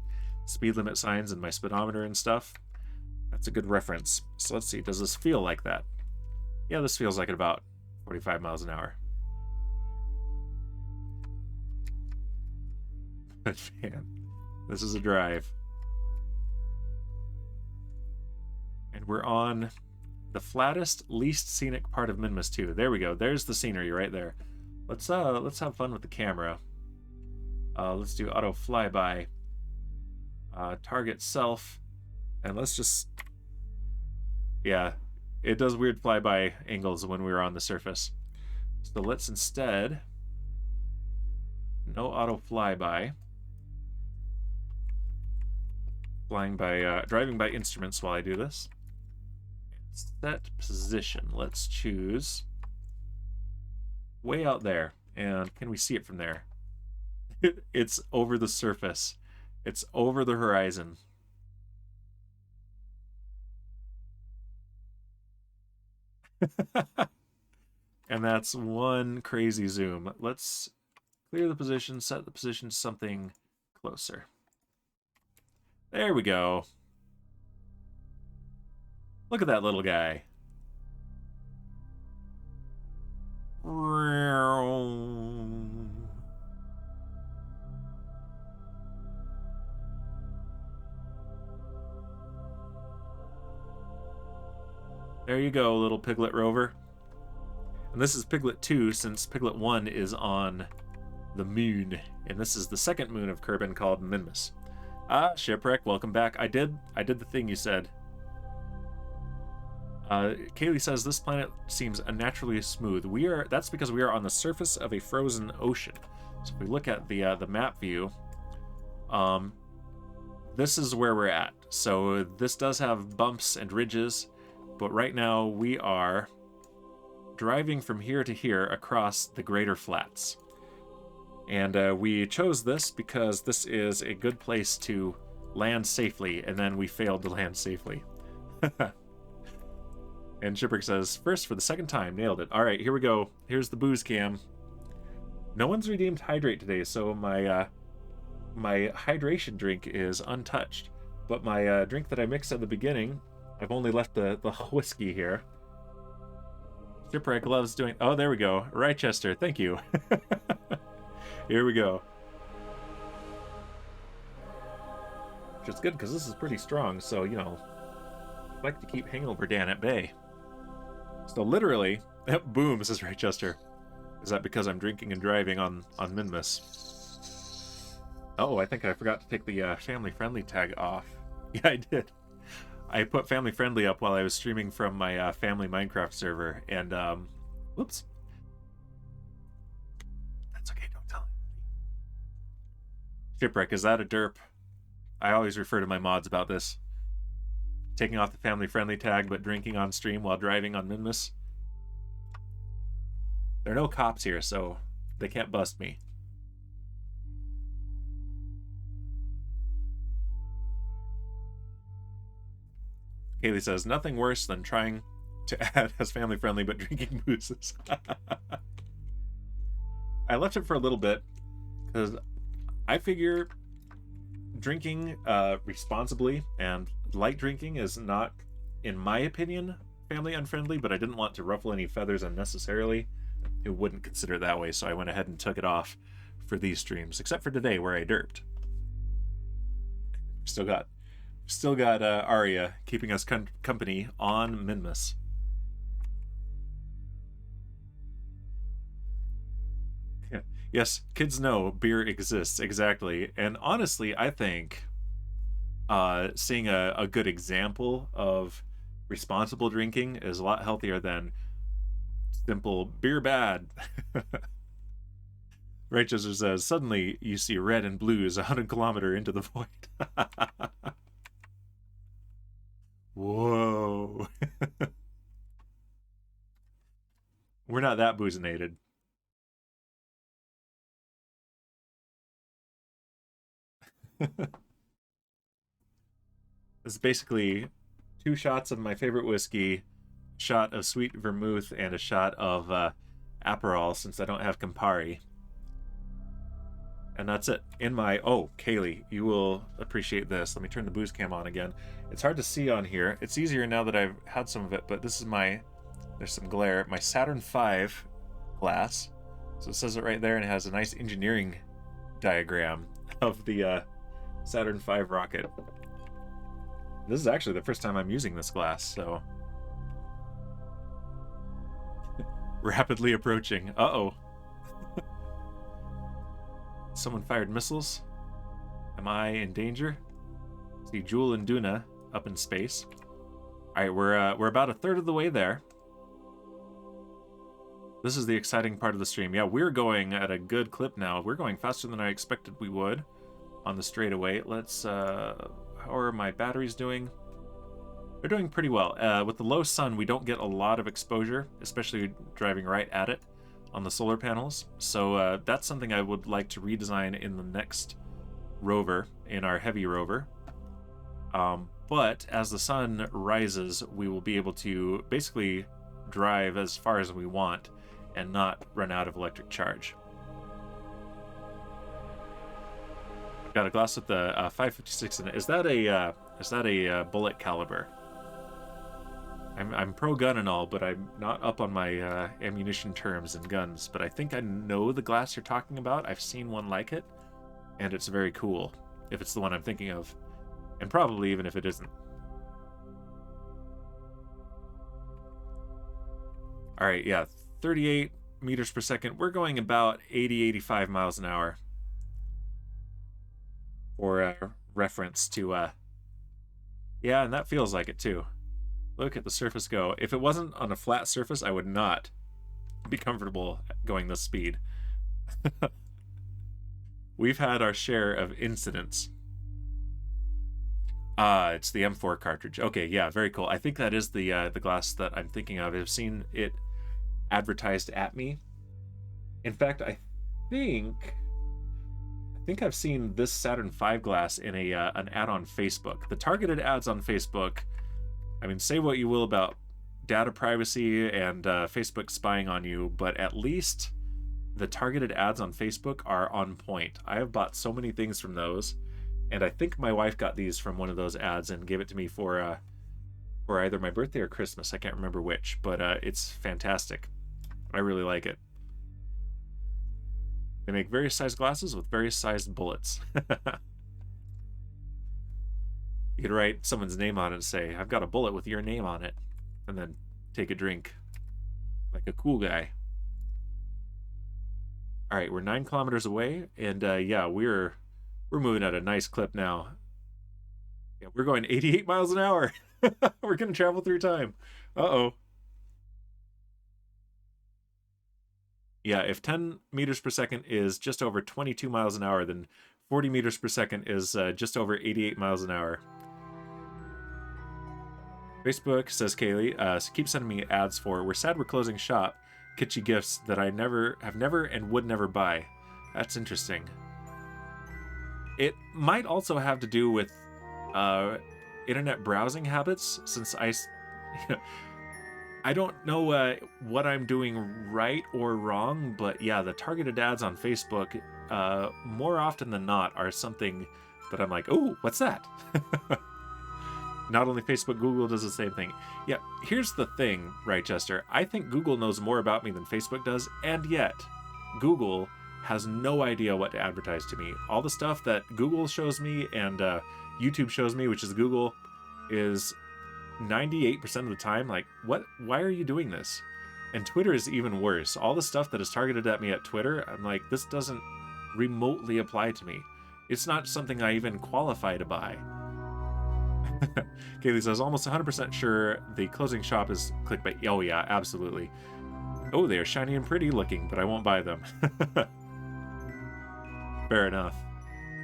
speed limit signs and my speedometer and stuff, that's a good reference. So let's see, does this feel like that? Yeah, this feels like about 45 miles an hour. But man, this is a drive. And we're on the flattest, least scenic part of Minmus 2. There we go. There's the scenery right there. Let's have fun with the camera. Let's do auto flyby. Target self. And let's just... Yeah, it does weird flyby angles when we're on the surface. So let's instead... No auto flyby. Driving by instruments while I do this. Set position. Let's choose way out there. And can we see it from there? It's over the surface. It's over the horizon. And that's one crazy zoom. Let's clear the position, set the position to something closer. There we go. Look at that little guy. There you go, little Piglet rover. And this is Piglet 2, since Piglet 1 is on the moon. And this is the second moon of Kerbal called Minmus. Ah, Shipwreck, welcome back. I did the thing you said. Kaylee says this planet seems unnaturally smooth. That's because we are on the surface of a frozen ocean. So if we look at the map view, this is where we're at. So this does have bumps and ridges, but right now we are driving from here to here across the Greater Flats. And we chose this because this is a good place to land safely, and then we failed to land safely. And Shipwreck says, first for the second time, nailed it. All right, here we go. Here's the booze cam. No one's redeemed Hydrate today, so my my hydration drink is untouched. But my drink that I mixed at the beginning, I've only left the whiskey here. Shipwreck loves doing... Oh, there we go. Rochester, thank you. Here we go. Which is good, because this is pretty strong, so, you know, I like to keep Hangover Dan at bay. So literally, boom, says Rochester. Is that because I'm drinking and driving on Minmus? Oh, I think I forgot to take the family-friendly tag off. Yeah, I did. I put family-friendly up while I was streaming from my family Minecraft server, and, whoops. That's okay, don't tell anybody. Shipwreck, is that a derp? I always refer to my mods about this. Taking off the family-friendly tag, but drinking on stream while driving on Minmus. There are no cops here, so they can't bust me. Kaylee says, nothing worse than trying to add as family-friendly but drinking boozes. I left it for a little bit, because I figure drinking responsibly and light drinking is not, in my opinion, family unfriendly, but I didn't want to ruffle any feathers unnecessarily. It wouldn't consider it that way, so I went ahead and took it off for these streams, except for today where I derped. Still got Arya keeping us company on Minmus. Yes, kids know beer exists, exactly. And honestly, I think seeing a good example of responsible drinking is a lot healthier than simple beer bad. Righteous says, suddenly you see red and blues 100 kilometer into the void. Whoa. We're not that boozinated. This is basically 2 shots of my favorite whiskey, shot of sweet vermouth, and a shot of Aperol, since I don't have Campari. And that's it. In my... Oh, Kaylee, you will appreciate this. Let me turn the booze cam on again. It's hard to see on here. It's easier now that I've had some of it, but this is my... There's some glare. My Saturn V glass. So it says it right there, and it has a nice engineering diagram of the Saturn V rocket. This is actually the first time I'm using this glass, so... Rapidly approaching. Uh-oh. Someone fired missiles. Am I in danger? See Jewel and Duna up in space. Alright, we're about a third of the way there. This is the exciting part of the stream. Yeah, we're going at a good clip now. We're going faster than I expected we would on the straightaway. Let's, how are my batteries doing? They're doing pretty well. With the low sun, we don't get a lot of exposure, especially driving right at it on the solar panels. So that's something I would like to redesign in the next rover, in our heavy rover. But as the sun rises, we will be able to basically drive as far as we want and not run out of electric charge. I've got a glass with the 556 in it. Is that a bullet caliber? I'm pro gun and all, but I'm not up on my ammunition terms and guns. But I think I know the glass you're talking about. I've seen one like it, and it's very cool. If it's the one I'm thinking of, and probably even if it isn't. All right, yeah, 38 meters per second. We're going about 80-85 miles an hour. For reference to, yeah, and that feels like it too. Look at the surface go. If it wasn't on a flat surface, I would not be comfortable going this speed. We've had our share of incidents. It's the M4 cartridge. Okay, yeah, very cool. I think that is the glass that I'm thinking of. I've seen it advertised at me. In fact, I think I've seen this Saturn V glass in an ad on Facebook. The targeted ads on Facebook, I mean, say what you will about data privacy and Facebook spying on you, but at least the targeted ads on Facebook are on point. I have bought so many things from those, and I think my wife got these from one of those ads and gave it to me for either my birthday or Christmas. I can't remember which, but it's fantastic. I really like it. They make various sized glasses with various sized bullets. You could write someone's name on it and say, I've got a bullet with your name on it, and then take a drink like a cool guy. All right, we're 9 kilometers away, and yeah, we're moving at a nice clip now. Yeah, we're going 88 miles an hour. We're gonna travel through time. Uh-oh. Yeah, if 10 meters per second is just over 22 miles an hour, then 40 meters per second is just over 88 miles an hour. Facebook, says Kaylee, keep sending me ads for, we're sad we're closing shop, kitschy gifts that I have never and would never buy. That's interesting. It might also have to do with internet browsing habits, since I don't know what I'm doing right or wrong, but yeah, the targeted ads on Facebook, more often than not, are something that I'm like, oh, what's that? Not only Facebook, Google does the same thing. Yeah, here's the thing, right, Chester? I think Google knows more about me than Facebook does, and yet Google has no idea what to advertise to me. All the stuff that Google shows me and YouTube shows me, which is Google, is 98% of the time like, what? Why are you doing this? And Twitter is even worse. All the stuff that is targeted at me at Twitter, I'm like, this doesn't remotely apply to me. It's not something I even qualify to buy. Kaylee says, almost 100% sure the closing shop is clickbait. Oh yeah, absolutely. Oh, they are shiny and pretty looking, but I won't buy them. Fair enough.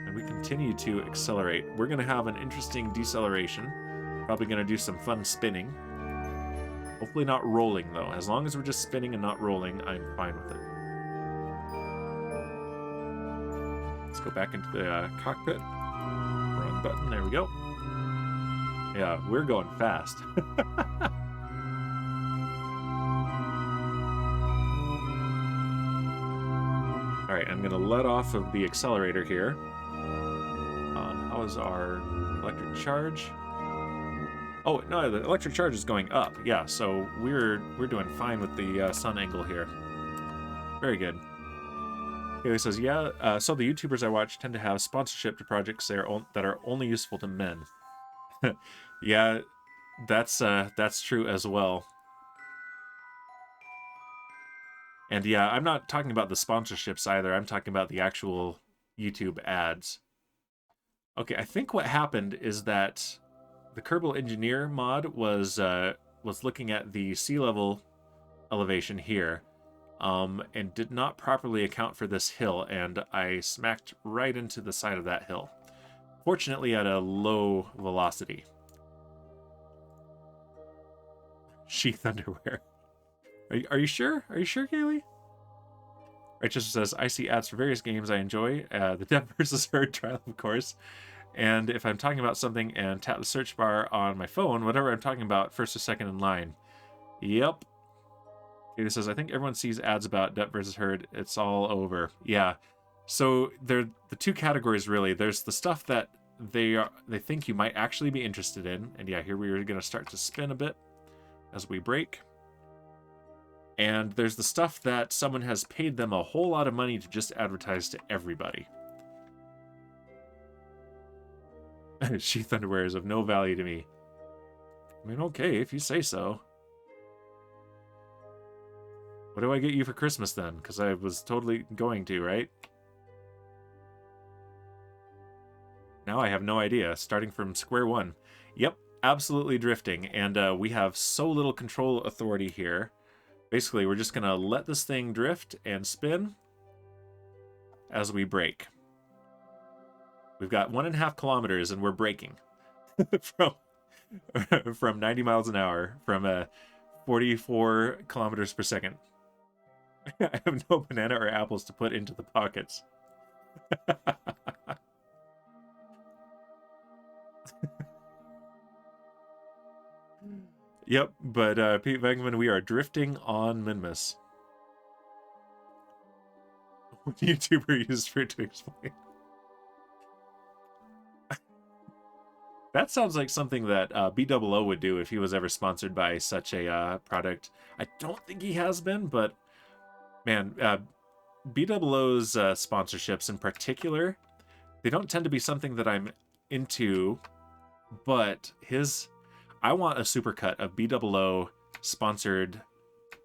And we continue to accelerate. We're going to have an interesting deceleration. Probably going to do some fun spinning. Hopefully not rolling, though. As long as we're just spinning and not rolling, I'm fine with it. Let's go back into the cockpit. Wrong button. There we go. Yeah, we're going fast. All right, I'm going to let off of the accelerator here. How is our electric charge? Oh, no, the electric charge is going up. Yeah, so we're doing fine with the sun angle here. Very good. Haley says, yeah, so the YouTubers I watch tend to have sponsorship to projects that are only useful to men. Yeah, that's true as well. And yeah, I'm not talking about the sponsorships either. I'm talking about the actual YouTube ads. Okay, I think what happened is that the Kerbal Engineer mod was looking at the sea level elevation here, and did not properly account for this hill, and I smacked right into the side of that hill. Fortunately, at a low velocity. Sheath underwear. Are you sure? Are you sure, Kaylee? Righteous says, I see ads for various games I enjoy. The Dev vs. Herd trial, of course. And if I'm talking about something and tap the search bar on my phone, whatever I'm talking about, first or second in line. Yep. Kaylee says, I think everyone sees ads about Dev vs. Herd. It's all over. Yeah. So they're the two categories, really. There's the stuff that they think you might actually be interested in. And yeah, here we are going to start to spin a bit as we brake. And there's the stuff that someone has paid them a whole lot of money to just advertise to everybody. Sheath underwear is of no value to me. I mean, okay, if you say so. What do I get you for Christmas then? Because I was totally going to, right? Now I have no idea. Starting from square one. Yep, absolutely drifting. And we have so little control authority here. Basically, we're just going to let this thing drift and spin as we brake. We've got 1.5 kilometers and we're braking from 90 miles an hour from 44 kilometers per second. I have no banana or apples to put into the pockets. Yep, but Pete Vangman, we are drifting on Minmus. What YouTuber used for it to explain? That sounds like something that BOO would do if he was ever sponsored by such a product. I don't think he has been, but man, BOO's sponsorships in particular, they don't tend to be something that I'm into, but I want a supercut of BOO sponsored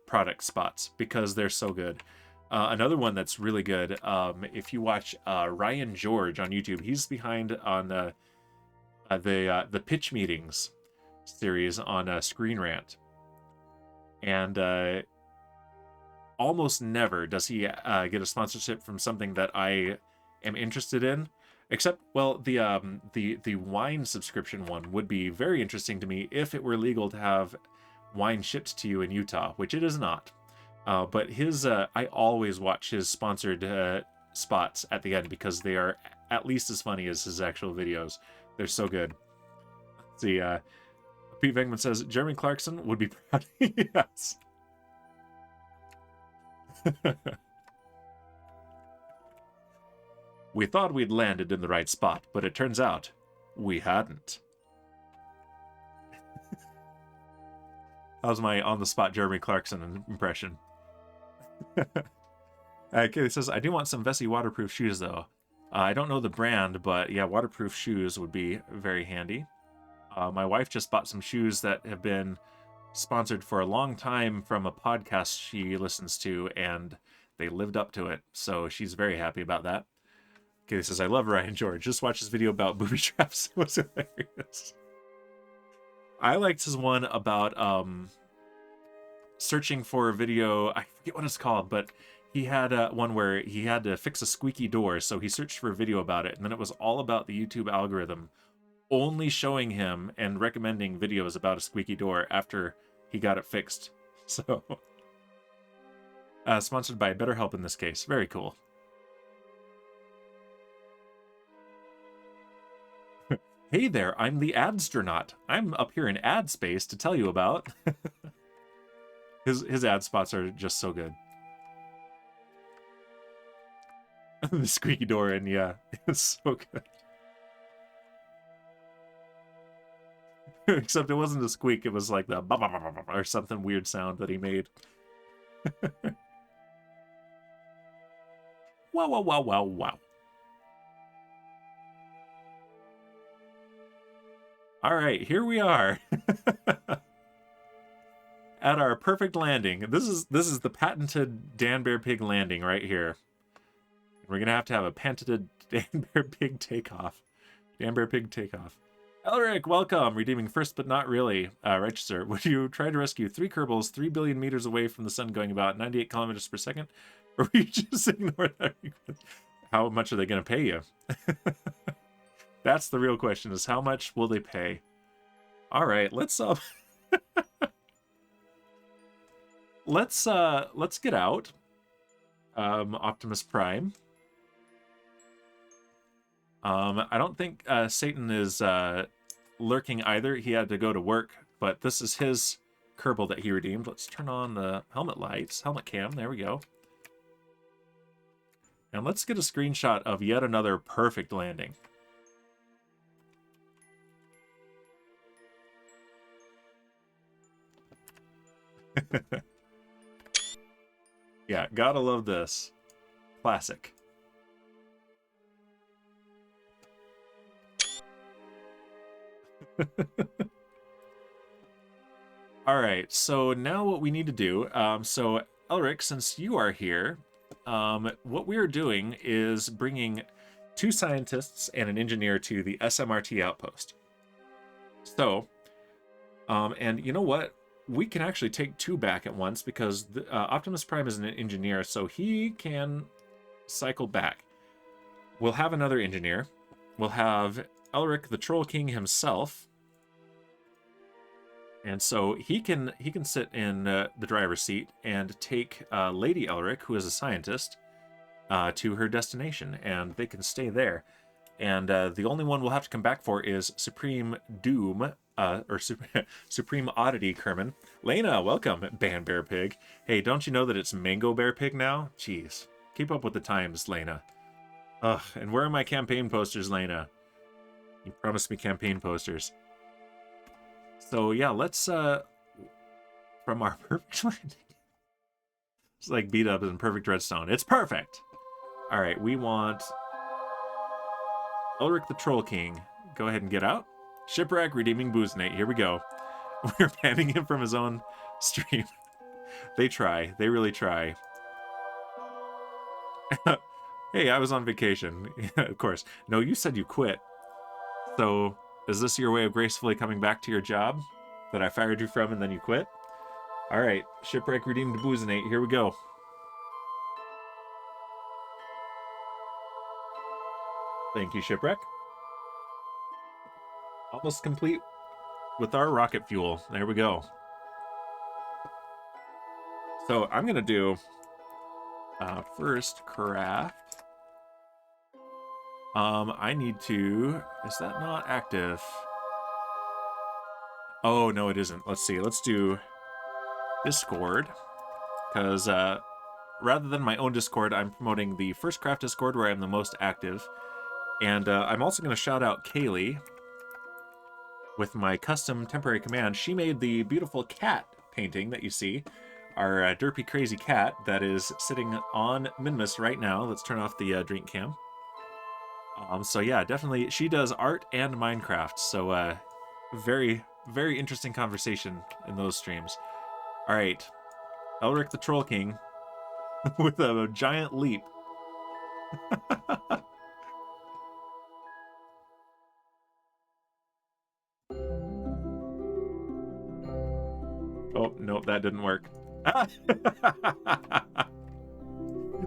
product spots because they're so good. Another one that's really good, if you watch Ryan George on YouTube, he's behind on the pitch meetings series on Screen Rant, and almost never does he get a sponsorship from something that I am interested in. Except, well, the wine subscription one would be very interesting to me if it were legal to have wine shipped to you in Utah, which it is not. But his, I always watch his sponsored spots at the end because they are at least as funny as his actual videos. They're so good. Let's see, Pete Vengman says, Jeremy Clarkson would be proud. Yes. We thought we'd landed in the right spot, but it turns out we hadn't. That was my on-the-spot Jeremy Clarkson impression. Kaylee says, I do want some Vessi waterproof shoes, though. I don't know the brand, but yeah, waterproof shoes would be very handy. My wife just bought some shoes that have been sponsored for a long time from a podcast she listens to, and they lived up to it. So she's very happy about that. Okay, says, I love Ryan George. Just watch this video about booby traps. It was hilarious. I liked his one about searching for a video. I forget what it's called, but he had one where he had to fix a squeaky door. So he searched for a video about it, and then it was all about the YouTube algorithm only showing him and recommending videos about a squeaky door after he got it fixed. So, sponsored by BetterHelp in this case. Very cool. Hey there, I'm the Adstronaut. I'm up here in ad space to tell you about. His ad spots are just so good. The squeaky door, and yeah, it's so good. Except it wasn't a squeak, it was like the bah, bah, bah, bah, bah, or something weird sound that he made. Wow, wow, wow, wow, wow. All right, here we are. At our perfect landing. This is the patented Dan Bear Pig landing right here. We're gonna have to have a patented Dan Bear Pig takeoff. Dan Bear Pig takeoff. Elric, welcome. Redeeming first but not really. Right, sir. Would you try to rescue 3 Kerbals 3 billion meters away from the sun going about 98 kilometers per second? Or will you just ignore that? How much are they going to pay you? That's the real question, is how much will they pay? All right, let's let's get out. Optimus Prime. I don't think Satan is lurking either. He had to go to work, but this is his Kerbal that he redeemed. Let's turn on the helmet lights, helmet cam. There we go. And let's get a screenshot of yet another perfect landing. Yeah, gotta love this. Classic. All right, so now what we need to do, so Elric, since you are here, what we are doing is bringing 2 scientists and an engineer to the SMRT Outpost. So, and you know what? We can actually take 2 back at once because Optimus Prime is an engineer, so he can cycle back. We'll have another engineer. We'll have Elric the Troll King himself. And so he can sit in the driver's seat and take Lady Elric, who is a scientist, to her destination, and they can stay there. And the only one we'll have to come back for is Supreme Doom, or Supreme Oddity Kerman. Lena, welcome, Ban Bear Pig. Hey, don't you know that it's Mango Bear Pig now? Jeez, keep up with the times, Lena. Ugh, and where are my campaign posters, Lena? You promised me campaign posters. So yeah, let's from our perfect landing. It's like beat up in perfect redstone. It's perfect. All right, we want Elric the Troll King. Go ahead and get out. Shipwreck redeeming Booznate. Here we go. We're banning him from his own stream. They try. They really try. Hey, I was on vacation. Of course. No, you said you quit. So, is this your way of gracefully coming back to your job that I fired you from and then you quit? All right. Shipwreck redeemed Booznate. Here we go. Thank you, Shipwreck. Almost complete with our rocket fuel. There we go. So I'm going to do first craft. I need to... Is that not active? Oh, no, it isn't. Let's see. Let's do Discord. Because rather than my own Discord, I'm promoting the First Craft Discord where I'm the most active. And I'm also going to shout out Kaylee with my custom temporary command. She made the beautiful cat painting that you see. Our derpy crazy cat that is sitting on Minmus right now. Let's turn off the drink cam. So yeah, definitely, she does art and Minecraft. So very, very interesting conversation in those streams. All right, Elric the Troll King with a giant leap. Oh, nope, that didn't work.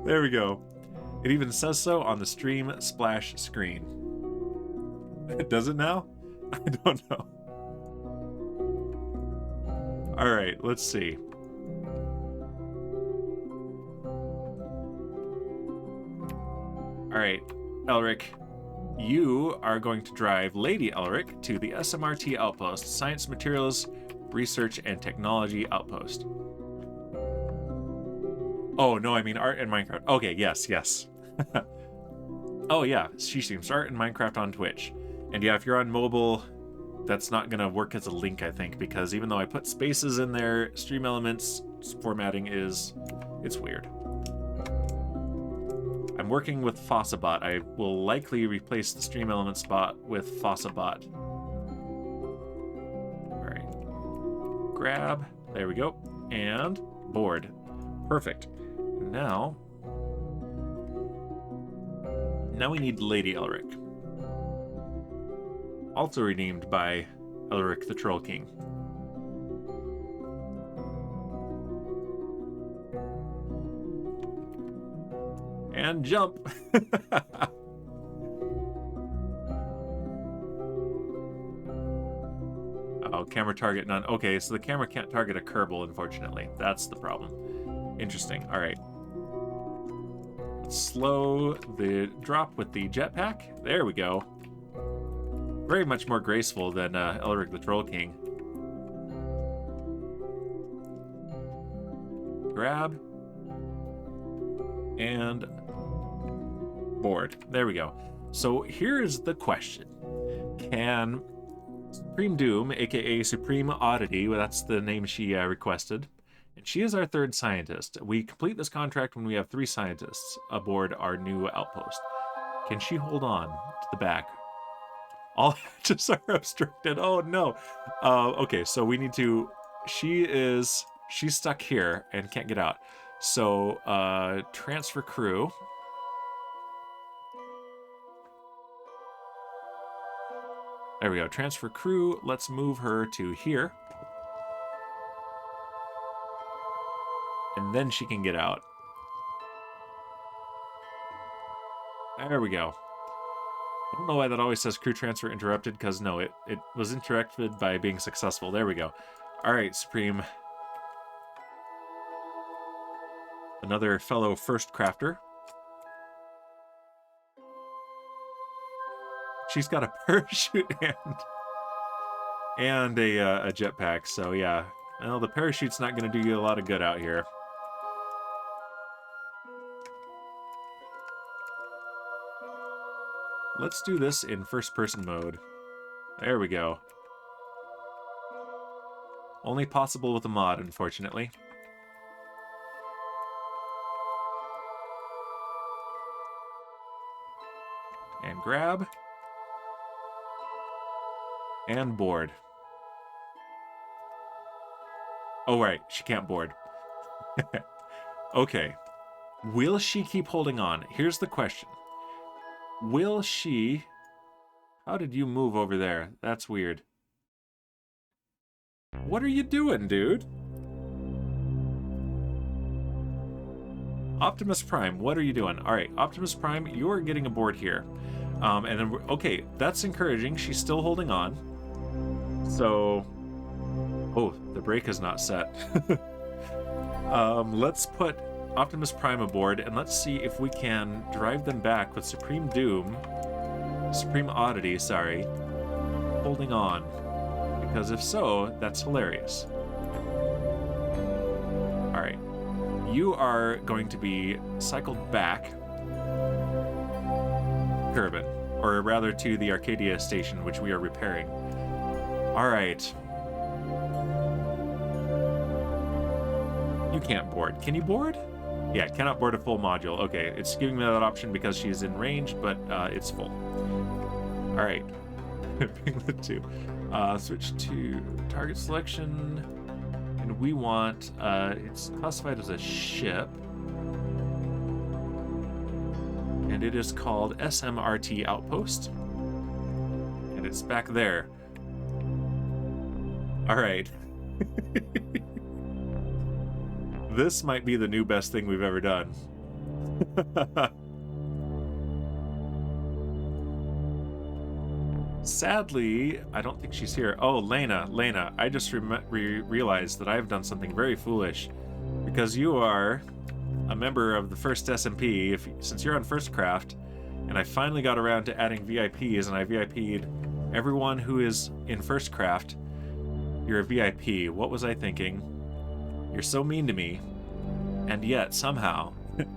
There we go. It even says so on the stream splash screen. Does it now? I don't know. All right, let's see. All right, Elric, you are going to drive Lady Elric to the SMRT Outpost, Science Materials Research and Technology Outpost. Oh, no, I mean art and Minecraft. Okay, yes. Oh, yeah, she streams art and Minecraft on Twitch. And yeah, if you're on mobile, that's not going to work as a link, I think, because even though I put spaces in there, Stream Elements formatting it's weird. I'm working with Fossabot. I will likely replace the Stream Elements bot with Fossabot. All right. Grab. There we go. And board. Perfect. Now we need Lady Elric. Also renamed by Elric the Troll King. And jump! Oh, camera target none. Okay, so the camera can't target a Kerbal, unfortunately. That's the problem. Interesting. Alright. Let's slow the drop with the jetpack. There we go. Very much more graceful than Elric the Troll King. Grab. And board. There we go. So here's the question. Can Supreme Doom, aka Supreme Oddity, well, that's the name she requested, and she is our third scientist. We complete this contract when we have 3 scientists aboard our new outpost. Can she hold on to the back? All hatches are obstructed. Oh no. Okay, so we need to. She's stuck here and can't get out. So transfer crew. There we go. Transfer crew. Let's move her to here. And then she can get out. There we go. I don't know why that always says crew transfer interrupted, because no, it was interrupted by being successful. There we go. All right, Supreme. Another fellow first crafter. She's got a parachute and a jetpack, so yeah. Well, the parachute's not going to do you a lot of good out here. Let's do this in first-person mode. There we go. Only possible with a mod, unfortunately. And grab. And board. Oh, right. She can't board. Okay. Will she keep holding on? Here's the question. Will she... How did you move over there? That's weird. What are you doing, dude? Optimus Prime, what are you doing? All right, Optimus Prime, you're getting aboard here. And then, okay, that's encouraging. She's still holding on. So... Oh, the brake is not set. Let's put Optimus Prime aboard, and let's see if we can drive them back with Supreme Doom, Supreme Oddity, sorry, holding on. Because if so, that's hilarious. Alright. You are going to be cycled back, Kerbal, or rather to the Arcadia Station, which we are repairing. Alright. You can't board. Can you board? Yeah, cannot board a full module. Okay, it's giving me that option because she's in range, but it's full. All right. Pick the two. Switch to target selection. And we want, it's classified as a ship. And it is called SMRT Outpost. And it's back there. Alright. This might be the new best thing we've ever done. Sadly, I don't think she's here. Oh, Lena, I just realized that I've done something very foolish. Because you are a member of the first SMP, since you're on First Craft, and I finally got around to adding VIPs, and I VIP'd everyone who is in First Craft. You're a VIP. What was I thinking? You're so mean to me. And yet, somehow...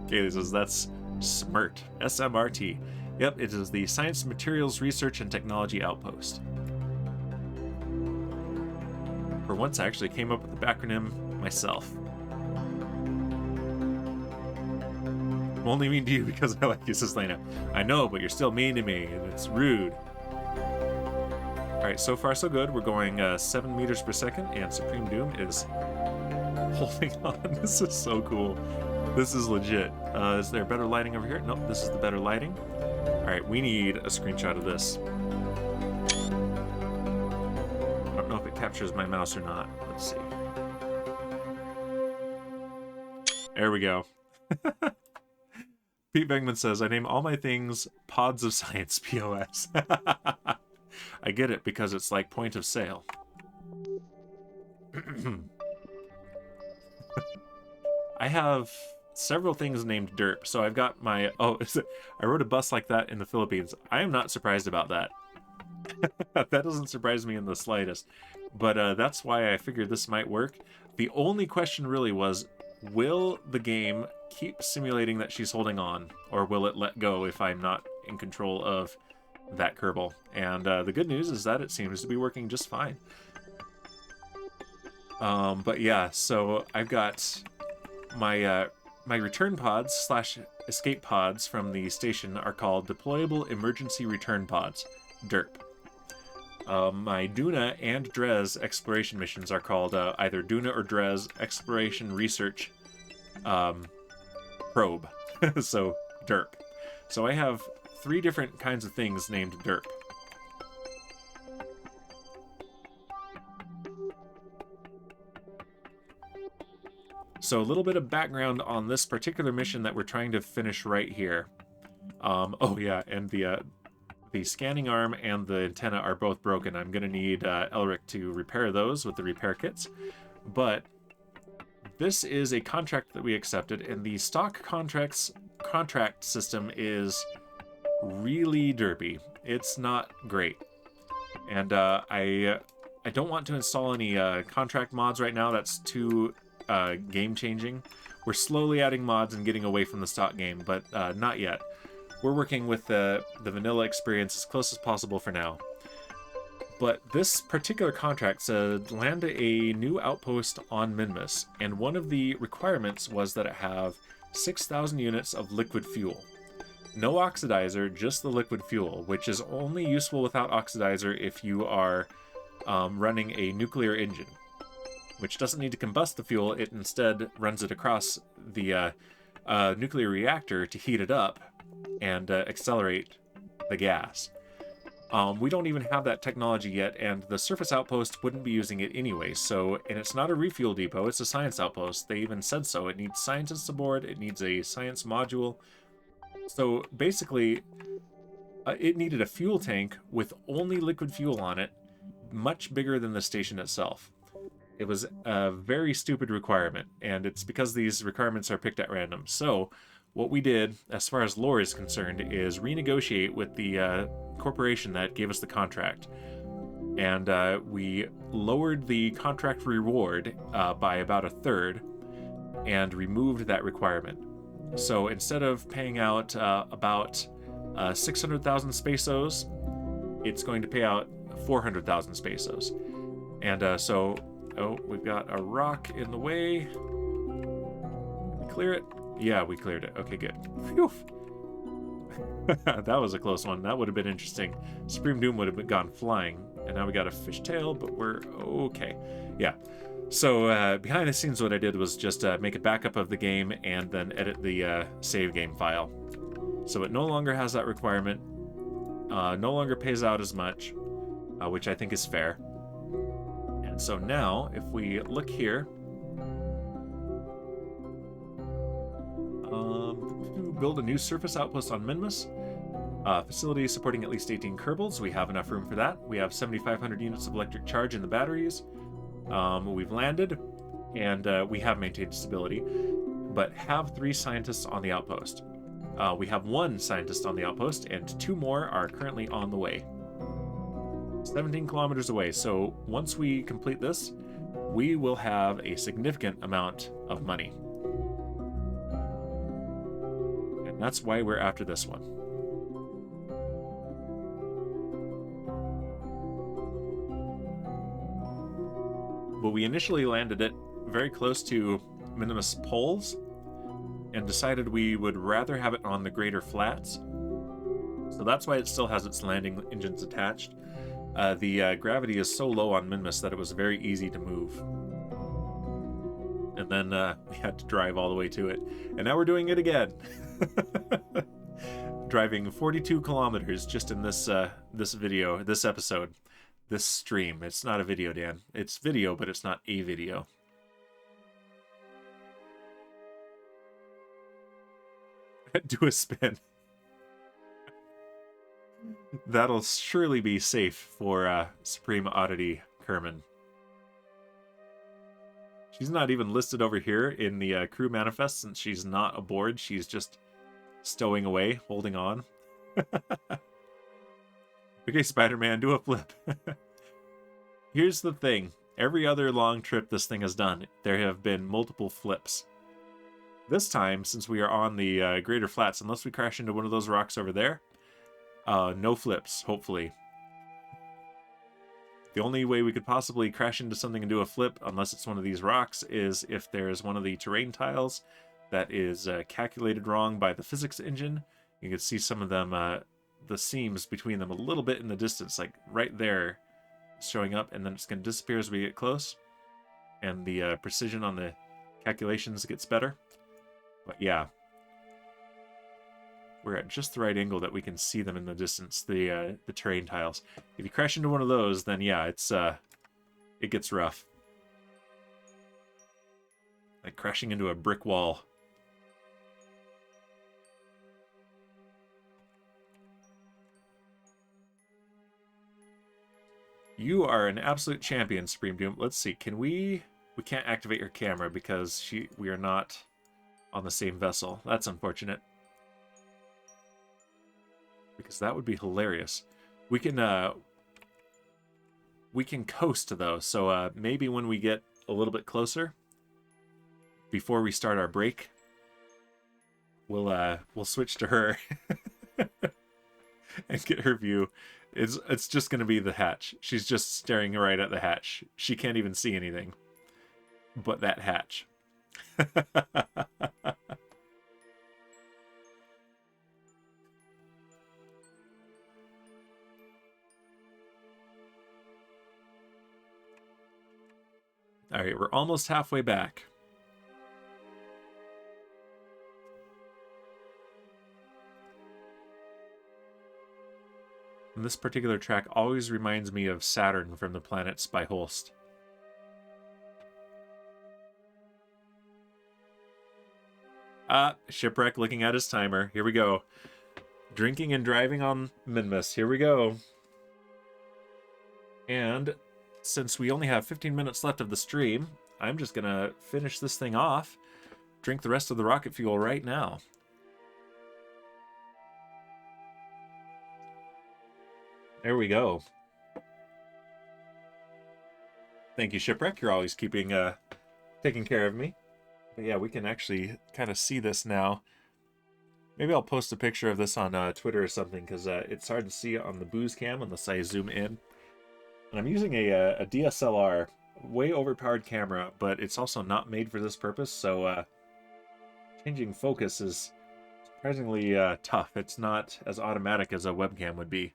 okay, that's SMRT. SMRT. Yep, it is the Science Materials Research and Technology Outpost. For once, I actually came up with the acronym myself. I'm only mean to you because I like you, says Lena. I know, but you're still mean to me, and it's rude. Alright, so far so good. We're going 7 meters per second, and Supreme Doom is holding on. This is so cool. This is legit. Is there better lighting over here? Nope, this is the better lighting. Alright, we need a screenshot of this. I don't know if it captures my mouse or not. Let's see. There we go. Pete Bengman says, I name all my things Pods of Science, POS. I get it, because it's like point of sale. I have several things named Derp, so I've got my... Oh, I rode a bus like that in the Philippines. I am not surprised about that. That doesn't surprise me in the slightest. But that's why I figured this might work. The only question really was, will the game keep simulating that she's holding on, or will it let go if I'm not in control of that Kerbal? And the good news is that it seems to be working just fine. But yeah, so I've got my my return pods / escape pods from the station are called Deployable Emergency Return Pods, DERP. My Duna and Dres exploration missions are called either Duna or Dres Exploration Research Probe, so DERP. So I have 3 different kinds of things named DERP. So a little bit of background on this particular mission that we're trying to finish right here. Oh yeah, and the scanning arm and the antenna are both broken. I'm going to need Elric to repair those with the repair kits. But this is a contract that we accepted, and the stock contract system is really derpy. It's not great. And I don't want to install any contract mods right now. That's too game-changing. We're slowly adding mods and getting away from the stock game, but not yet. We're working with the vanilla experience as close as possible for now. But this particular contract said land a new outpost on Minmus, and one of the requirements was that it have 6,000 units of liquid fuel. No oxidizer, just the liquid fuel, which is only useful without oxidizer if you are running a nuclear engine, which doesn't need to combust the fuel. It instead runs it across the nuclear reactor to heat it up and accelerate the gas. We don't even have that technology yet, and the surface outpost wouldn't be using it anyway. So, and it's not a refuel depot, it's a science outpost. They even said so. It needs scientists aboard, it needs a science module. So basically, it needed a fuel tank with only liquid fuel on it, much bigger than the station itself. It was a very stupid requirement, and it's because these requirements are picked at random. So what we did, as far as lore is concerned, is renegotiate with the corporation that gave us the contract. And we lowered the contract reward by about 1/3 and removed that requirement. So instead of paying out about 600,000 pesos, it's going to pay out 400,000 pesos. And so... Oh, we've got a rock in the way. Did we clear it? Yeah, we cleared it. Okay, good. Phew. That was a close one. That would have been interesting. Supreme Doom would have gone flying. And now we got a fishtail, but we're okay. Yeah. So behind the scenes, what I did was just make a backup of the game and then edit the save game file. So it no longer has that requirement. No longer pays out as much, which I think is fair. And so now, if we look here, build a new surface outpost on Minmus. Facility supporting at least 18 Kerbals. We have enough room for that. We have 7,500 units of electric charge in the batteries. We've landed, and we have maintained stability, but have 3 scientists on the outpost. We have 1 scientist on the outpost, and 2 more are currently on the way. 17 kilometers away, so once we complete this, we will have a significant amount of money. And that's why we're after this one. But we initially landed it very close to Minmus poles and decided we would rather have it on the greater flats. So that's why it still has its landing engines attached. The gravity is so low on Minmus that it was very easy to move. And then we had to drive all the way to it. And now we're doing it again. Driving 42 kilometers just in this this episode. This stream. It's not a video, Dan. It's video, but it's not a video. Do a spin. That'll surely be safe for Supreme Oddity Kerman. She's not even listed over here in the crew manifest since she's not aboard. She's just stowing away, holding on. Okay, Spider-Man, do a flip. Here's the thing. Every other long trip this thing has done, there have been multiple flips. This time, since we are on the greater flats, unless we crash into one of those rocks over there, no flips, hopefully. The only way we could possibly crash into something and do a flip, unless it's one of these rocks, is if there's one of the terrain tiles that is calculated wrong by the physics engine. You can see some of them, the seams between them a little bit in the distance, like right there, showing up, and then it's going to disappear as we get close. And the precision on the calculations gets better. But yeah. We're at just the right angle that we can see them in the distance, the terrain tiles. If you crash into one of those, then yeah, it gets rough. Like crashing into a brick wall. You are an absolute champion, Supreme Doom. Let's see, can we can't activate your camera because we are not on the same vessel. That's unfortunate. Because that would be hilarious. We can coast though, so maybe when we get a little bit closer, before we start our break, we'll switch to her and get her view. It's just gonna be the hatch. She's just staring right at the hatch. She can't even see anything but that hatch. All right, we're almost halfway back. And this particular track always reminds me of Saturn from the planets by Holst. Shipwreck looking at his timer. Here we go. Drinking and driving on Minmus. Here we go. And since we only have 15 minutes left of the stream, I'm just going to finish this thing off, drink the rest of the rocket fuel right now. There we go. Thank you, Shipwreck. You're always taking care of me. But yeah, we can actually kind of see this now. Maybe I'll post a picture of this on Twitter or something, because it's hard to see it on the booze cam unless I zoom in. And I'm using a DSLR, way overpowered camera, but it's also not made for this purpose, so changing focus is surprisingly tough. It's not as automatic as a webcam would be,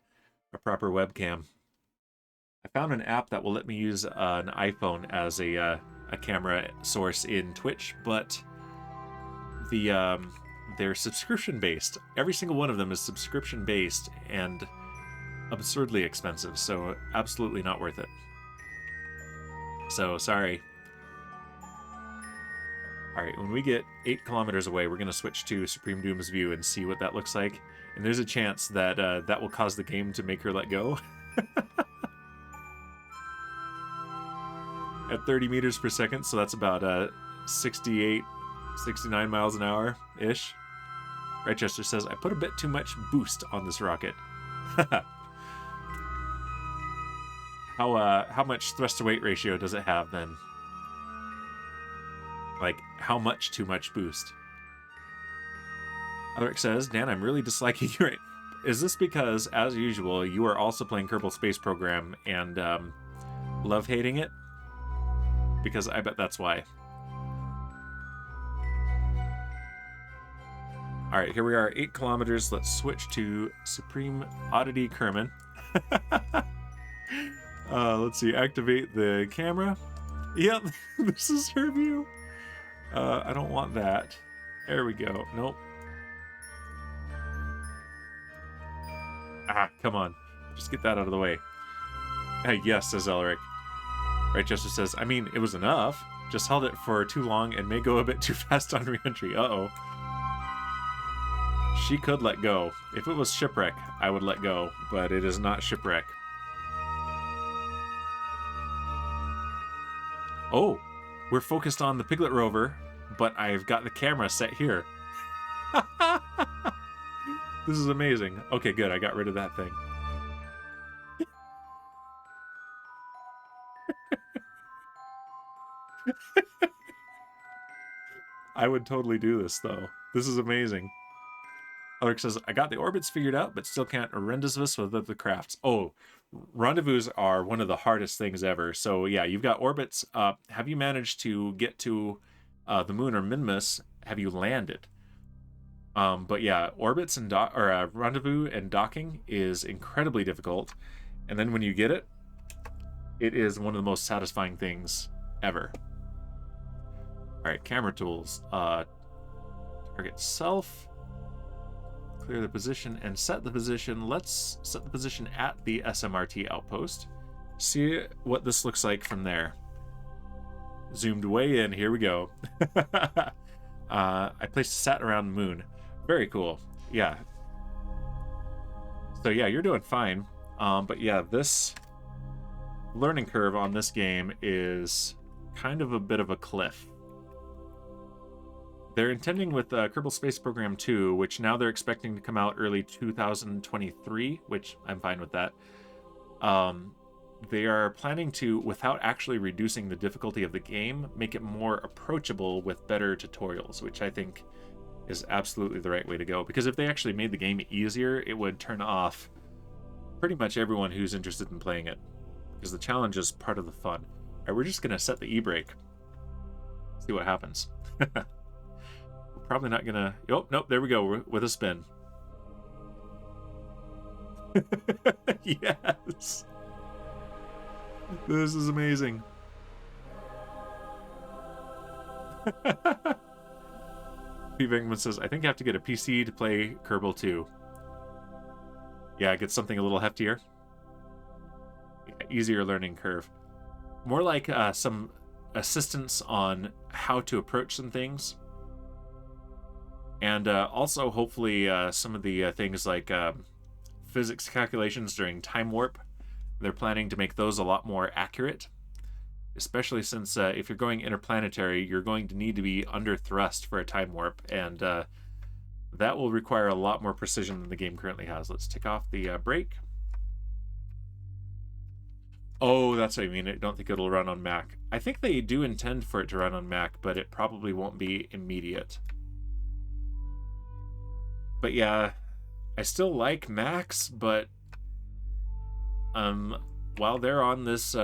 a proper webcam. I found an app that will let me use an iPhone as a camera source in Twitch, but they're subscription based. Every single one of them is subscription based and absurdly expensive, so absolutely not worth it. So sorry. All right, when we get 8 kilometers away, we're going to switch to Supreme Doom's view and see what that looks like. And there's a chance that that will cause the game to make her let go. At 30 meters per second, so that's about 68, 69 miles an hour-ish. Rochester says, I put a bit too much boost on this rocket. How much thrust-to-weight ratio does it have, then? Like, how much too much boost? Alaric says, Dan, I'm really disliking you. Is this because, as usual, you are also playing Kerbal Space Program and love-hating it? Because I bet that's why. Alright, here we are, 8 kilometers. Let's switch to Supreme Oddity Kerman. Let's see, activate the camera. Yep, this is her view. I don't want that. There we go. Nope. Ah, come on. Just get that out of the way. Hey, yes, says Elric. Right, Jester says, I mean, it was enough. Just held it for too long and may go a bit too fast on reentry. Uh-oh. She could let go. If it was shipwreck, I would let go, but it is not shipwreck. Oh, we're focused on the Piglet rover, but I've got the camera set here. This is amazing. Okay, good. I got rid of that thing. I would totally do this, though. This is amazing. Alaric says, I got the orbits figured out, but still can't rendezvous with the crafts. Oh, rendezvous are one of the hardest things ever. So, yeah, you've got orbits. Have you managed to get to the moon or Minmus? Have you landed? But, yeah, orbits and rendezvous and docking is incredibly difficult. And then when you get it, it is one of the most satisfying things ever. All right, camera tools. Target self. Clear the position and set the position. Let's set the position at the SMRT Outpost. See what this looks like from there. Zoomed way in. Here we go. I placed a sat around the moon. Very cool. Yeah. So yeah, you're doing fine. But yeah, this learning curve on this game is kind of a bit of a cliff. They're intending with Kerbal Space Program 2, which now they're expecting to come out early 2023, which I'm fine with that. They are planning to, without actually reducing the difficulty of the game, make it more approachable with better tutorials, which I think is absolutely the right way to go. Because if they actually made the game easier, it would turn off pretty much everyone who's interested in playing it. Because the challenge is part of the fun. All right, we're just going to set the e-brake. See what happens. Probably not gonna. Oh, nope, there we go. With a spin. Yes. This is amazing. P. Venkman says, I think I have to get a PC to play Kerbal 2. Yeah, get something a little heftier. Easier learning curve. More like some assistance on how to approach some things. And also, hopefully, some of the things like physics calculations during time warp, they're planning to make those a lot more accurate. Especially since if you're going interplanetary, you're going to need to be under thrust for a time warp. And that will require a lot more precision than the game currently has. Let's take off the brake. Oh, that's what I mean. I don't think it'll run on Mac. I think they do intend for it to run on Mac, but it probably won't be immediate. But yeah, I still like Macs, but while they're on this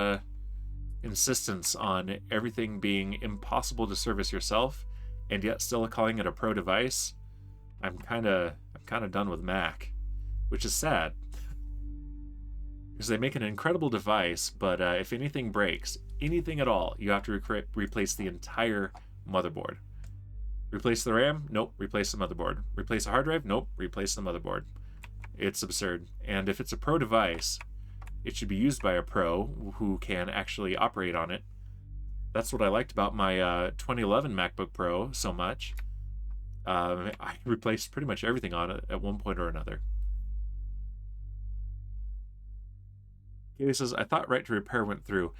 insistence on everything being impossible to service yourself, and yet still calling it a pro device, I'm kind of done with Mac, which is sad. Because they make an incredible device, but if anything breaks, anything at all, you have to replace the entire motherboard. Replace the RAM? Nope, replace the motherboard. Replace the hard drive? Nope, replace the motherboard. It's absurd. And if it's a pro device, it should be used by a pro who can actually operate on it. That's what I liked about my 2011 MacBook Pro so much. I replaced pretty much everything on it at one point or another. He says, I thought right to repair went through.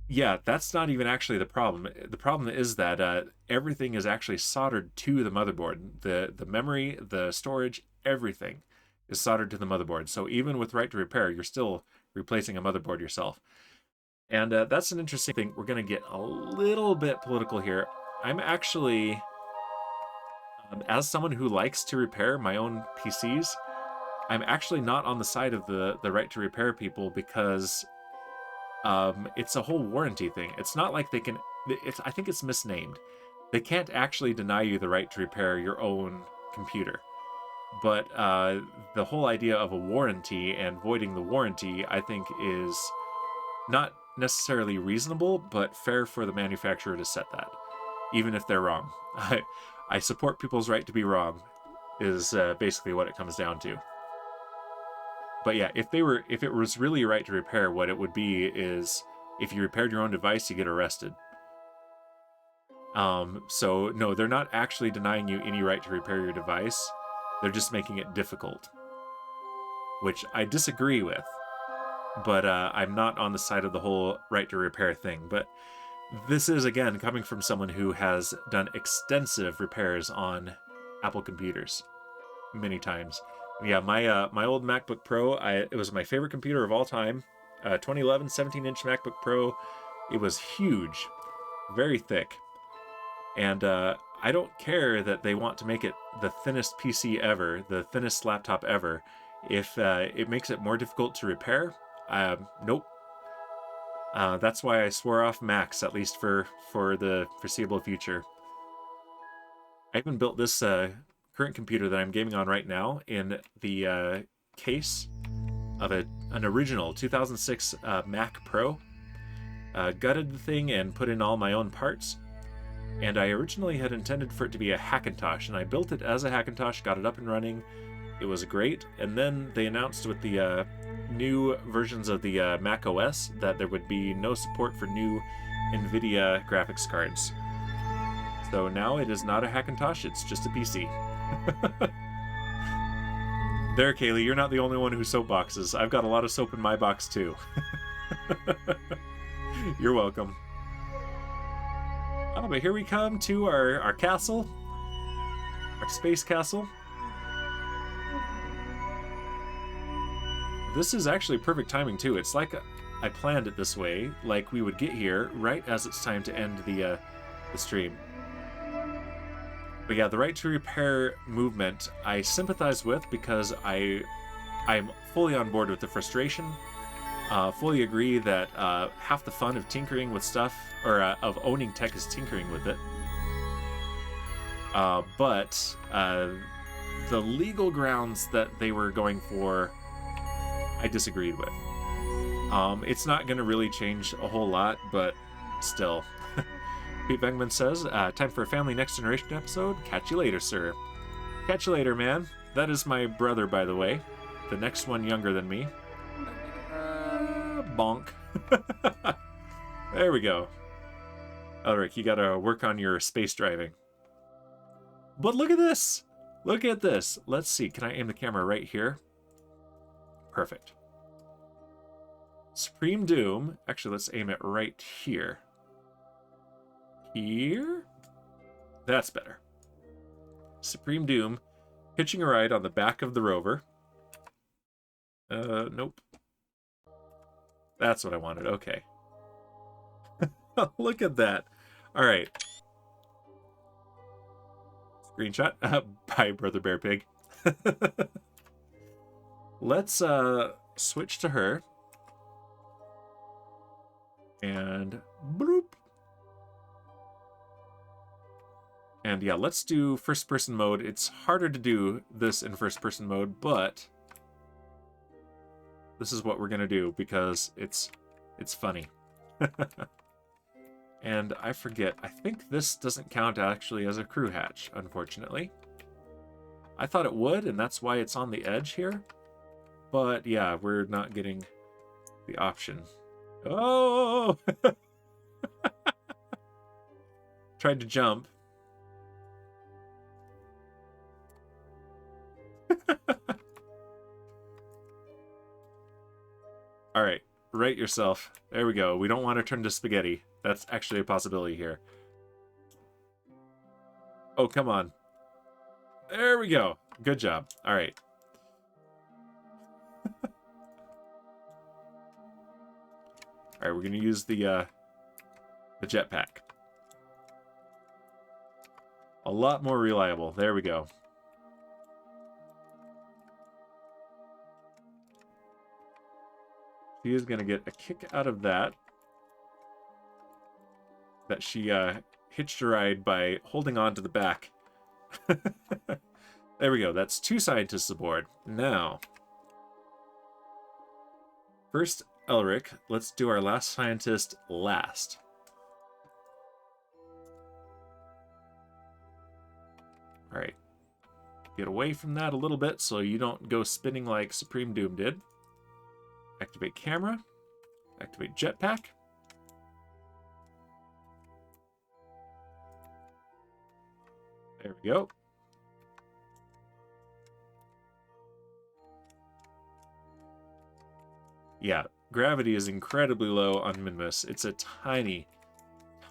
Yeah, that's not even actually the problem. The problem is that everything is actually soldered to the motherboard. The memory, the storage, everything is soldered to the motherboard. So even with right to repair, you're still replacing a motherboard yourself. And that's an interesting thing. We're going to get a little bit political here. I'm actually, as someone who likes to repair my own PCs, I'm actually not on the side of the right to repair people because it's a whole warranty thing. It's not like they can, I think it's misnamed. They can't actually deny you the right to repair your own computer. But the whole idea of a warranty and voiding the warranty, I think, is not necessarily reasonable, but fair for the manufacturer to set that, even if they're wrong. I support people's right to be wrong, is basically what it comes down to. But yeah, if it was really a right to repair, what it would be is if you repaired your own device, you get arrested. So no, they're not actually denying you any right to repair your device. They're just making it difficult, which I disagree with. But I'm not on the side of the whole right to repair thing. But this is, again, coming from someone who has done extensive repairs on Apple computers many times. Yeah, my old MacBook Pro, it was my favorite computer of all time. 2011 17-inch MacBook Pro. It was huge, very thick. And I don't care that they want to make it the thinnest PC ever, the thinnest laptop ever. If it makes it more difficult to repair, nope. That's why I swore off Macs, at least for the foreseeable future. I even built this current computer that I'm gaming on right now in the case of an original 2006 Mac Pro. Gutted the thing and put in all my own parts. And I originally had intended for it to be a Hackintosh, and I built it as a Hackintosh, got it up and running. It was great, and then they announced with the new versions of the Mac OS that there would be no support for new NVIDIA graphics cards. So now it is not a Hackintosh, it's just a PC. There, Kaylee, you're not the only one who soapboxes. I've got a lot of soap in my box, too. You're welcome. Oh, but here we come to our castle. Our space castle. This is actually perfect timing, too. It's like I planned it this way. Like we would get here right as it's time to end the stream. But yeah, the right to repair movement I sympathize with because I'm fully on board with the frustration. Fully agree that half the fun of tinkering with stuff, or of owning tech, is tinkering with it. But the legal grounds that they were going for, I disagreed with. It's not going to really change a whole lot, but still. Pete Vengman says, time for a Family Next Generation episode. Catch you later, sir. Catch you later, man. That is my brother, by the way. The next one younger than me. Bonk. There we go. Elric, you gotta work on your space driving. But look at this! Look at this! Let's see, can I aim the camera right here? Perfect. Supreme Doom. Actually, let's aim it right here. Here? That's better. Supreme Doom hitching a ride on the back of the rover. Nope. That's what I wanted. Okay. Look at that. All right. Screenshot. Bye, Brother Bear Pig. Let's switch to her. And bloop. And yeah, let's do first-person mode. It's harder to do this in first-person mode, but this is what we're gonna do because it's funny. And I forget, I think this doesn't count actually as a crew hatch, unfortunately. I thought it would, and that's why it's on the edge here. But yeah, we're not getting the option. Oh! Tried to jump. All right, right yourself. There we go. We don't want to turn to spaghetti. That's actually a possibility here. Oh, come on. There we go. Good job. All right. All right, we're going to use the jetpack. A lot more reliable. There we go. She is going to get a kick out of that. That she hitched a ride by holding on to the back. There we go. That's 2 scientists aboard. Now, first Elric. Let's do our last scientist last. All right. Get away from that a little bit so you don't go spinning like Supreme Doom did. Activate camera. Activate jetpack. There we go. Yeah, gravity is incredibly low on Minmus. It's a tiny,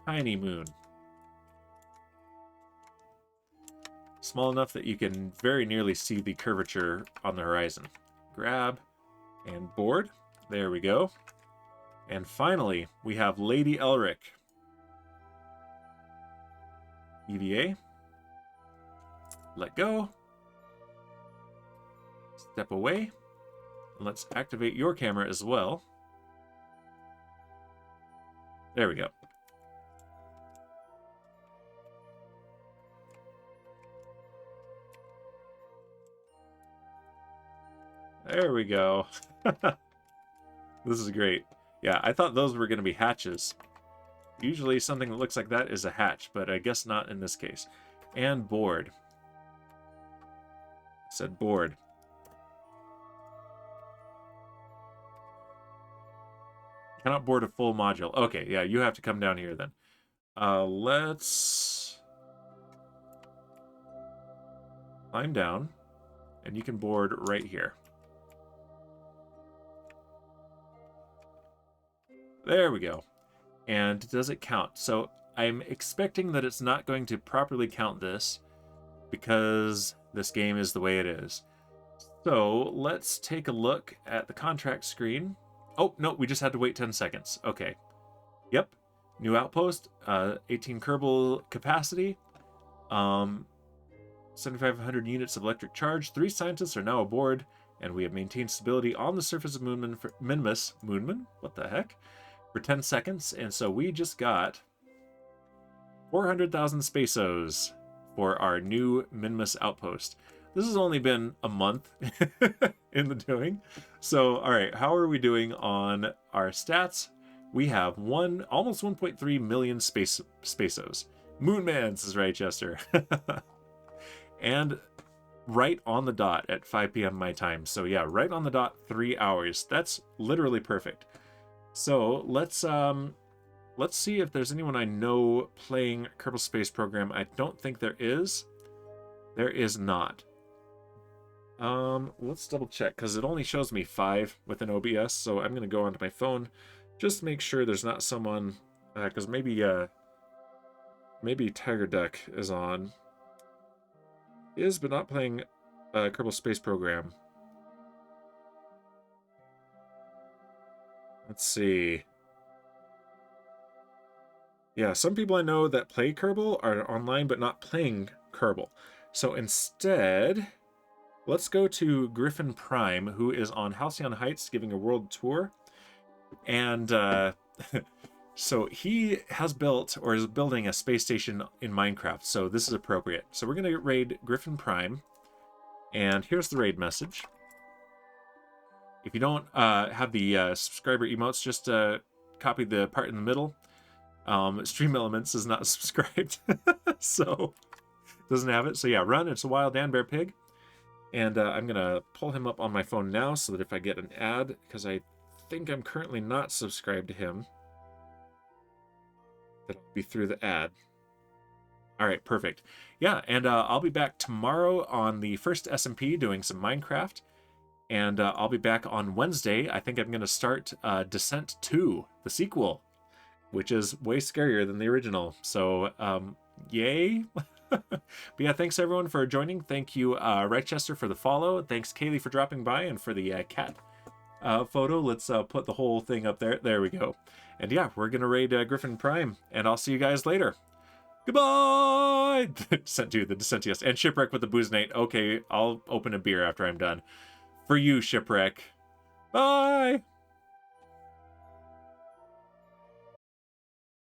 tiny moon. Small enough that you can very nearly see the curvature on the horizon. Grab and board. There we go. And finally, we have Lady Elric. EVA. Let go. Step away. Let's activate your camera as well. There we go. There we go. This is great. Yeah, I thought those were going to be hatches. Usually something that looks like that is a hatch, but I guess not in this case. And board. Said board. Cannot board a full module. Okay, yeah, you have to come down here then. Let's climb down, and you can board right here. There we go. And does it count? So I'm expecting that it's not going to properly count this because this game is the way it is. So let's take a look at the contract screen. Oh, no, we just had to wait 10 seconds. Okay. Yep. New outpost, 18 Kerbal capacity, 7,500 units of electric charge. 3 scientists are now aboard, and we have maintained stability on the surface of Minmus. Moonman? What the heck? For 10 seconds, and so we just got 400,000 Spaceos for our new Minmus outpost. This has only been a month in the doing. So, all right, how are we doing on our stats? We have almost 1.3 million Spaceos. Moonman, says right, Chester. And right on the dot at 5 p.m. my time. So yeah, right on the dot, 3 hours. That's literally perfect. So let's see if there's anyone I know playing Kerbal Space Program. I don't think there is. There is not. Let's double check because it only shows me 5 within OBS. So I'm gonna go onto my phone, just make sure there's not someone, because maybe Tiger Duck is on. Is but not playing Kerbal Space Program. Let's see. Yeah, some people I know that play Kerbal are online but not playing Kerbal. So instead, let's go to Griffin Prime, who is on Halcyon Heights giving a world tour. And So he has built, or is building, a space station in Minecraft, so this is appropriate. So we're going to raid Griffin Prime, and here's the raid message. If you don't have the subscriber emotes, just copy the part in the middle. Stream Elements is not subscribed, so doesn't have it. So yeah, run. It's a wild Dan Bear Pig. And I'm going to pull him up on my phone now so that if I get an ad, because I think I'm currently not subscribed to him, that'll be through the ad. All right, perfect. Yeah, and I'll be back tomorrow on the first SMP doing some Minecraft. And I'll be back on Wednesday. I think I'm going to start Descent 2, the sequel, which is way scarier than the original. So, yay. But yeah, thanks everyone for joining. Thank you, Rochester, for the follow. Thanks, Kaylee, for dropping by, and for the cat photo. Let's put the whole thing up there. There we go. And yeah, we're going to raid Griffin Prime, and I'll see you guys later. Goodbye! Descent 2, the Descent, yes. And Shipwreck with the Booze Night. Okay, I'll open a beer after I'm done. For you, Shipwreck. Bye!